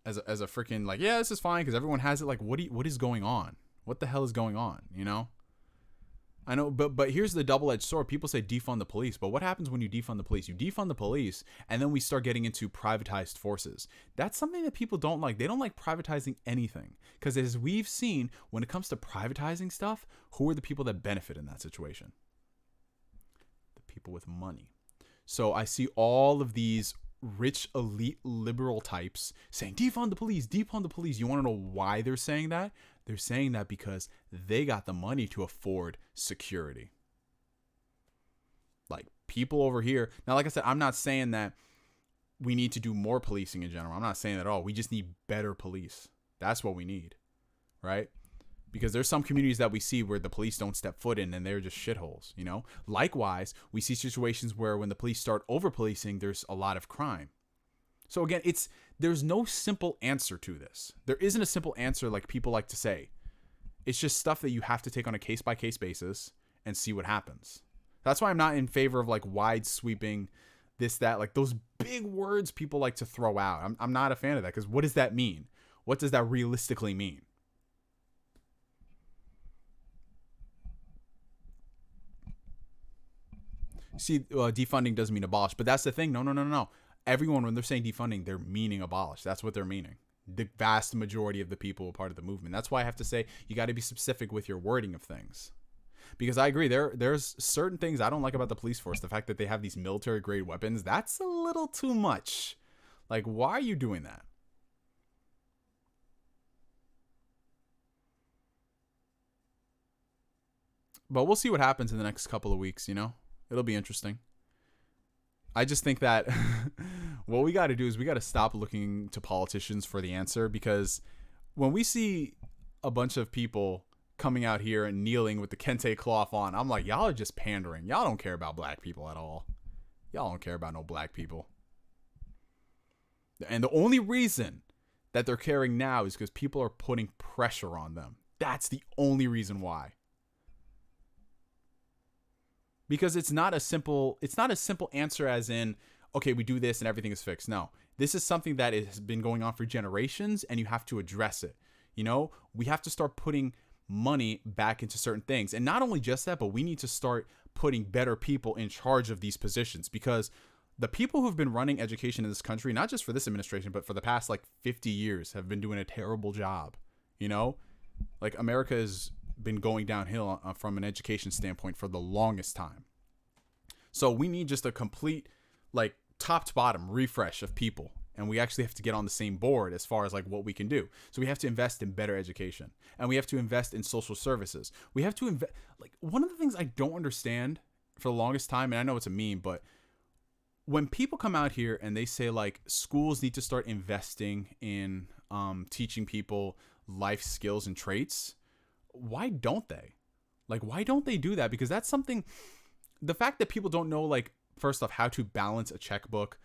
like, yeah, this is fine because everyone has it, like, what is going on? What the hell is going on? I know, but here's the double-edged sword. People say defund the police, but what happens when you defund the police? You defund the police, and then we start getting into privatized forces. That's something that people don't like. They don't like privatizing anything, because as we've seen, when it comes to privatizing stuff, who are the people that benefit in that situation? The people with money. So I see all of these rich, elite, liberal types saying, defund the police, defund the police. You want to know why they're saying that? They're saying that because they got the money to afford security. Like, people over here. Now, like I said, I'm not saying that we need to do more policing in general. I'm not saying that at all. We just need better police. That's what we need, right? because there's some communities that we see where the police don't step foot in and they're just shitholes, you know? Likewise, we see situations where when the police start over policing, there's a lot of crime. So again, there's no simple answer to this. There isn't a simple answer like people like to say. It's just stuff that you have to take on a case by case basis and see what happens. That's why I'm not in favor of like wide sweeping this, that, like those big words people like to throw out. I'm not a fan of that, because what does that mean? What does that realistically mean? See, defunding doesn't mean abolish, but that's the thing. No. Everyone, when they're saying defunding, they're meaning abolish. That's what they're meaning. The vast majority of the people are part of the movement. That's why I have to say you got to be specific with your wording of things. Because I agree, there's certain things I don't like about the police force. The fact that they have these military grade weapons, that's a little too much. Like, why are you doing that? But we'll see what happens in the next couple of weeks, you know? It'll be interesting. I just think that what we got to do is we got to stop looking to politicians for the answer, because when we see a bunch of people coming out here and kneeling with the kente cloth on, I'm like, y'all are just pandering. Y'all don't care about black people at all. Y'all don't care about no black people. And the only reason that they're caring now is because people are putting pressure on them. That's the only reason why. Because it's not a simple answer as in, okay, we do this and everything is fixed. No, this is something that has been going on for generations, and you have to address it. You know, we have to start putting money back into certain things. And not only just that, but we need to start putting better people in charge of these positions, because the people who've been running education in this country, not just for this administration, but for the past like 50 years, have been doing a terrible job. You know, like America has been going downhill from an education standpoint for the longest time. So we need just a complete, like, top to bottom refresh of people. And we actually have to get on the same board as far as like what we can do. So we have to invest in better education, and we have to invest in social services. We have to invest. Like, one of the things I don't understand for the longest time, and I know it's a meme, but when people come out here and they say like schools need to start investing in teaching people life skills and traits, why don't they? Like, why don't they do that? Because that's something, the fact that people don't know, like, first off, how to balance a checkbook,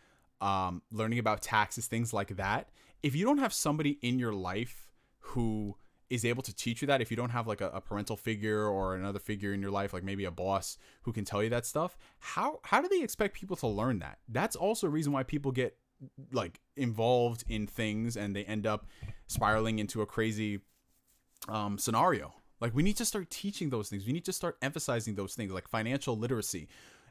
learning about taxes, things like that. If you don't have somebody in your life who is able to teach you that, if you don't have like a parental figure or another figure in your life, like maybe a boss who can tell you that stuff, how do they expect people to learn that? That's also a reason why people get like involved in things and they end up spiraling into a crazy scenario. Like, we need to start teaching those things. We need to start emphasizing those things, like financial literacy.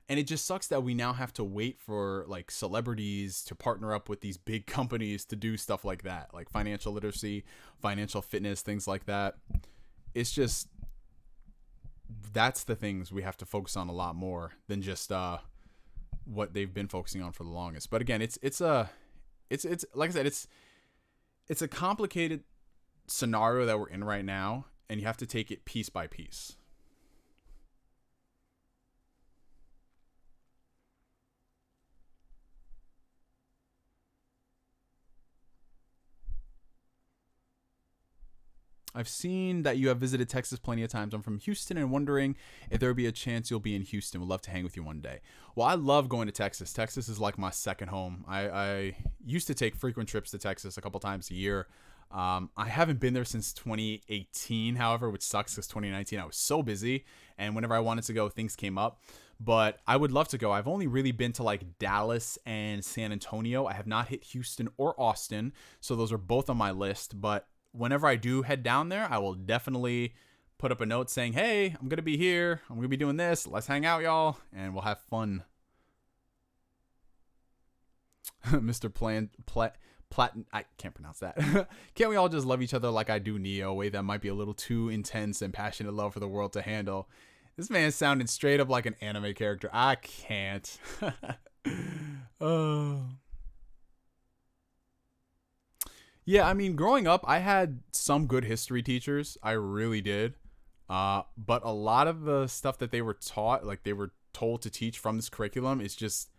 And it just sucks that we now have to wait for like celebrities to partner up with these big companies to do stuff like that, like financial literacy, financial fitness, things like that. It's just, that's the things we have to focus on a lot more than just what they've been focusing on for the longest. But again, it's like I said, it's a complicated scenario that we're in right now, and you have to take it piece by piece. I've seen that you have visited Texas plenty of times. I'm from Houston and wondering if there would be a chance you'll be in Houston. Would love to hang with you one day. Well, I love going to Texas. Texas is like my second home. I used to take frequent trips to Texas a couple times a year. I haven't been there since 2018, however, which sucks because 2019 I was so busy, and whenever I wanted to go, things came up. But I would love to go. I've only really been to like Dallas and San Antonio. I have not hit Houston or Austin, so those are both on my list. But whenever I do head down there, I will definitely put up a note saying, hey, I'm going to be here. I'm going to be doing this. Let's hang out, y'all, and we'll have fun. Mr. Platin, I can't pronounce that. Can't we all just love each other like I do Neo? A way that might be a little too intense and passionate love for the world to handle. This man sounded straight up like an anime character. I can't. Oh. Yeah, I mean, growing up, I had some good history teachers. I really did. But a lot of the stuff that they were taught, like they were told to teach from this curriculum, is just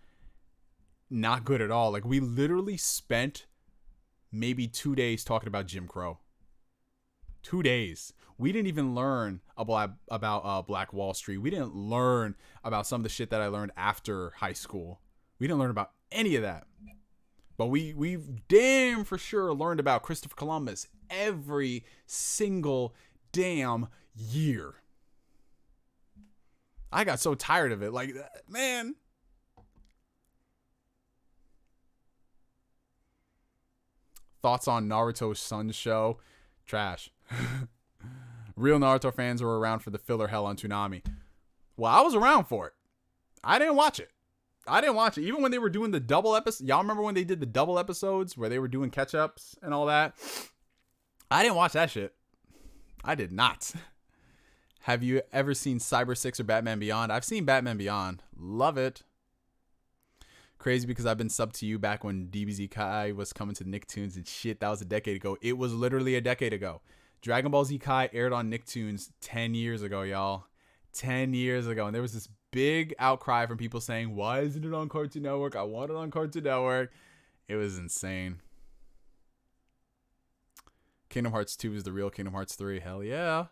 not good at all. Like, we literally spent maybe 2 days talking about Jim Crow. 2 days. We didn't even learn about Black Wall Street. We didn't learn about some of the shit that I learned after high school. We didn't learn about any of that. But we damn for sure learned about Christopher Columbus every single damn year. I got so tired of it. Like, man. Thoughts on Naruto's Sun show? Trash. Real Naruto fans were around for the filler hell on Toonami. Well, I was around for it. I didn't watch it. Even when they were doing the double episodes. Y'all remember when they did the double episodes where they were doing catch-ups and all that? I didn't watch that shit. I did not. Have you ever seen Cyber 6 or Batman Beyond? I've seen Batman Beyond. Love it. Crazy because I've been subbed to you back when DBZ Kai was coming to Nicktoons and shit. That was a decade ago. It was literally a decade ago. Dragon Ball Z Kai aired on Nicktoons 10 years ago, y'all. 10 years ago. And there was this big outcry from people saying, why isn't it on Cartoon Network? I want it on Cartoon Network. It was insane. Kingdom Hearts 2 is the real Kingdom Hearts 3. Hell yeah.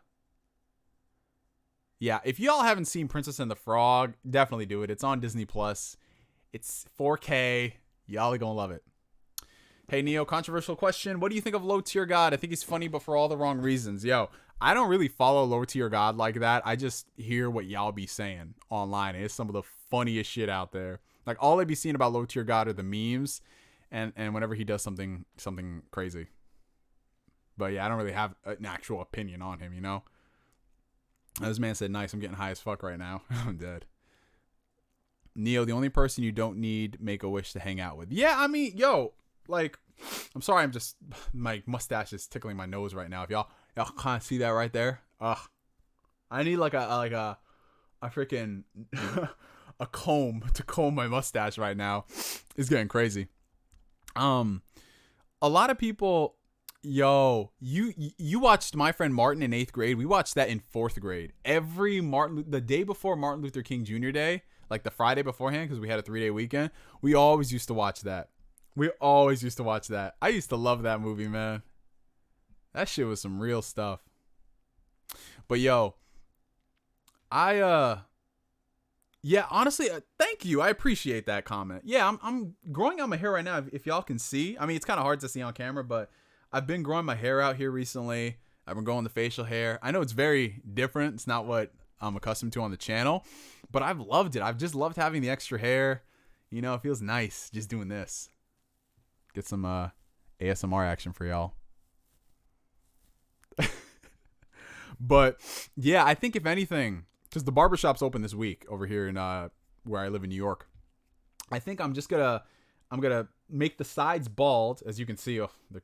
Yeah, if y'all haven't seen Princess and the Frog, definitely do it. It's on Disney Plus. It's 4K. Y'all are gonna love it. Hey, Neo, controversial question. What do you think of Low Tier God? I think he's funny, but for all the wrong reasons. Yo, I don't really follow Low Tier God like that. I just hear what y'all be saying online. And it's some of the funniest shit out there. Like, all I be seeing about Low Tier God are the memes and whenever he does something crazy. But yeah, I don't really have an actual opinion on him, you know? This man said, nice, I'm getting high as fuck right now. I'm dead. Neo, the only person you don't need Make-A-Wish to hang out with. Yeah, I mean, yo, like, I'm sorry, I'm just, my mustache is tickling my nose right now. If y'all can't see that right there. I need like a freaking a comb to comb my mustache right now. It's getting crazy. A lot of people, yo, you watched My Friend Martin in 8th grade. We watched that in 4th grade. The day before Martin Luther King Jr. Day, like the Friday beforehand, because we had a 3-day weekend, we always used to watch that. I used to love that movie, man. That shit was some real stuff. But yo, yeah, honestly, thank you. I appreciate that comment. Yeah, I'm growing out my hair right now. If y'all can see, I mean, it's kind of hard to see on camera, but I've been growing my hair out here recently. I've been growing the facial hair. I know it's very different. It's not what I'm accustomed to on the channel, but I've loved it. I've just loved having the extra hair. You know, it feels nice just doing this. Get some ASMR action for y'all. But yeah, I think if anything, because the barbershop's open this week over here in where I live in New York, I think I'm gonna make the sides bald. As you can see, they're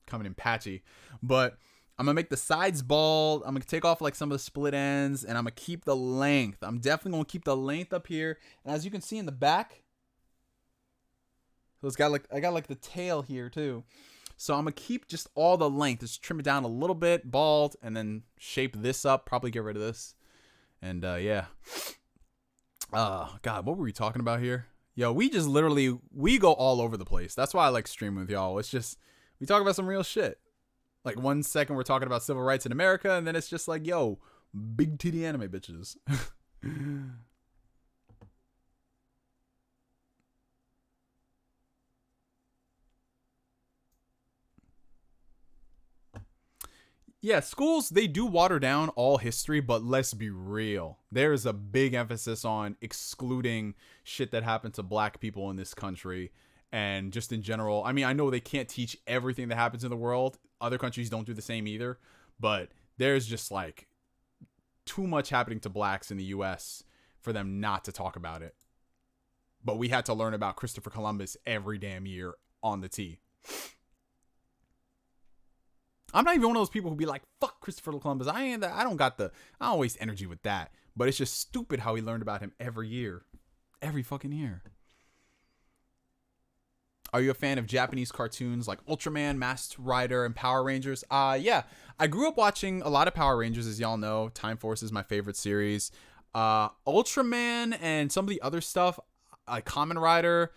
coming in patchy, but I'm gonna make the sides bald. I'm gonna take off like some of the split ends, and I'm gonna keep the length. I'm definitely gonna keep the length up here, and as you can see in the back, so it's got like, I got like the tail here too. So I'm gonna keep just all the length, just trim it down a little bit, bald, and then shape this up. Probably get rid of this, and yeah. God, what were we talking about here? Yo, we just literally, we go all over the place. That's why I like streaming with y'all. It's just, we talk about some real shit. Like 1 second we're talking about civil rights in America, and then it's just like, yo, big titty anime bitches. Yeah, schools, they do water down all history, but let's be real. There is a big emphasis on excluding shit that happened to black people in this country and just in general. I mean, I know they can't teach everything that happens in the world. Other countries don't do the same either, but there's just like too much happening to blacks in the US for them not to talk about it. But we had to learn about Christopher Columbus every damn year on the T. I'm not even one of those people who be like, fuck Christopher Columbus. I don't waste energy with that. But it's just stupid how we learned about him every year. Every fucking year. Are you a fan of Japanese cartoons like Ultraman, Masked Rider, and Power Rangers? Yeah. I grew up watching a lot of Power Rangers, as y'all know. Time Force is my favorite series. Ultraman and some of the other stuff, like Kamen Rider,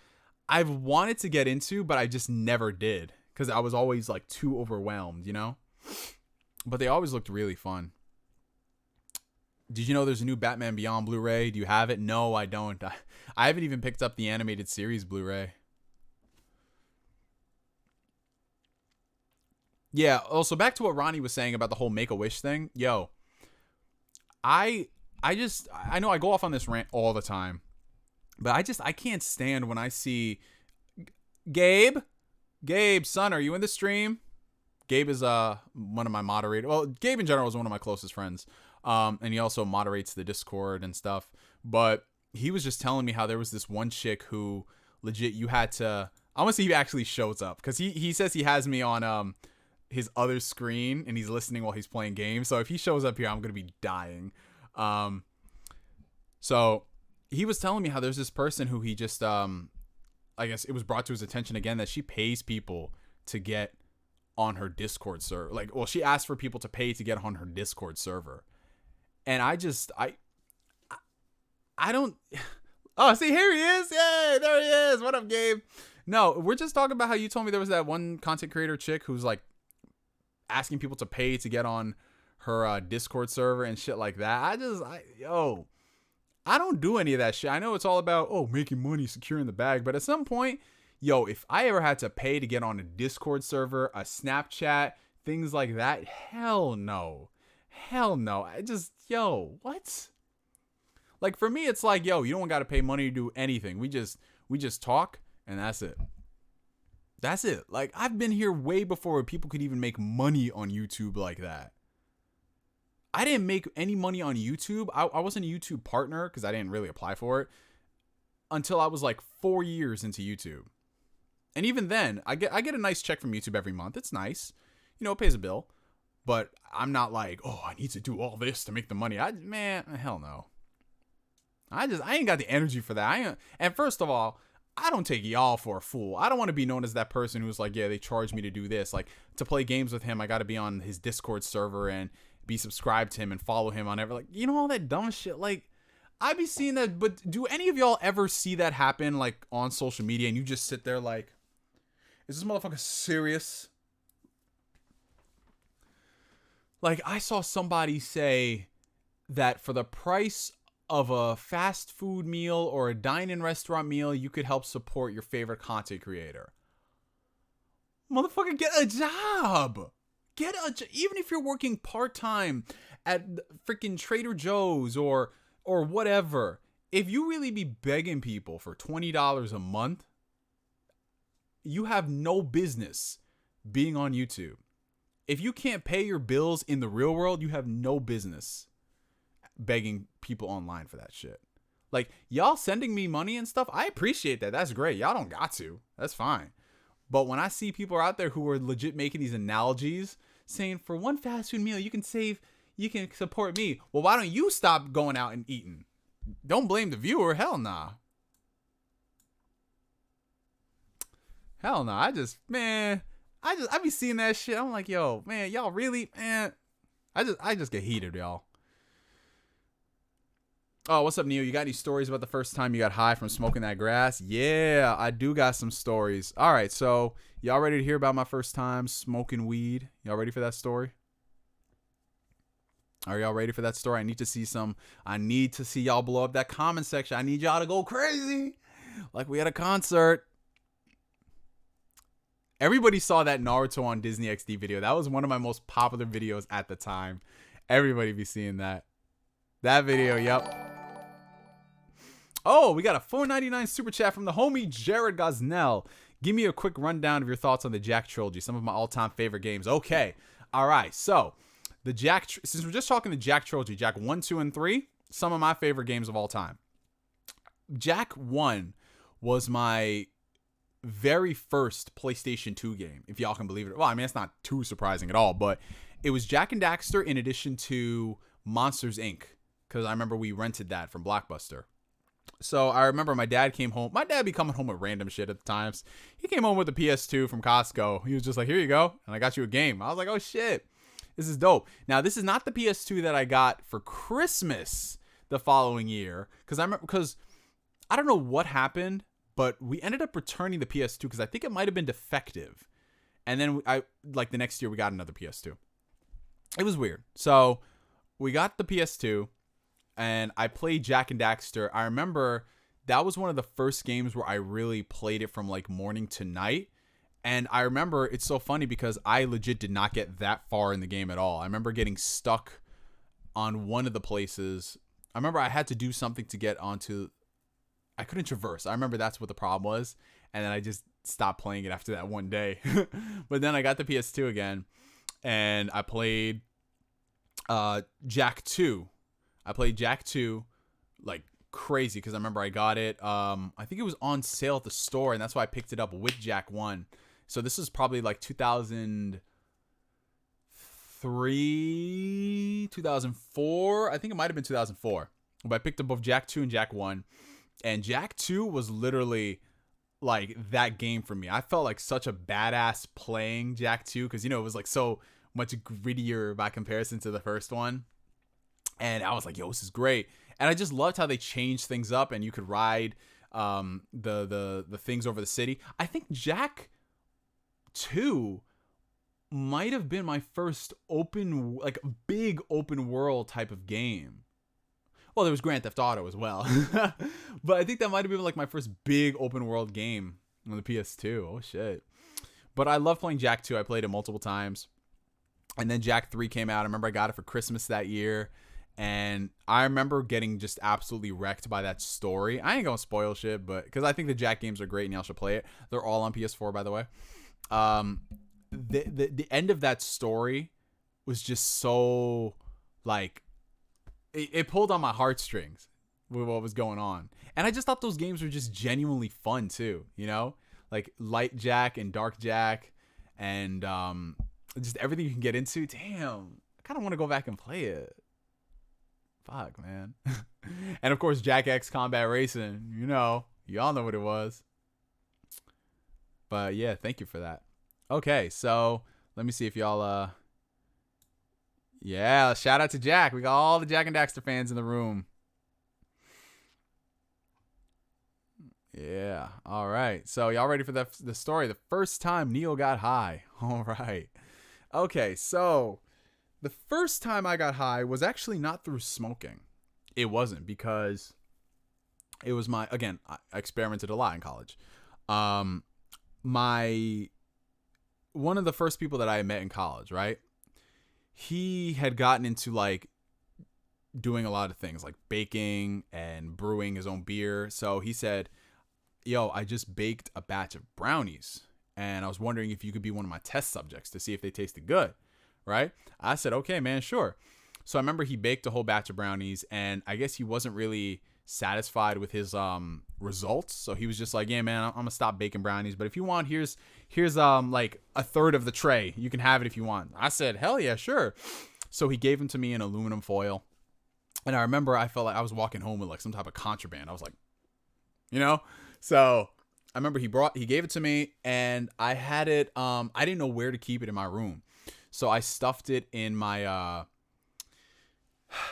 I've wanted to get into, but I just never did. Because I was always like too overwhelmed, you know? but they always looked really fun. Did you know there's a new Batman Beyond Blu-ray? Do you have it? No, I don't. I haven't even picked up the animated series Blu-ray. Yeah, also back to what Ronnie was saying about the whole Make-A-Wish thing. Yo, I know I go off on this rant all the time, but I can't stand when I see Gabe, son, are you in the stream? Gabe is one of my moderators. Well, Gabe in general is one of my closest friends. And he also moderates the Discord and stuff. But he was just telling me how there was this one chick who legit you had to, I want to see if he actually shows up, because he says he has me on his other screen and he's listening while he's playing games. So if he shows up here, I'm gonna be dying. So he was telling me how there's this person who he just I guess it was brought to his attention again that she pays people to get on her Discord server. Like, well, she asked for people to pay to get on her Discord server. And I don't. Oh, see, here he is. Yay, there he is. What up, Gabe? No, we're just talking about how you told me there was that one content creator chick who's like asking people to pay to get on her Discord server and shit like that. I don't do any of that shit. I know it's all about, making money, securing the bag. But at some point, if I ever had to pay to get on a Discord server, a Snapchat, things like that, hell no. Hell no. What? Like, for me, it's like, you don't got to pay money to do anything. We just talk, and that's it. That's it. Like, I've been here way before people could even make money on YouTube like that. I didn't make any money on YouTube. I wasn't a YouTube partner because I didn't really apply for it until I was like 4 years into YouTube. And even then, I get a nice check from YouTube every month. It's nice. It pays a bill. But I'm not like, I need to do all this to make the money. Hell no. I ain't got the energy for that. And first of all, I don't take y'all for a fool. I don't want to be known as that person who's like, they charge me to do this. Like, to play games with him, I got to be on his Discord server and be subscribed to him and follow him on every, like, all that dumb shit. Like, I be seeing that, but do any of y'all ever see that happen, like, on social media, and you just sit there like, is this motherfucker serious? Like, I saw somebody say that for the price of a fast food meal or a dine-in restaurant meal, you could help support your favorite content creator. Motherfucker, get a job. Even if you're working part-time at freaking Trader Joe's or whatever, if you really be begging people for $20 a month, you have no business being on YouTube. If you can't pay your bills in the real world, you have no business begging people online for that shit. Like, y'all sending me money and stuff, I appreciate that. That's great. Y'all don't got to. That's fine. But when I see people out there who are legit making these analogies, saying for one fast food meal, you can support me. Well, why don't you stop going out and eating? Don't blame the viewer. Hell nah. Hell nah. I be seeing that shit. I'm like, yo, man, y'all really, man. I just get heated, y'all. Oh, what's up, Neil? You got any stories about the first time you got high from smoking that grass? Yeah, I do got some stories. All right, so y'all ready to hear about my first time smoking weed? Y'all ready for that story? Are y'all ready for that story? I need to see y'all blow up that comment section. I need y'all to go crazy like we had a concert. Everybody saw that Naruto on Disney XD video. That was one of my most popular videos at the time. Everybody be seeing that. That video, yep. Oh, we got a $4.99 super chat from the homie Jared Gosnell. Give me a quick rundown of your thoughts on the Jak trilogy, some of my all-time favorite games. Okay, all right. So, since we're just talking the Jak trilogy, Jak 1, 2, and 3, some of my favorite games of all time. Jak 1 was my very first PlayStation 2 game, if y'all can believe it. Well, I mean, it's not too surprising at all, but it was Jak and Daxter in addition to Monsters, Inc., because I remember we rented that from Blockbuster. So I remember my dad came home. My dad be coming home with random shit at the times. He came home with a PS2 from Costco. He was just like, here you go. And I got you a game. I was like, oh shit, this is dope. Now, this is not the PS2 that I got for Christmas the following year. Because I don't know what happened, but we ended up returning the PS2 because I think it might have been defective. And then the next year we got another PS2. it was weird. So we got the PS2 and I played Jak and Daxter. I remember that was one of the first games where I really played it from like morning to night. And I remember it's so funny because I legit did not get that far in the game at all. I remember getting stuck on one of the places. I remember I had to do something to get onto. I couldn't traverse. I remember that's what the problem was. And then I just stopped playing it after that one day. But then I got the PS2 again and I played Jak 2. I played Jak 2 like crazy because I remember I got it. I think it was on sale at the store and that's why I picked it up with Jak 1. So this is probably like 2003, 2004. I think it might have been 2004. But I picked up both Jak 2 and Jak 1. And Jak 2 was literally like that game for me. I felt like such a badass playing Jak 2 because, you know, it was like so much grittier by comparison to the first one. And I was like, yo, this is great. And I just loved how they changed things up and you could ride the things over the city. I think Jak 2 might have been my first big open world type of game. Well, there was Grand Theft Auto as well. But I think that might have been like my first big open world game on the PS2. Oh, shit. But I love playing Jak 2. I played it multiple times. And then Jak 3 came out. I remember I got it for Christmas that year. And I remember getting just absolutely wrecked by that story. I ain't gonna spoil shit, but because I think the Jak games are great and y'all should play it. They're all on PS4, by the way. The end of that story was just so like it pulled on my heartstrings with what was going on. And I just thought those games were just genuinely fun too, you know? Like Light Jak and Dark Jak and just everything you can get into. Damn, I kind of want to go back and play it. Fuck, man. And of course, Jak X Combat Racing. You know, y'all know what it was. But yeah, thank you for that. Okay, so let me see if y'all yeah, shout out to Jak. We got all the Jak and Daxter fans in the room. Yeah. All right. So y'all ready for the story? The first time Neo got high. All right. Okay, so the first time I got high was actually not through smoking. It wasn't because it was I experimented a lot in college. One of the first people that I met in college, right? He had gotten into like doing a lot of things like baking and brewing his own beer. So he said, yo, I just baked a batch of brownies and I was wondering if you could be one of my test subjects to see if they tasted good. Right? I said, okay, man, sure. So I remember he baked a whole batch of brownies and I guess he wasn't really satisfied with his results. So he was just like, yeah, man, I'm gonna stop baking brownies. But if you want, here's like a third of the tray. You can have it if you want. I said, hell yeah, sure. So he gave them to me in aluminum foil. And I remember I felt like I was walking home with like some type of contraband. I was like, you know? So I remember he gave it to me and I had it. I didn't know where to keep it in my room. So I stuffed it in my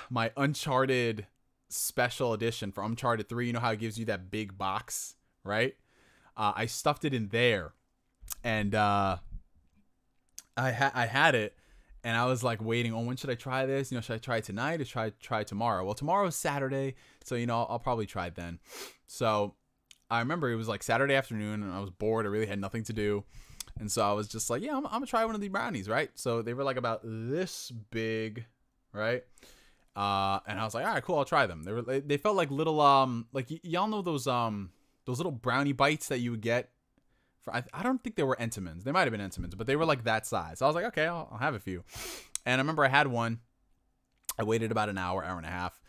my Uncharted special edition for Uncharted 3. You know how it gives you that big box, right? I stuffed it in there, and I had it, and I was like waiting. Oh, when should I try this? You know, should I try it tonight or should I try tomorrow? Well, tomorrow is Saturday, so you know I'll probably try it then. So I remember it was like Saturday afternoon, and I was bored. I really had nothing to do. And so I was just like, yeah, I'm going to try one of these brownies, right? So they were like about this big, right? And I was like, all right, cool, I'll try them. They felt like little, like y'all know those little brownie bites that you would get. I don't think they were Entenmann's. They might have been Entenmann's, but they were like that size. So I was like, okay, I'll have a few. And I remember I had one. I waited about an hour and a half.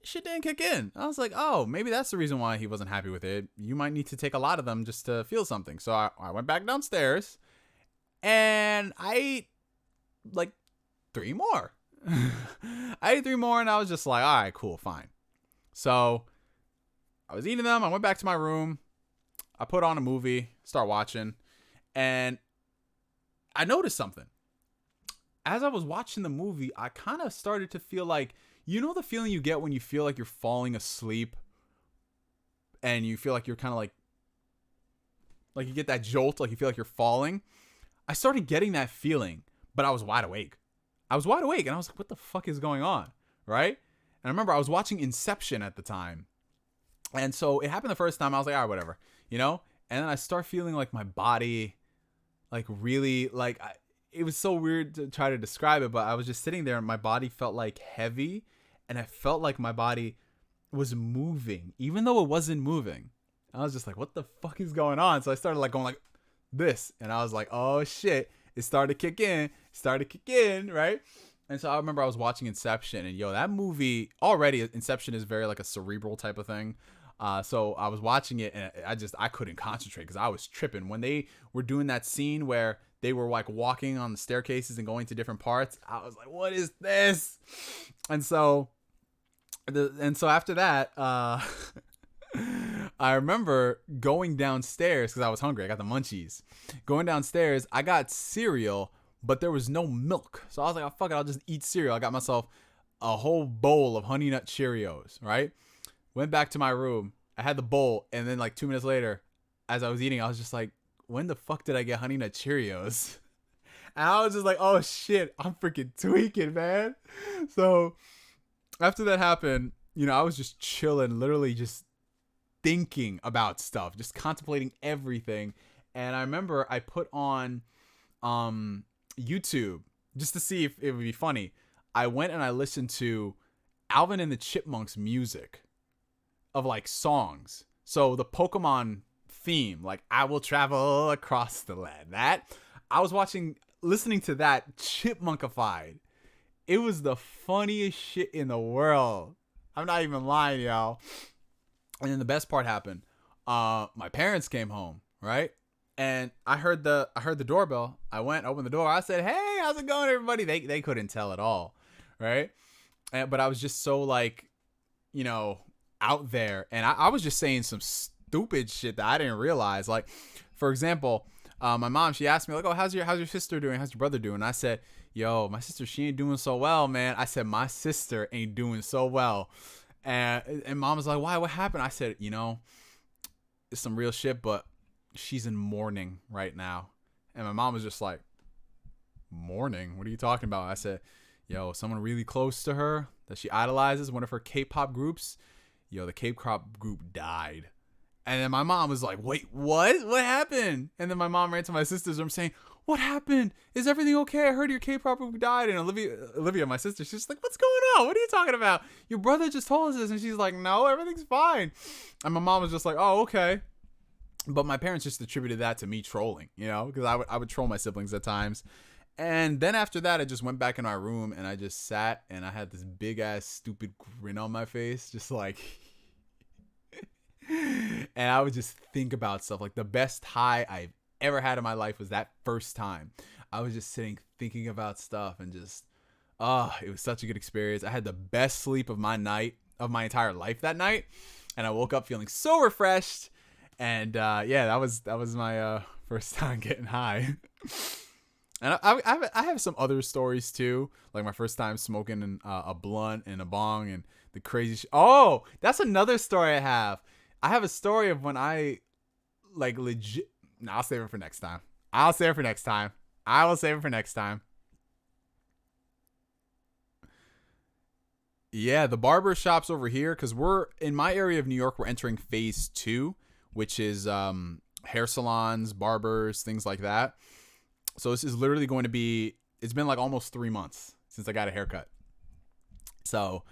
Shit didn't kick in. I was like, oh, maybe that's the reason why he wasn't happy with it. You might need to take a lot of them just to feel something. So I went back downstairs and I ate like 3 more. I ate 3 more and I was just like, all right, cool, fine. So I was eating them. I went back to my room. I put on a movie, start watching, and I noticed something. As I was watching the movie, I kind of started to feel like, you know the feeling you get when you feel like you're falling asleep and you feel like you're kind of like you get that jolt, like you feel like you're falling? I started getting that feeling, but I was wide awake. I was wide awake and I was like, what the fuck is going on? Right? And I remember I was watching Inception at the time. And so it happened the first time. I was like, all right, whatever, you know? And then I start feeling like my body, like really, like, it was so weird to try to describe it, but I was just sitting there and my body felt like heavy. And I felt like my body was moving, even though it wasn't moving. I was just like, what the fuck is going on? So I started like going like this. And I was like, oh shit. It started to kick in, right? And so I remember I was watching Inception, and that movie already, Inception is very like a cerebral type of thing. So I was watching it and I couldn't concentrate because I was tripping. When they were doing that scene where they were like walking on the staircases and going to different parts, I was like, what is this? And so after that, I remember going downstairs because I was hungry. I got the munchies. Going downstairs, I got cereal, but there was no milk. So I was like, oh, fuck it, I'll just eat cereal. I got myself a whole bowl of Honey Nut Cheerios, right? Went back to my room. I had the bowl, and then like 2 minutes later, as I was eating, I was just like, when the fuck did I get Honey Nut Cheerios? And I was just like, oh shit, I'm freaking tweaking, man. So after that happened, I was just chilling, literally just thinking about stuff, just contemplating everything. And I remember I put on YouTube just to see if it would be funny. I went and I listened to Alvin and the Chipmunks music of like songs. So the Pokemon theme, like I will travel across the land. That I was listening to that chipmunkified. It was the funniest shit in the world. I'm not even lying, y'all. And then the best part happened. My parents came home, right? And I heard the doorbell. I went, opened the door. I said, "Hey, how's it going, everybody?" They couldn't tell at all, right? But I was just so like, out there, and I was just saying some stupid shit that I didn't realize. Like, for example, my mom, she asked me like, "Oh, how's your sister doing? How's your brother doing?" And I said, "Yo, my sister, she ain't doing so well, man." I said, "My sister ain't doing so well," and mom was like, "Why? What happened?" I said, it's some real shit, but she's in mourning right now. And my mom was just like, mourning? What are you talking about? I said, yo, someone really close to her that she idolizes, one of her K-pop groups, the K-pop group died. And then my mom was like, wait, what? What happened? And then my mom ran to my sister's room saying, what happened? Is everything okay? I heard your K-pop group died. And Olivia, my sister, she's like, what's going on? What are you talking about? Your brother just told us this. And she's like, no, everything's fine. And my mom was just like, oh, okay. But my parents just attributed that to me trolling, because I would troll my siblings at times. And then after that, I just went back in my room and I just sat and I had this big ass stupid grin on my face, just like, and I would just think about stuff. Like the best high I've ever had in my life was that first time. I was just sitting thinking about stuff and just, it was such a good experience. I had the best sleep of my entire life that night. And I woke up feeling so refreshed. And that was my first time getting high. And I have some other stories too, like my first time smoking a blunt and a bong and the crazy oh, that's another story I have. I have a story of when I like legit. No, I'll save it for next time. I will save it for next time. Yeah, the barber shops over here, because we're in my area of New York, we're entering phase 2, which is hair salons, barbers, things like that. So this is literally going to be, it's been like almost 3 months since I got a haircut. So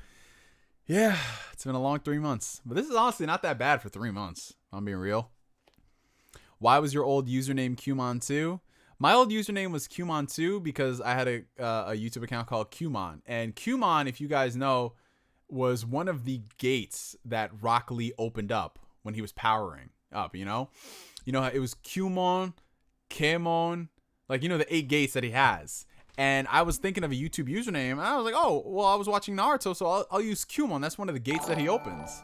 yeah, it's been a long 3 months. But this is honestly not that bad for 3 months, if I'm being real. Why was your old username Qmon2? My old username was Qmon2 because I had a YouTube account called Qmon. And Qmon, if you guys know, was one of the gates that Rock Lee opened up when he was powering up, You know how it was Qmon, Kmon, like, the 8 gates that he has. And I was thinking of a YouTube username, and I was like, oh, well, I was watching Naruto, so I'll use Qmon. That's one of the gates that he opens.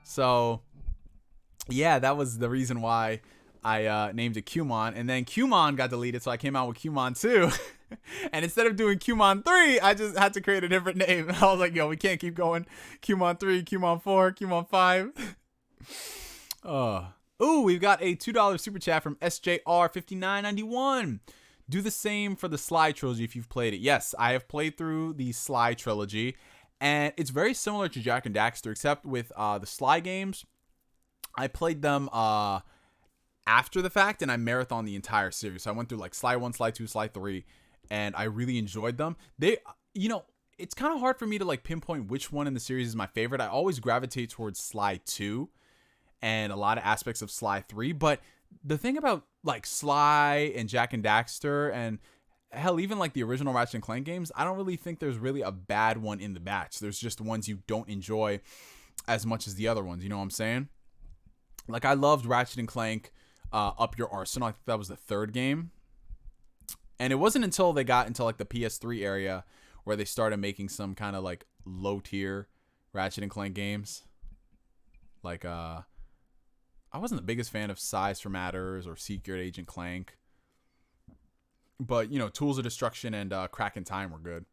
So, yeah, that was the reason why I named it Qmon. And then Qmon got deleted, so I came out with Qmon 2. And instead of doing Qmon 3, I just had to create a different name. And I was like, yo, we can't keep going. Qmon 3, Qmon 4, Qmon 5. Ooh, we've got a $2 super chat from SJR5991. Do the same for the Sly trilogy if you've played it. Yes, I have played through the Sly trilogy, and it's very similar to Jak and Daxter, except with the Sly games, I played them after the fact, and I marathoned the entire series. So I went through like Sly 1, Sly 2, Sly 3, and I really enjoyed them. It's kind of hard for me to like pinpoint which one in the series is my favorite. I always gravitate towards Sly 2 and a lot of aspects of Sly 3, but the thing about like Sly and Jak and Daxter and hell, even like the original Ratchet and Clank games, I don't really think there's really a bad one in the batch. There's just ones you don't enjoy as much as the other ones. You know what I'm saying? Like I loved Ratchet and Clank Up Your Arsenal. I think that was the third game. And it wasn't until they got into like the PS3 area where they started making some kind of like low tier Ratchet and Clank games. Like I wasn't the biggest fan of Size for Matters or Secret Agent Clank. But, Tools of Destruction and Crack in Time were good.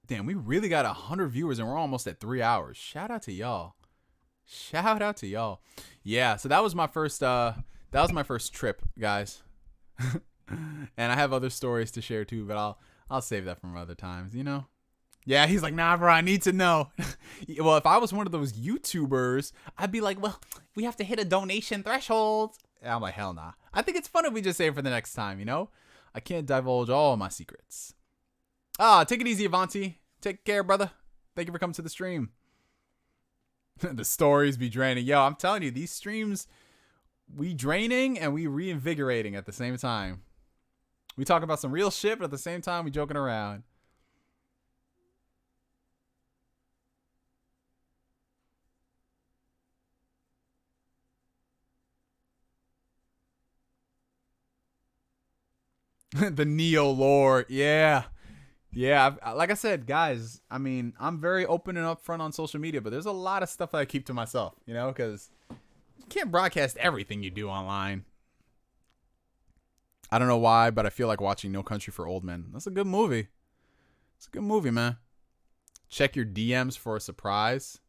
Damn, we really got 100 viewers and we're almost at 3 hours. Shout out to y'all. Yeah, so that was my first trip, guys. And I have other stories to share too, but I'll save that from other times, Yeah, he's like, nah, bro, I need to know. Well, if I was one of those YouTubers, I'd be like, well, we have to hit a donation threshold. And I'm like, hell nah. I think it's fun if we just save it for the next time, I can't divulge all my secrets. Take it easy, Avanti. Take care, brother. Thank you for coming to the stream. The stories be draining. Yo, I'm telling you, these streams, we draining and we reinvigorating at the same time. We talk about some real shit, but at the same time, we joking around. The Neo lore. Yeah. Like I said, guys, I mean, I'm very open and upfront on social media, but there's a lot of stuff that I keep to myself, because you can't broadcast everything you do online. I don't know why, but I feel like watching No Country for Old Men. That's a good movie. It's a good movie, man. Check your DMs for a surprise.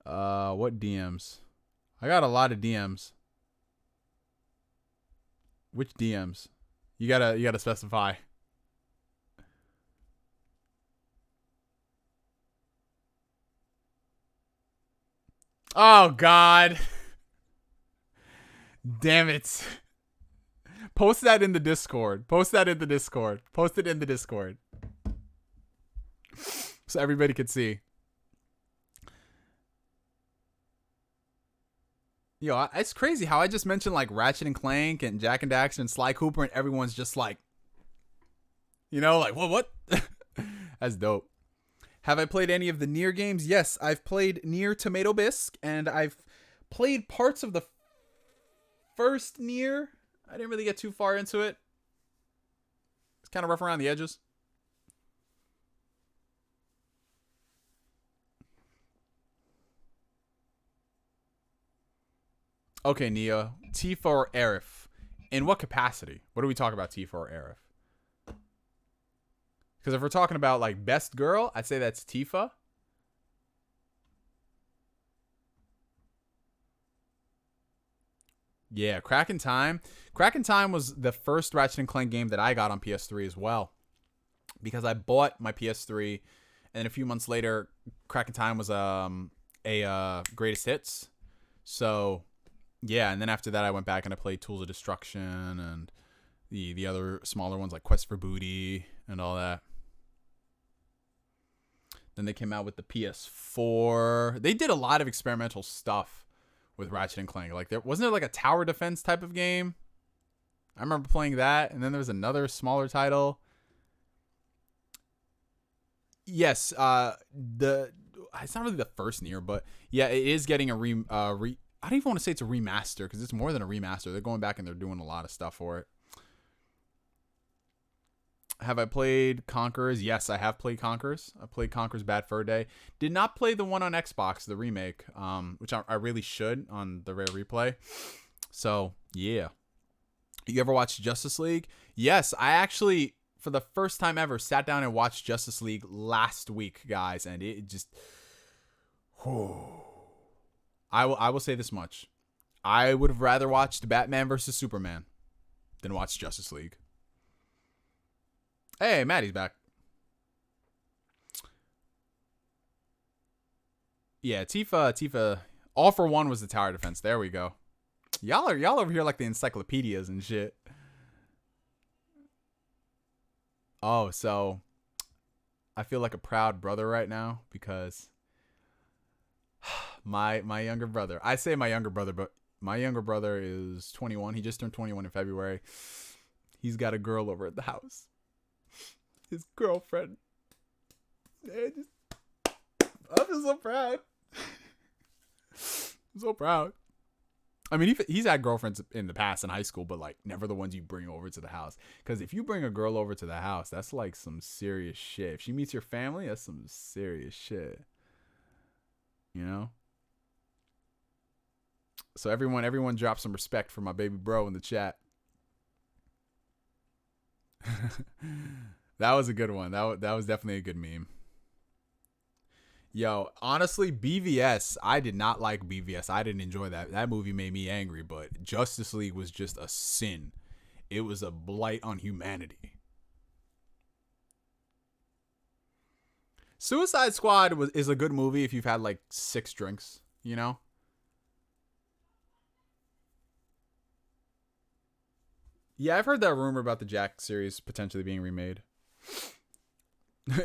What DMs? I got a lot of DMs. Which DMs? You gotta specify. Oh God. Damn it. Post that in the Discord. Post it in the Discord. So everybody could see. Yo, it's crazy how I just mentioned like Ratchet and Clank and Jak and Daxter and Sly Cooper and everyone's just like, like, what? That's dope. Have I played any of the Nier games? Yes, I've played Nier Tomato Bisque and I've played parts of the first Nier. I didn't really get too far into it. It's kind of rough around the edges. Okay, Nia. Tifa or Aerith? In what capacity? What do we talk about, Tifa or Aerith? Because if we're talking about like best girl, I'd say that's Tifa. Yeah, Crack in Time. Crack in Time was the first Ratchet and Clank game that I got on PS3 as well. Because I bought my PS3 and then a few months later, Crack in Time was a greatest hits. So yeah, and then after that I went back and I played Tools of Destruction and the other smaller ones like Quest for Booty and all that. Then they came out with the PS4. They did a lot of experimental stuff with Ratchet and Clank. Like wasn't there like a tower defense type of game? I remember playing that, and then there was another smaller title. Yes, it's not really the first Nier, but yeah, it is getting a I don't even want to say it's a remaster because it's more than a remaster. They're going back and they're doing a lot of stuff for it. Have I played Conquerors? Yes, I have played Conquerors. I played Conquerors Bad Fur Day. Did not play the one on Xbox, the remake, which I really should on the Rare Replay. So, yeah. You ever watched Justice League? Yes, I actually, for the first time ever, sat down and watched Justice League last week, guys. And it just... I will say this much. I would have rather watched Batman versus Superman than watch Justice League. Hey, Maddie's back. Yeah, Tifa. All for One was the tower defense. There we go. Y'all over here like the encyclopedias and shit. Oh, so I feel like a proud brother right now because my younger brother. I say my younger brother, but my younger brother is 21. He just turned 21 in February. He's got a girl over at the house. His girlfriend. I'm just so proud. I'm so proud. I mean, he's had girlfriends in the past in high school, but like never the ones you bring over to the house. Because if you bring a girl over to the house, that's like some serious shit. If she meets your family, that's some serious shit. You know? So everyone drop some respect for my baby bro in the chat. That was a good one. That was definitely a good meme. Yo, honestly, BVS, I did not like BVS. I didn't enjoy that. That movie made me angry, but Justice League was just a sin. It was a blight on humanity. Suicide Squad is a good movie if you've had like 6 drinks, you know? Yeah, I've heard that rumor about the Jak series potentially being remade.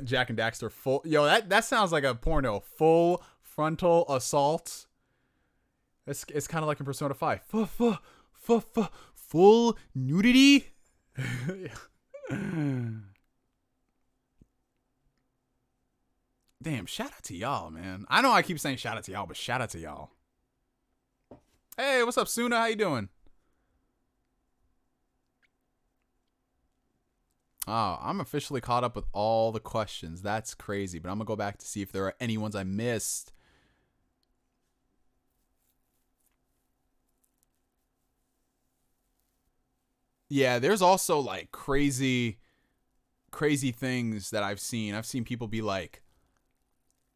Jak and Daxter full. Yo, that sounds like a porno. Full frontal assault. It's kind of like in Persona 5. Full nudity. Damn, shout out to y'all, man. I know I keep saying shout out to y'all, but shout out to y'all. Hey, what's up, Suna? How you doing? Oh, I'm officially caught up with all the questions. That's crazy, but I'm going to go back to see if there are any ones I missed. Yeah, there's also like crazy things that I've seen. I've seen people be like,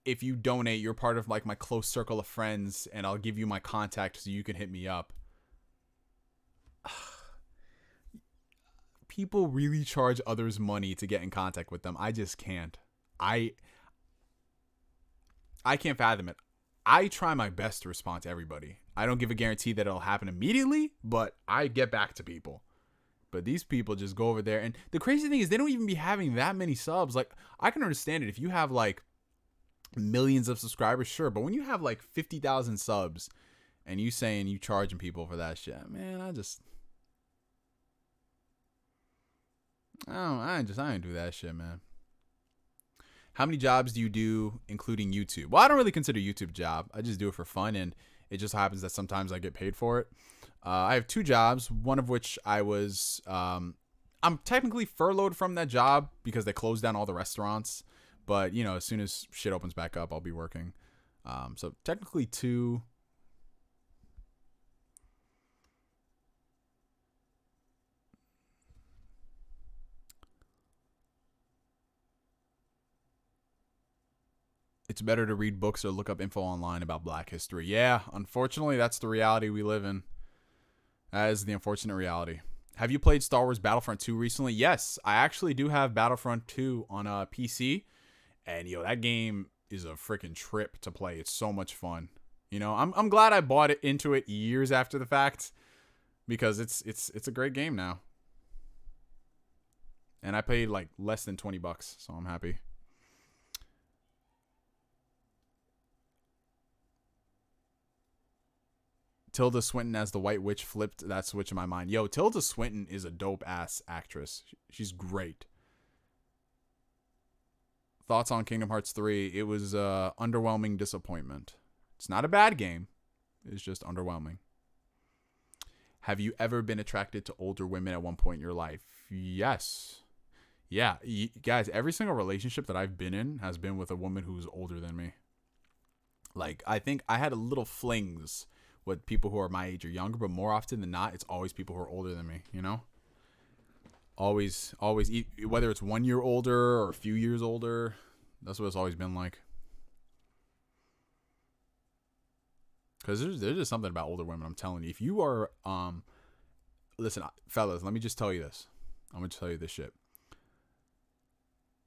if you donate, you're part of like my close circle of friends and I'll give you my contact so you can hit me up. People really charge others money to get in contact with them. I just can't. I can't fathom it. I try my best to respond to everybody. I don't give a guarantee that it'll happen immediately, but I get back to people. But these people just go over there. And the crazy thing is they don't even be having that many subs. Like, I can understand it if you have like millions of subscribers, sure. But when you have like 50,000 subs and you saying you charging people for that shit, man, I ain't do that shit, man. How many jobs do you do, including YouTube? Well, I don't really consider YouTube a job. I just do it for fun, and it just happens that sometimes I get paid for it. I have 2 jobs, one of which I'm technically furloughed from that job because they closed down all the restaurants. But, you know, as soon as shit opens back up, I'll be working. So technically 2. It's better to read books or look up info online about Black history. Yeah, unfortunately, that's the reality we live in. That is the unfortunate reality. Have you played Star Wars Battlefront 2 recently? Yes, I actually do have Battlefront 2 on a PC. And, yo, that game is a freaking trip to play. It's so much fun. You know, I'm glad I bought into it years after the fact because it's a great game now. And I paid like less than $20, so I'm happy. Tilda Swinton as the White Witch flipped that switch in my mind. Yo, Tilda Swinton is a dope-ass actress. She's great. Thoughts on Kingdom Hearts 3? It was underwhelming disappointment. It's not a bad game. It's just underwhelming. Have you ever been attracted to older women at one point in your life? Yes. Yeah, guys, every single relationship that I've been in has been with a woman who's older than me. Like, I think I had a little flings with people who are my age or younger, but more often than not, it's always people who are older than me, you know? Always, whether it's 1 year older or a few years older, that's what it's always been like. Because there's just something about older women. I'm telling you, if you are, listen, fellas, let me just tell you this. I'm gonna tell you this shit.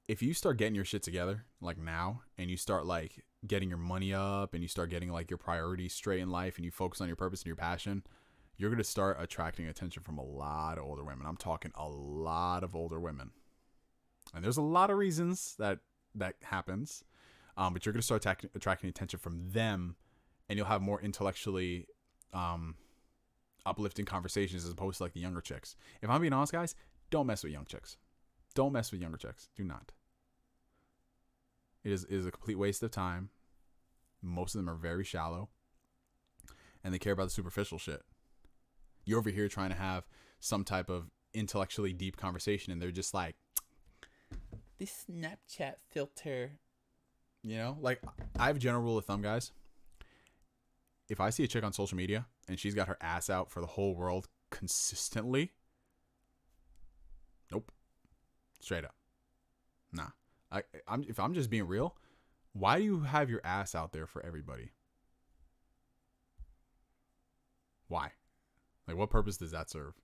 If you start getting your shit together like now, and you start like getting your money up, and you start getting like your priorities straight in life, and you focus on your purpose and your passion, you're gonna start attracting attention from a lot of older women. I'm talking a lot of older women, and there's a lot of reasons that happens, but you're gonna start attracting attention from them, and you'll have more intellectually uplifting conversations as opposed to like the younger chicks. If I'm being honest, guys, don't mess with young chicks. Don't mess with younger chicks. Do not. It is a complete waste of time. Most of them are very shallow, and they care about the superficial shit. You're over here trying to have some type of intellectually deep conversation, and they're just like, this Snapchat filter. You know, like, I have a general rule of thumb, guys. If I see a chick on social media and she's got her ass out for the whole world consistently, nope. Straight up. Nah. If I'm just being real, why do you have your ass out there for everybody? Why? Like, what purpose does that serve?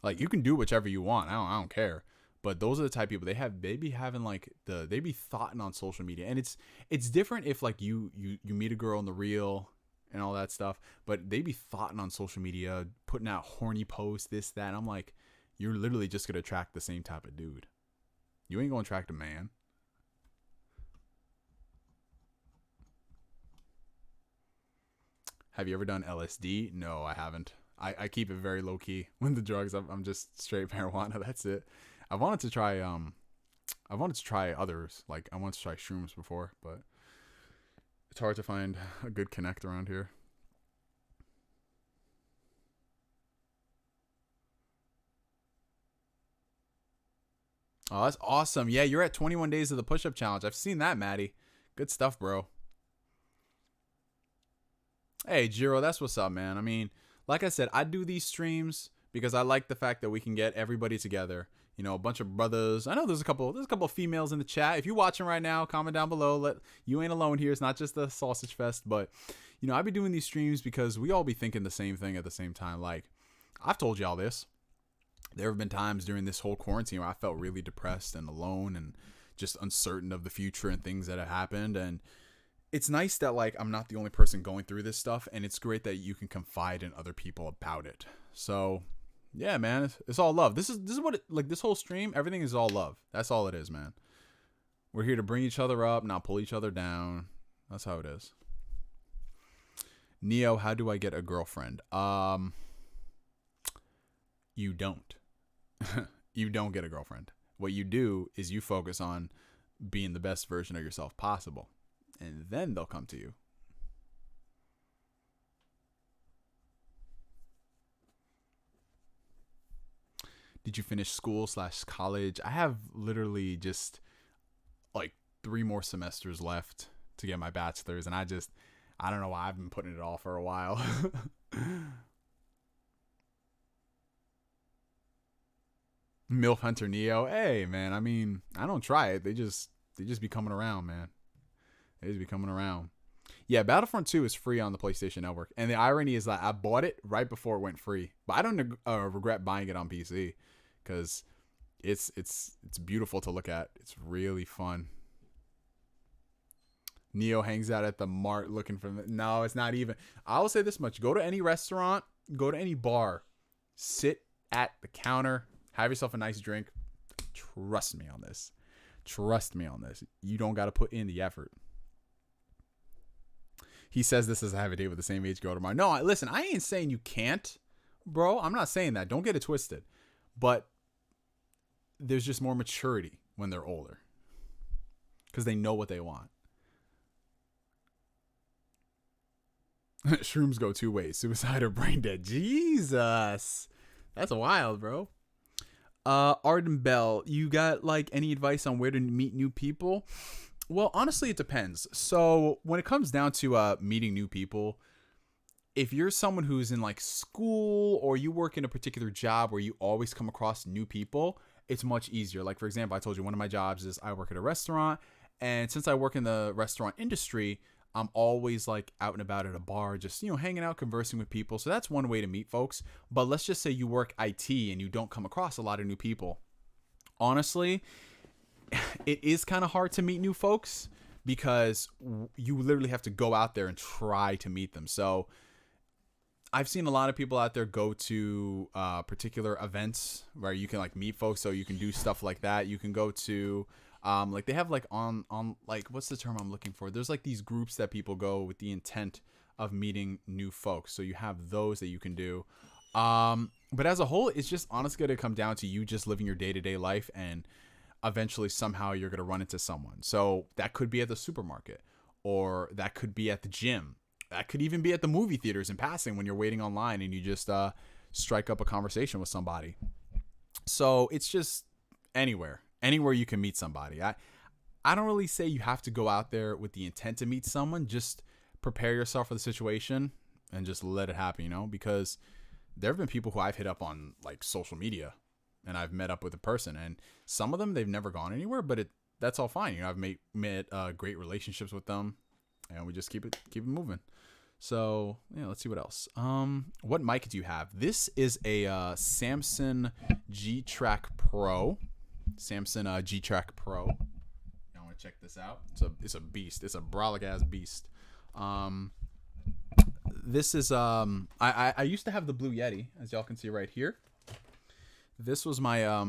Like, you can do whichever you want. I don't care. But those are the type of people they be having like they be thoughting on social media, and it's different if like you meet a girl in the real and all that stuff, but they be thoughting on social media, putting out horny posts, this, that. And I'm like, you're literally just going to attract the same type of dude. You ain't going to attract a man. Have you ever done LSD? No, I haven't. I keep it very low key. When the drugs, I'm just straight marijuana. That's it. I wanted to try others. Like, I wanted to try shrooms before, but it's hard to find a good connect around here. Oh, that's awesome. Yeah, you're at 21 days of the push-up challenge. I've seen that, Maddie. Good stuff, bro. Hey, Jiro, that's what's up, man. I mean, like I said, I do these streams because I like the fact that we can get everybody together. You know, a bunch of brothers. I know there's a couple of females in the chat. If you're watching right now, comment down below. You ain't alone here. It's not just the sausage fest, but you know, I be doing these streams because we all be thinking the same thing at the same time. Like, I've told y'all this. There have been times during this whole quarantine where I felt really depressed and alone and just uncertain of the future and things that have happened. And it's nice that like I'm not the only person going through this stuff, and it's great that you can confide in other people about it. So yeah, man, it's all love. This is what like this whole stream, everything is all love. That's all it is, man. We're here to bring each other up, not pull each other down. That's how it is. Neo, how do I get a girlfriend? You don't. You don't get a girlfriend. What you do is you focus on being the best version of yourself possible, and then they'll come to you. Did you finish school/college? I have literally just like 3 more semesters left to get my bachelor's, and I don't know why I've been putting it off for a while. MILF Hunter Neo. Hey, man, I mean, I don't try it. They just be coming around, man. They just be coming around. Yeah, Battlefront 2 is free on the PlayStation Network. And the irony is that I bought it right before it went free. But I don't regret buying it on PC because it's beautiful to look at. It's really fun. Neo hangs out at the mart looking for... No, it's not even. I will say this much. Go to any restaurant. Go to any bar. Sit at the counter. Have yourself a nice drink. Trust me on this. Trust me on this. You don't got to put in the effort. He says this as I have a date with the same age girl tomorrow. No, listen, I ain't saying you can't, bro. I'm not saying that. Don't get it twisted. But there's just more maturity when they're older. Because they know what they want. Shrooms go 2 ways. Suicide or brain dead. Jesus. That's wild, bro. Arden Bell, you got like any advice on where to meet new people? Well, honestly, it depends. So when it comes down to meeting new people, if you're someone who's in like school or you work in a particular job where you always come across new people, it's much easier. Like, for example, I told you one of my jobs is I work at a restaurant, And since I work in the restaurant industry, I'm always like out and about at a bar, just, hanging out, conversing with people. So that's one way to meet folks. But let's just say you work IT and you don't come across a lot of new people. Honestly, it is kind of hard to meet new folks because you literally have to go out there and try to meet them. So I've seen a lot of people out there go to particular events where you can like meet folks. So you can do stuff like that. You can go to like they have like on like, what's the term I'm looking for? There's like these groups that people go with the intent of meeting new folks. So you have those that you can do. But as a whole, it's just honestly going to come down to you just living your day-to-day life, and eventually somehow you're going to run into someone. So that could be at the supermarket, or that could be at the gym. That could even be at the movie theaters in passing when you're waiting online and you just strike up a conversation with somebody. So it's just anywhere you can meet somebody. I don't really say you have to go out there with the intent to meet someone. Just prepare yourself for the situation and just let it happen, because there have been people who I've hit up on like social media and I've met up with a person, and some of them, they've never gone anywhere, but that's all fine. I've made great relationships with them, and we just keep it moving. So yeah, let's see what else. What mic do you have? This is a Samson G-Track Pro. Samson G-Track Pro. I want to check this out. It's a beast. It's a brolic ass beast. This is I used to have the Blue Yeti, as y'all can see right here. This was my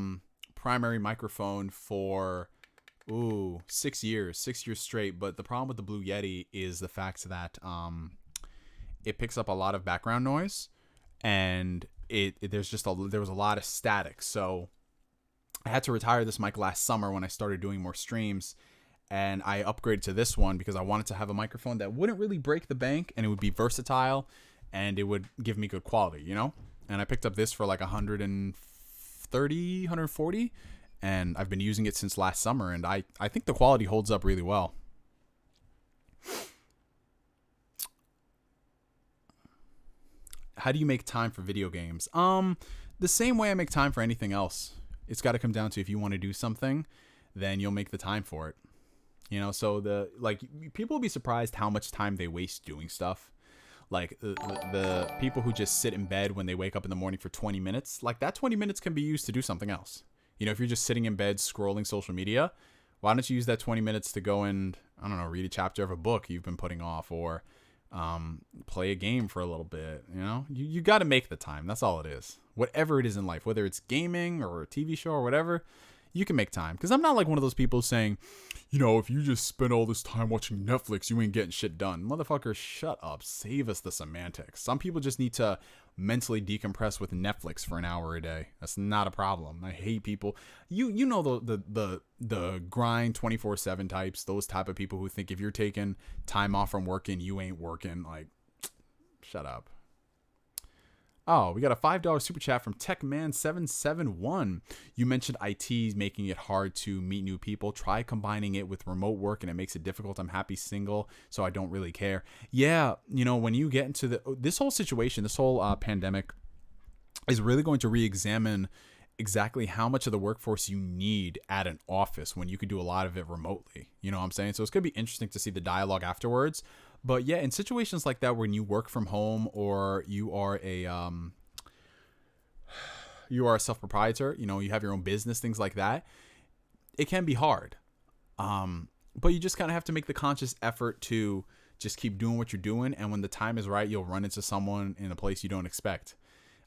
primary microphone for 6 years straight. But the problem with the Blue Yeti is the fact that it picks up a lot of background noise, and there was a lot of static. So I had to retire this mic last summer when I started doing more streams, and I upgraded to this one because I wanted to have a microphone that wouldn't really break the bank, and it would be versatile, and it would give me good quality, And I picked up this for like 140, and I've been using it since last summer, and I think the quality holds up really well. How do you make time for video games? The same way I make time for anything else. It's got to come down to, if you want to do something, then you'll make the time for it. So people will be surprised how much time they waste doing stuff. Like the people who just sit in bed when they wake up in the morning for 20 minutes, like that 20 minutes can be used to do something else. If you're just sitting in bed scrolling social media, why don't you use that 20 minutes to go and, I don't know, read a chapter of a book you've been putting off, or play a game for a little bit. You got to make the time. That's all it is. Whatever it is in life, whether it's gaming or a TV show or whatever, you can make time. Because I'm not like one of those people saying, if you just spend all this time watching Netflix, you ain't getting shit done. Motherfucker, shut up. Save us the semantics. Some people just need to mentally decompress with Netflix for an hour a day. That's not a problem. I hate people. You know the grind 24/7 types, those type of people who think if you're taking time off from working, you ain't working. Like, shut up. Oh, we got a $5 super chat from Techman771. You mentioned IT this it hard to meet new people. Try combining it with remote work, and it makes it difficult. I'm happy single, so I don't really care. Yeah, when you get into this whole situation, this whole pandemic is really going to re-examine exactly how much of the workforce you need at an office when you could do a lot of it remotely. You know what I'm saying? So it's going to be interesting to see the dialogue afterwards. But yeah, in situations like that, when you work from home, or you are a self-proprietor, you have your own business, things like that, it can be hard. But you just kind of have to make the conscious effort to just keep doing what you're doing. And when the time is right, you'll run into someone in a place you don't expect.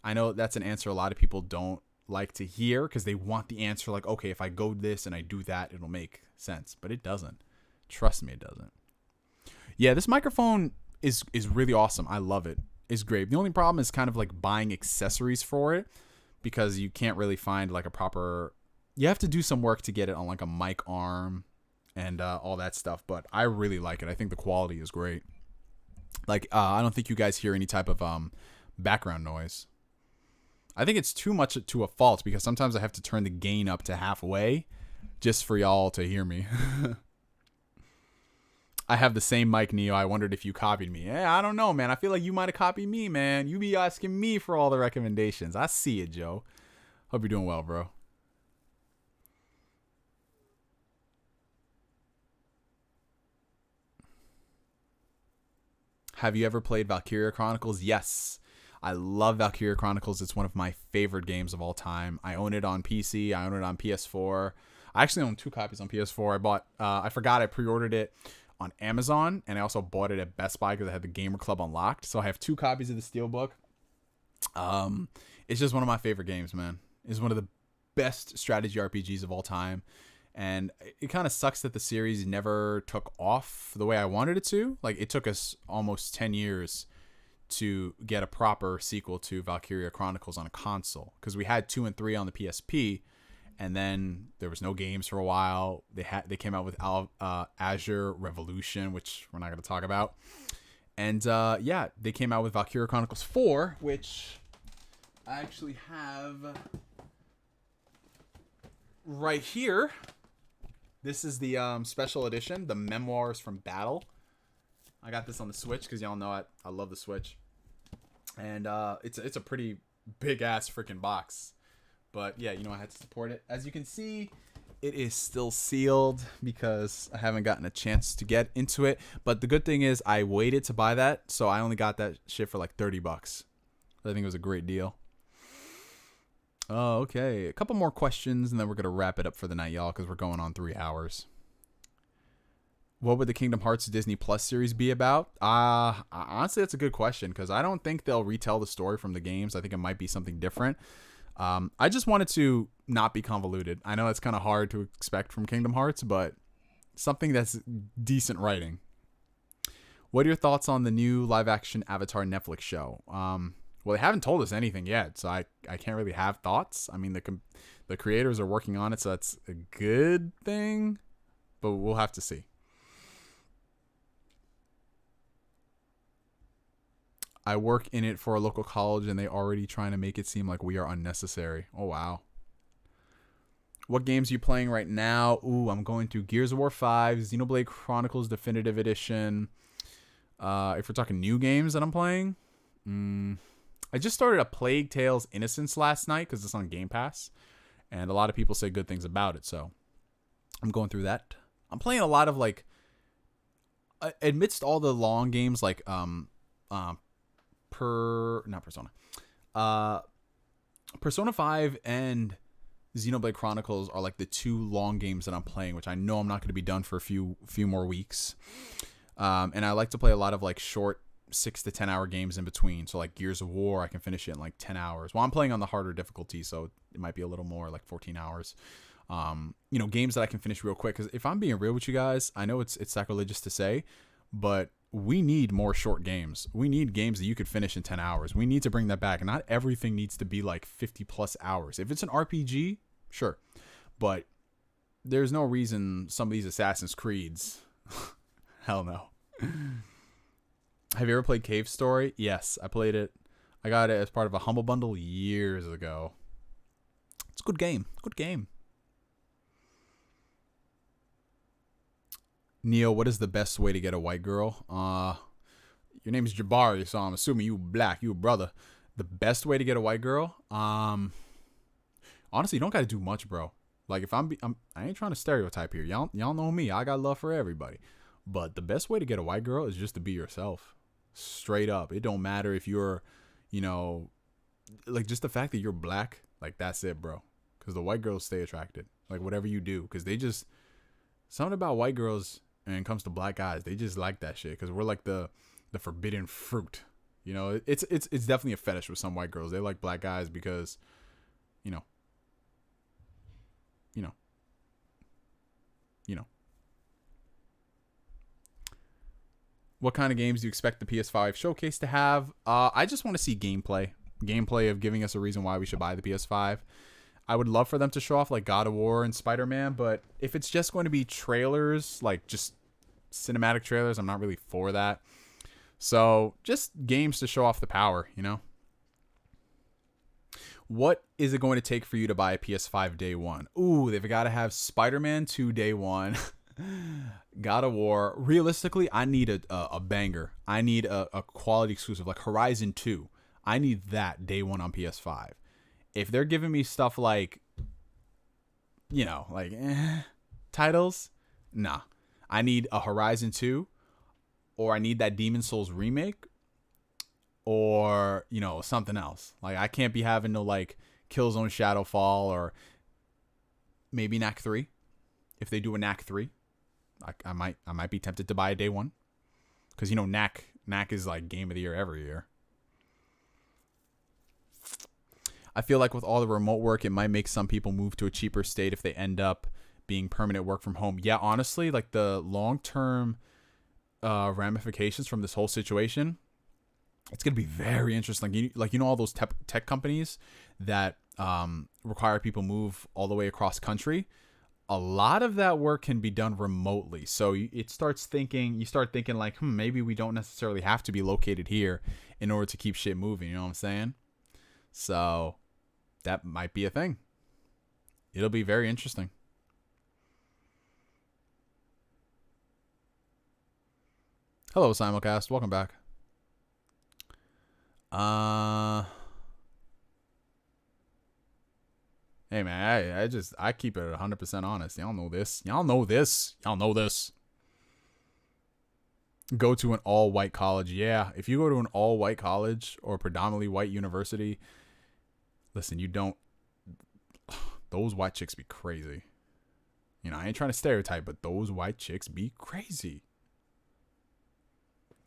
I know that's an answer a lot of people don't like to hear, because they want the answer like, okay, if I go this and I do that, it'll make sense. But it doesn't. Trust me, it doesn't. Yeah, this microphone is really awesome. I love it. It's great. The only problem is kind of like buying accessories for it, because you can't really find like a proper... You have to do some work to get it on like a mic arm and all that stuff. But I really like it. I think the quality is great. Like, I don't think you guys hear any type of background noise. I think it's too much to a fault, because sometimes I have to turn the gain up to halfway just for y'all to hear me. I have the same mic, Neo. I wondered if you copied me. I don't know, man. I feel like you might have copied me, man. You be asking me for all the recommendations. I see it, Joe. Hope you're doing well, bro. Have you ever played Valkyria Chronicles? Yes. I love Valkyria Chronicles. It's one of my favorite games of all time. I own it on PC. I own it on PS4. I actually own 2 copies on PS4. I forgot I pre-ordered it on Amazon, and I also bought it at Best Buy because I had the Gamer Club unlocked. So I have 2 copies of the Steelbook. It's just one of my favorite games, man. It's one of the best strategy RPGs of all time. And it kind of sucks that the series never took off the way I wanted it to. Like, it took us almost 10 years to get a proper sequel to Valkyria Chronicles on a console, because we had 2 and 3 on the PSP, and then there was no games for a while. They came out with Azure Revolution, which we're not going to talk about. And they came out with Valkyria Chronicles 4, which I actually have right here. This is the special edition, the Memoirs from Battle. I got this on the Switch because y'all know I love the Switch. And it's a pretty big-ass freaking box. But yeah, I had to support it. As you can see, it is still sealed because I haven't gotten a chance to get into it. But the good thing is I waited to buy that, so I only got that shit for like $30. I think it was a great deal. Oh, okay. A couple more questions, and then we're going to wrap it up for the night, y'all, because we're going on 3 hours. What would the Kingdom Hearts Disney Plus series be about? Honestly, that's a good question, because I don't think they'll retell the story from the games. I think it might be something different. I just wanted to not be convoluted. I know it's kind of hard to expect from Kingdom Hearts, but something that's decent writing. What are your thoughts on the new live-action Avatar Netflix show? Well, they haven't told us anything yet, so I can't really have thoughts. I mean, the creators are working on it, so that's a good thing, but we'll have to see. I work in it for a local college, and they already trying to make it seem like we are unnecessary. Oh, wow. What games are you playing right now? Ooh, I'm going through Gears of War 5, Xenoblade Chronicles Definitive Edition. If we're talking new games that I'm playing, I just started a Plague Tales Innocence last night because it's on Game Pass, and a lot of people say good things about it, so I'm going through that. I'm playing a lot of, like, amidst all the long games, like Persona 5 and Xenoblade Chronicles are like the 2 long games that I'm playing, which I know I'm not going to be done for a few more weeks. And I like to play a lot of like short 6 to 10 hour games in between. So like Gears of War, I can finish it in like 10 hours. Well, I'm playing on the harder difficulty, so it might be a little more, like 14 hours. Games that I can finish real quick. Because if I'm being real with you guys, I know it's sacrilegious to say, but we need more short games. We need games that you could finish in 10 hours. We need to bring that back. And not everything needs to be like 50 plus hours. If it's an RPG, sure. But there's no reason some of these Assassin's Creeds. Hell no. Have you ever played Cave Story? Yes, I played it. I got it as part of a Humble Bundle years ago. It's a good game. Good game. Neo, what is the best way to get a white girl? Your name is Jabari, so I'm assuming you black, you a brother. The best way to get a white girl? Honestly, you don't got to do much, bro. Like, if I ain't trying to stereotype here. Y'all know me. I got love for everybody. But the best way to get a white girl is just to be yourself. Straight up. It don't matter if you're, like, just the fact that you're black, like, that's it, bro. Because the white girls stay attracted. Like, whatever you do. Because they just, something about white girls, and it comes to black guys, they just like that shit. Because we're like the forbidden fruit. It's definitely a fetish with some white girls. They like black guys because, What kind of games do you expect the PS5 showcase to have? I just want to see gameplay of giving us a reason why we should buy the PS5. I would love for them to show off like God of War and Spider-Man, but if it's just going to be trailers, like just cinematic trailers, I'm not really for that. So just games to show off the power, What is it going to take for you to buy a PS5 day one? Ooh, they've got to have Spider-Man 2 day one. God of War. Realistically, I need a banger. I need a quality exclusive like Horizon 2. I need that day one on PS5. If they're giving me stuff like, titles, nah. I need a Horizon 2 or I need that Demon Souls remake, or, you know, something else. Like, I can't be having no, like, Killzone Shadowfall, or maybe Knack 3. If they do a Knack 3, I might be tempted to buy a day one. Because, you know, Knack is, like, game of the year every year. I feel like with all the remote work, it might make some people move to a cheaper state if they end up being permanent work from home. Yeah, honestly, like, the long-term ramifications from this whole situation, it's going to be very interesting. Like, you know, all those tech companies that require people move all the way across country, a lot of that work can be done remotely. So you start thinking like, maybe we don't necessarily have to be located here in order to keep shit moving. You know what I'm saying? So that might be a thing. It'll be very interesting. Hello, Simulcast. Welcome back. Hey man, I keep it 100% honest. Y'all know this. Go to an all-white college. Yeah, if you go to an all-white college or predominantly white university, listen, those white chicks be crazy. You know, I ain't trying to stereotype, but those white chicks be crazy.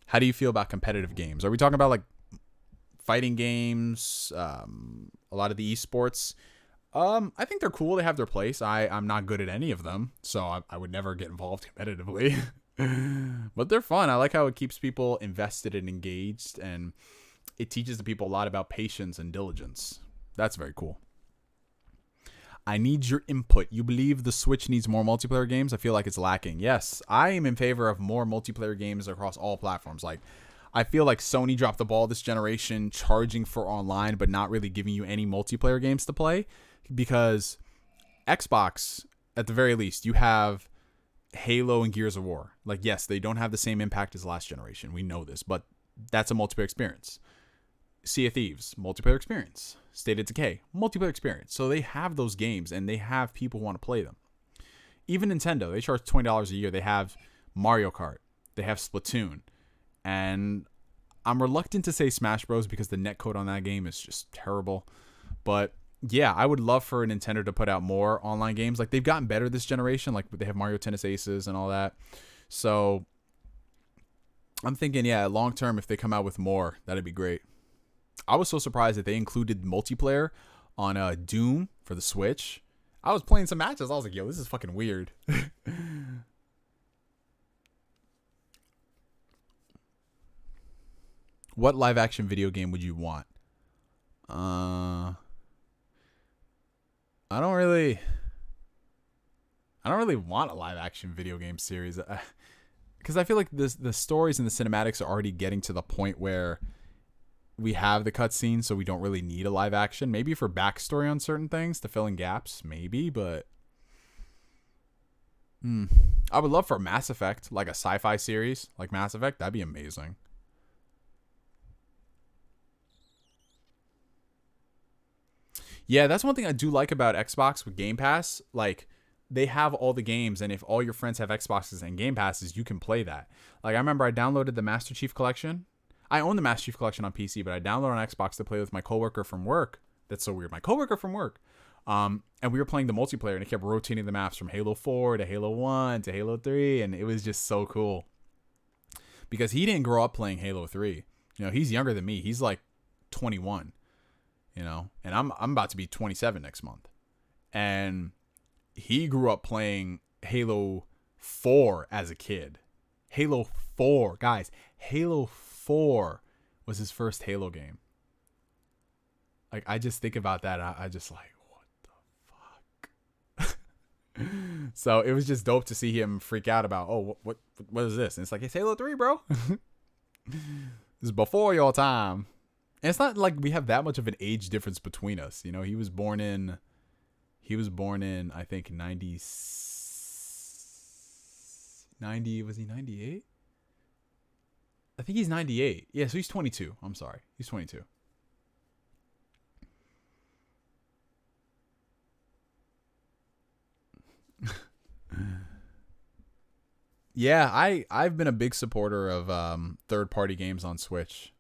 How do you feel about competitive games? Are we talking about, like, fighting games, a lot of the esports? I think they're cool. They have their place. I'm not good at any of them, so I would never get involved competitively. But they're fun. I like how it keeps people invested and engaged, and it teaches the people a lot about patience and diligence. That's very cool. I need your input. You believe the Switch needs more multiplayer games? I feel like it's lacking. Yes, I am in favor of more multiplayer games across all platforms. Like, I feel like Sony dropped the ball this generation, charging for online, but not really giving you any multiplayer games to play. Because Xbox, at the very least, you have Halo and Gears of War. Like, yes, they don't have the same impact as last generation. We know this, but that's a multiplayer experience. Sea of Thieves, multiplayer experience. State of Decay, multiplayer experience. So they have those games, and they have people who want to play them. Even Nintendo, they charge $20 a year. They have Mario Kart. They have Splatoon. And I'm reluctant to say Smash Bros. Because the netcode on that game is just terrible. But yeah, I would love for Nintendo to put out more online games. Like, they've gotten better this generation. Like, they have Mario Tennis Aces and all that. So I'm thinking, yeah, long term, if they come out with more, that'd be great. I was so surprised that they included multiplayer on Doom for the Switch. I was playing some matches. I was like, yo, this is fucking weird. What live action video game would you want? I don't really want a live action video game series, because I feel like the stories and the cinematics are already getting to the point where we have the cutscenes, so we don't really need a live action. Maybe for backstory on certain things to fill in gaps, maybe, but I would love for Mass Effect, like a sci-fi series like Mass Effect. That'd be amazing. Yeah, that's one thing I do like about Xbox with Game Pass. Like, they have all the games, and if all your friends have Xboxes and Game Passes, you can play that. Like, I remember I downloaded the Master Chief Collection. I own the Master Chief Collection on PC, but I downloaded on Xbox to play with my coworker from work. That's so weird. My coworker from work. And we were playing the multiplayer, and it kept rotating the maps from Halo 4 to Halo 1 to Halo 3, and it was just so cool. Because he didn't grow up playing Halo 3. You know, he's younger than me. He's like 21. You know, and I'm about to be 27 next month. And he grew up playing Halo 4 as a kid. Halo 4, guys. Halo 4 was his first Halo game. Like, I just think about that. I just like, what the fuck? So it was just dope to see him freak out about, oh, what is this? And it's like, it's Halo 3, bro. This is before your time. And it's not like we have that much of an age difference between us. You know, he was born in, I think, 90, was he 98? I think he's 98. Yeah, so he's 22. I'm sorry. He's 22. Yeah, I've been a big supporter of third-party games on Switch.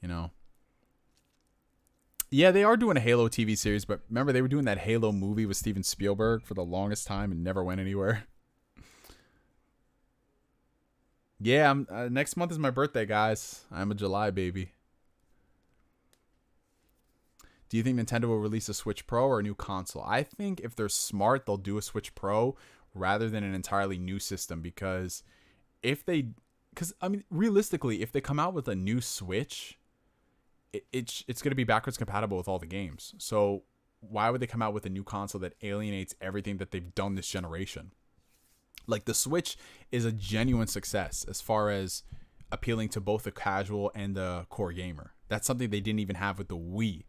You know. Yeah, they are doing a Halo TV series, but remember they were doing that Halo movie with Steven Spielberg for the longest time and never went anywhere. Yeah, next month is my birthday, guys. I'm a July baby. Do you think Nintendo will release a Switch Pro or a new console? I think if they're smart, they'll do a Switch Pro rather than an entirely new system because realistically, if they come out with a new Switch, it's going to be backwards compatible with all the games. So why would they come out with a new console that alienates everything that they've done this generation? Like the Switch is a genuine success as far as appealing to both the casual and the core gamer. That's something they didn't even have with the Wii.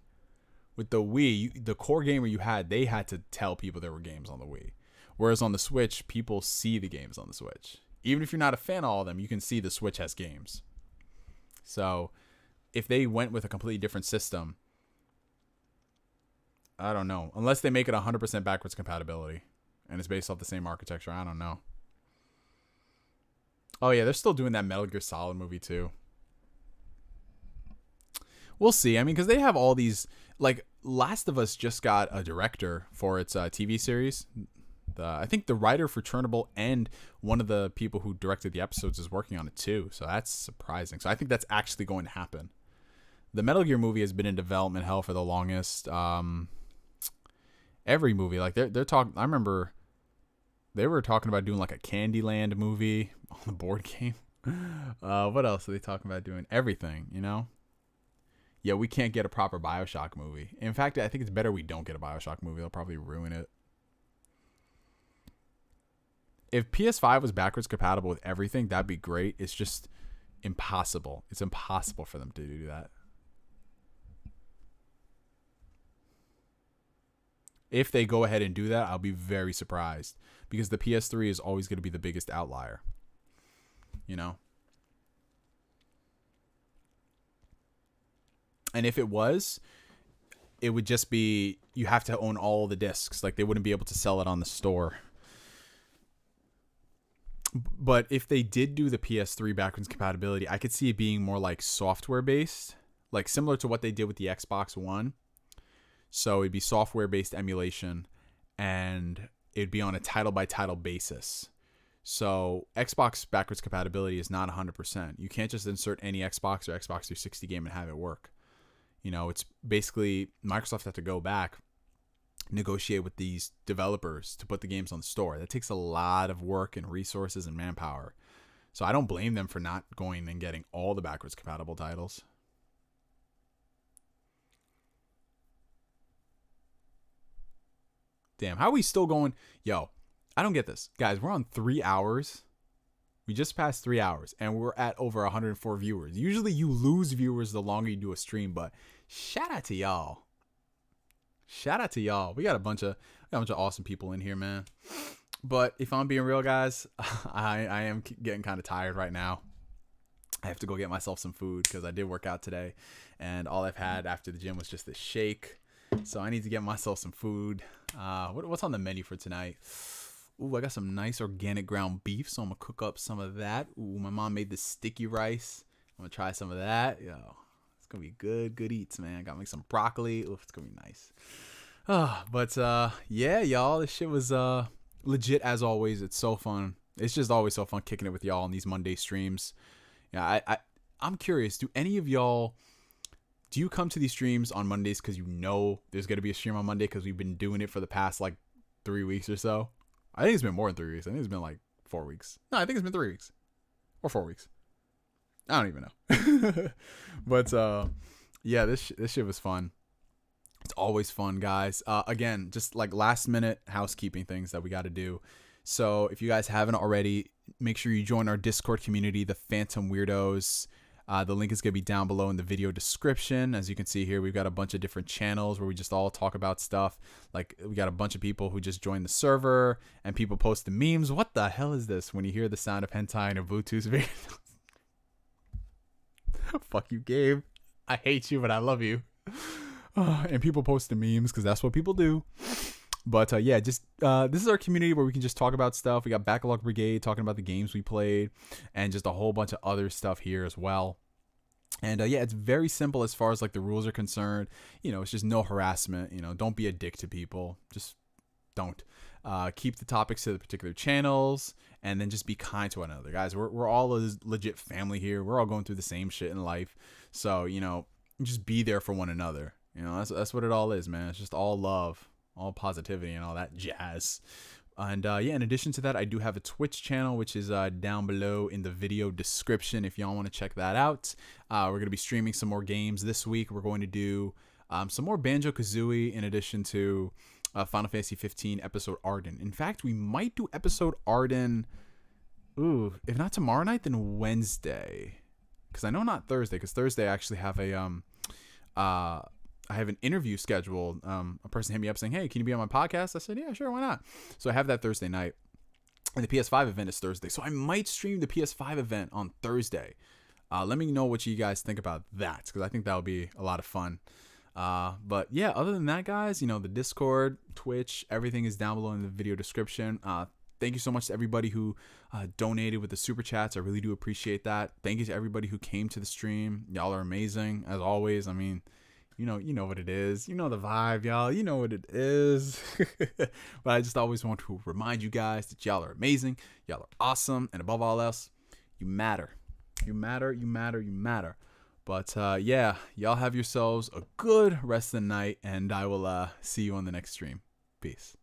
With the Wii, the core gamer they had to tell people there were games on the Wii. Whereas on the Switch, people see the games on the Switch. Even if you're not a fan of all of them, you can see the Switch has games. So if they went with a completely different system, I don't know. Unless they make it 100% backwards compatibility and it's based off the same architecture, I don't know. Oh yeah, they're still doing that Metal Gear Solid movie too. We'll see. I mean, because they have all these, like, Last of Us just got a director for its TV series. I think the writer for Chernobyl and one of the people who directed the episodes is working on it too. So that's surprising. So I think that's actually going to happen. The Metal Gear movie has been in development hell for the longest. Every movie, like they're talking. I remember they were talking about doing like a Candyland movie on the board game. What else are they talking about doing? Everything, you know. Yeah, we can't get a proper BioShock movie. In fact, I think it's better we don't get a BioShock movie. They'll probably ruin it. If PS5 was backwards compatible with everything, that'd be great. It's just impossible. It's impossible for them to do that. If they go ahead and do that, I'll be very surprised because the PS3 is always going to be the biggest outlier. You know? And if it was, it would just be you have to own all the discs. Like they wouldn't be able to sell it on the store. But if they did do the PS3 backwards compatibility, I could see it being more like software based, like similar to what they did with the Xbox One. So it'd be software based emulation and it'd be on a title by title basis. So Xbox backwards compatibility is not 100%. You can't just insert any Xbox or Xbox 360 game and have it work. You know, it's basically Microsoft have to go back, negotiate with these developers to put the games on the store. That takes a lot of work and resources and manpower. So I don't blame them for not going and getting all the backwards compatible titles. Damn, how are we still going? Yo, I don't get this. Guys, we're on 3 hours. We just passed 3 hours and we're at over 104 viewers. Usually you lose viewers the longer you do a stream, but shout out to y'all. Shout out to y'all. We got a bunch of awesome people in here, man. But if I'm being real, guys, I am getting kind of tired right now. I have to go get myself some food because I did work out today. And all I've had after the gym was just a shake. So I need to get myself some food. What's on the menu for tonight? Ooh, I got some nice organic ground beef, so I'm going to cook up some of that. Ooh, my mom made this sticky rice. I'm going to try some of that. Yo, it's going to be good eats, man. Got to make some broccoli. Ooh, it's going to be nice. Yeah, y'all, this shit was legit as always. It's so fun. It's just always so fun kicking it with y'all on these Monday streams. Yeah, I'm curious, do any of y'all, do you come to these streams on Mondays because you know there's going to be a stream on Monday because we've been doing it for the past, 3 weeks or so? I think it's been more than 3 weeks. I think it's been 4 weeks. No, I think it's been 3 weeks. Or 4 weeks. I don't even know. But, yeah, this shit was fun. It's always fun, guys. Again, just last minute housekeeping things that we got to do. So if you guys haven't already, make sure you join our Discord community, the Phantom Weirdos. The link is going to be down below in the video description. As you can see here, we've got a bunch of different channels where we just all talk about stuff. We got a bunch of people who just joined the server and people post the memes. What the hell is this when you hear the sound of hentai in a Bluetooth video? Fuck you, Gabe. I hate you, but I love you. And people post the memes because that's what people do. But yeah, just this is our community where we can just talk about stuff. We got Backlog Brigade talking about the games we played, and just a whole bunch of other stuff here as well. And yeah, it's very simple as far as like the rules are concerned. It's just no harassment. Don't be a dick to people. Just don't. Keep the topics to the particular channels, and then just be kind to one another, guys. We're all a legit family here. We're all going through the same shit in life, so just be there for one another. That's what it all is, man. It's just all love, all positivity, and all that jazz. And yeah, in addition to that, I do have a Twitch channel, which is down below in the video description if y'all want to check that out. We're going to be streaming some more games this week. We're going to do some more Banjo-Kazooie in addition to Final Fantasy 15 Episode Arden. In fact, we might do Episode Arden, if not tomorrow night, then Wednesday. Because I know not Thursday, because Thursday I actually have I have an interview scheduled. A person hit me up saying, hey, can you be on my podcast? I said, yeah, sure, why not? So I have that Thursday night. And the PS5 event is Thursday. So I might stream the PS5 event on Thursday. Let me know what you guys think about that, because I think that would be a lot of fun. But yeah, other than that, guys, the Discord, Twitch, everything is down below in the video description. Thank you so much to everybody who donated with the super chats. I really do appreciate that. Thank you to everybody who came to the stream. Y'all are amazing, as always. I mean, you know what it is. You know the vibe, y'all. You know what it is. But I just always want to remind you guys that y'all are amazing. Y'all are awesome. And above all else, you matter. You matter, you matter, you matter. But yeah, y'all have yourselves a good rest of the night, and I will see you on the next stream. Peace.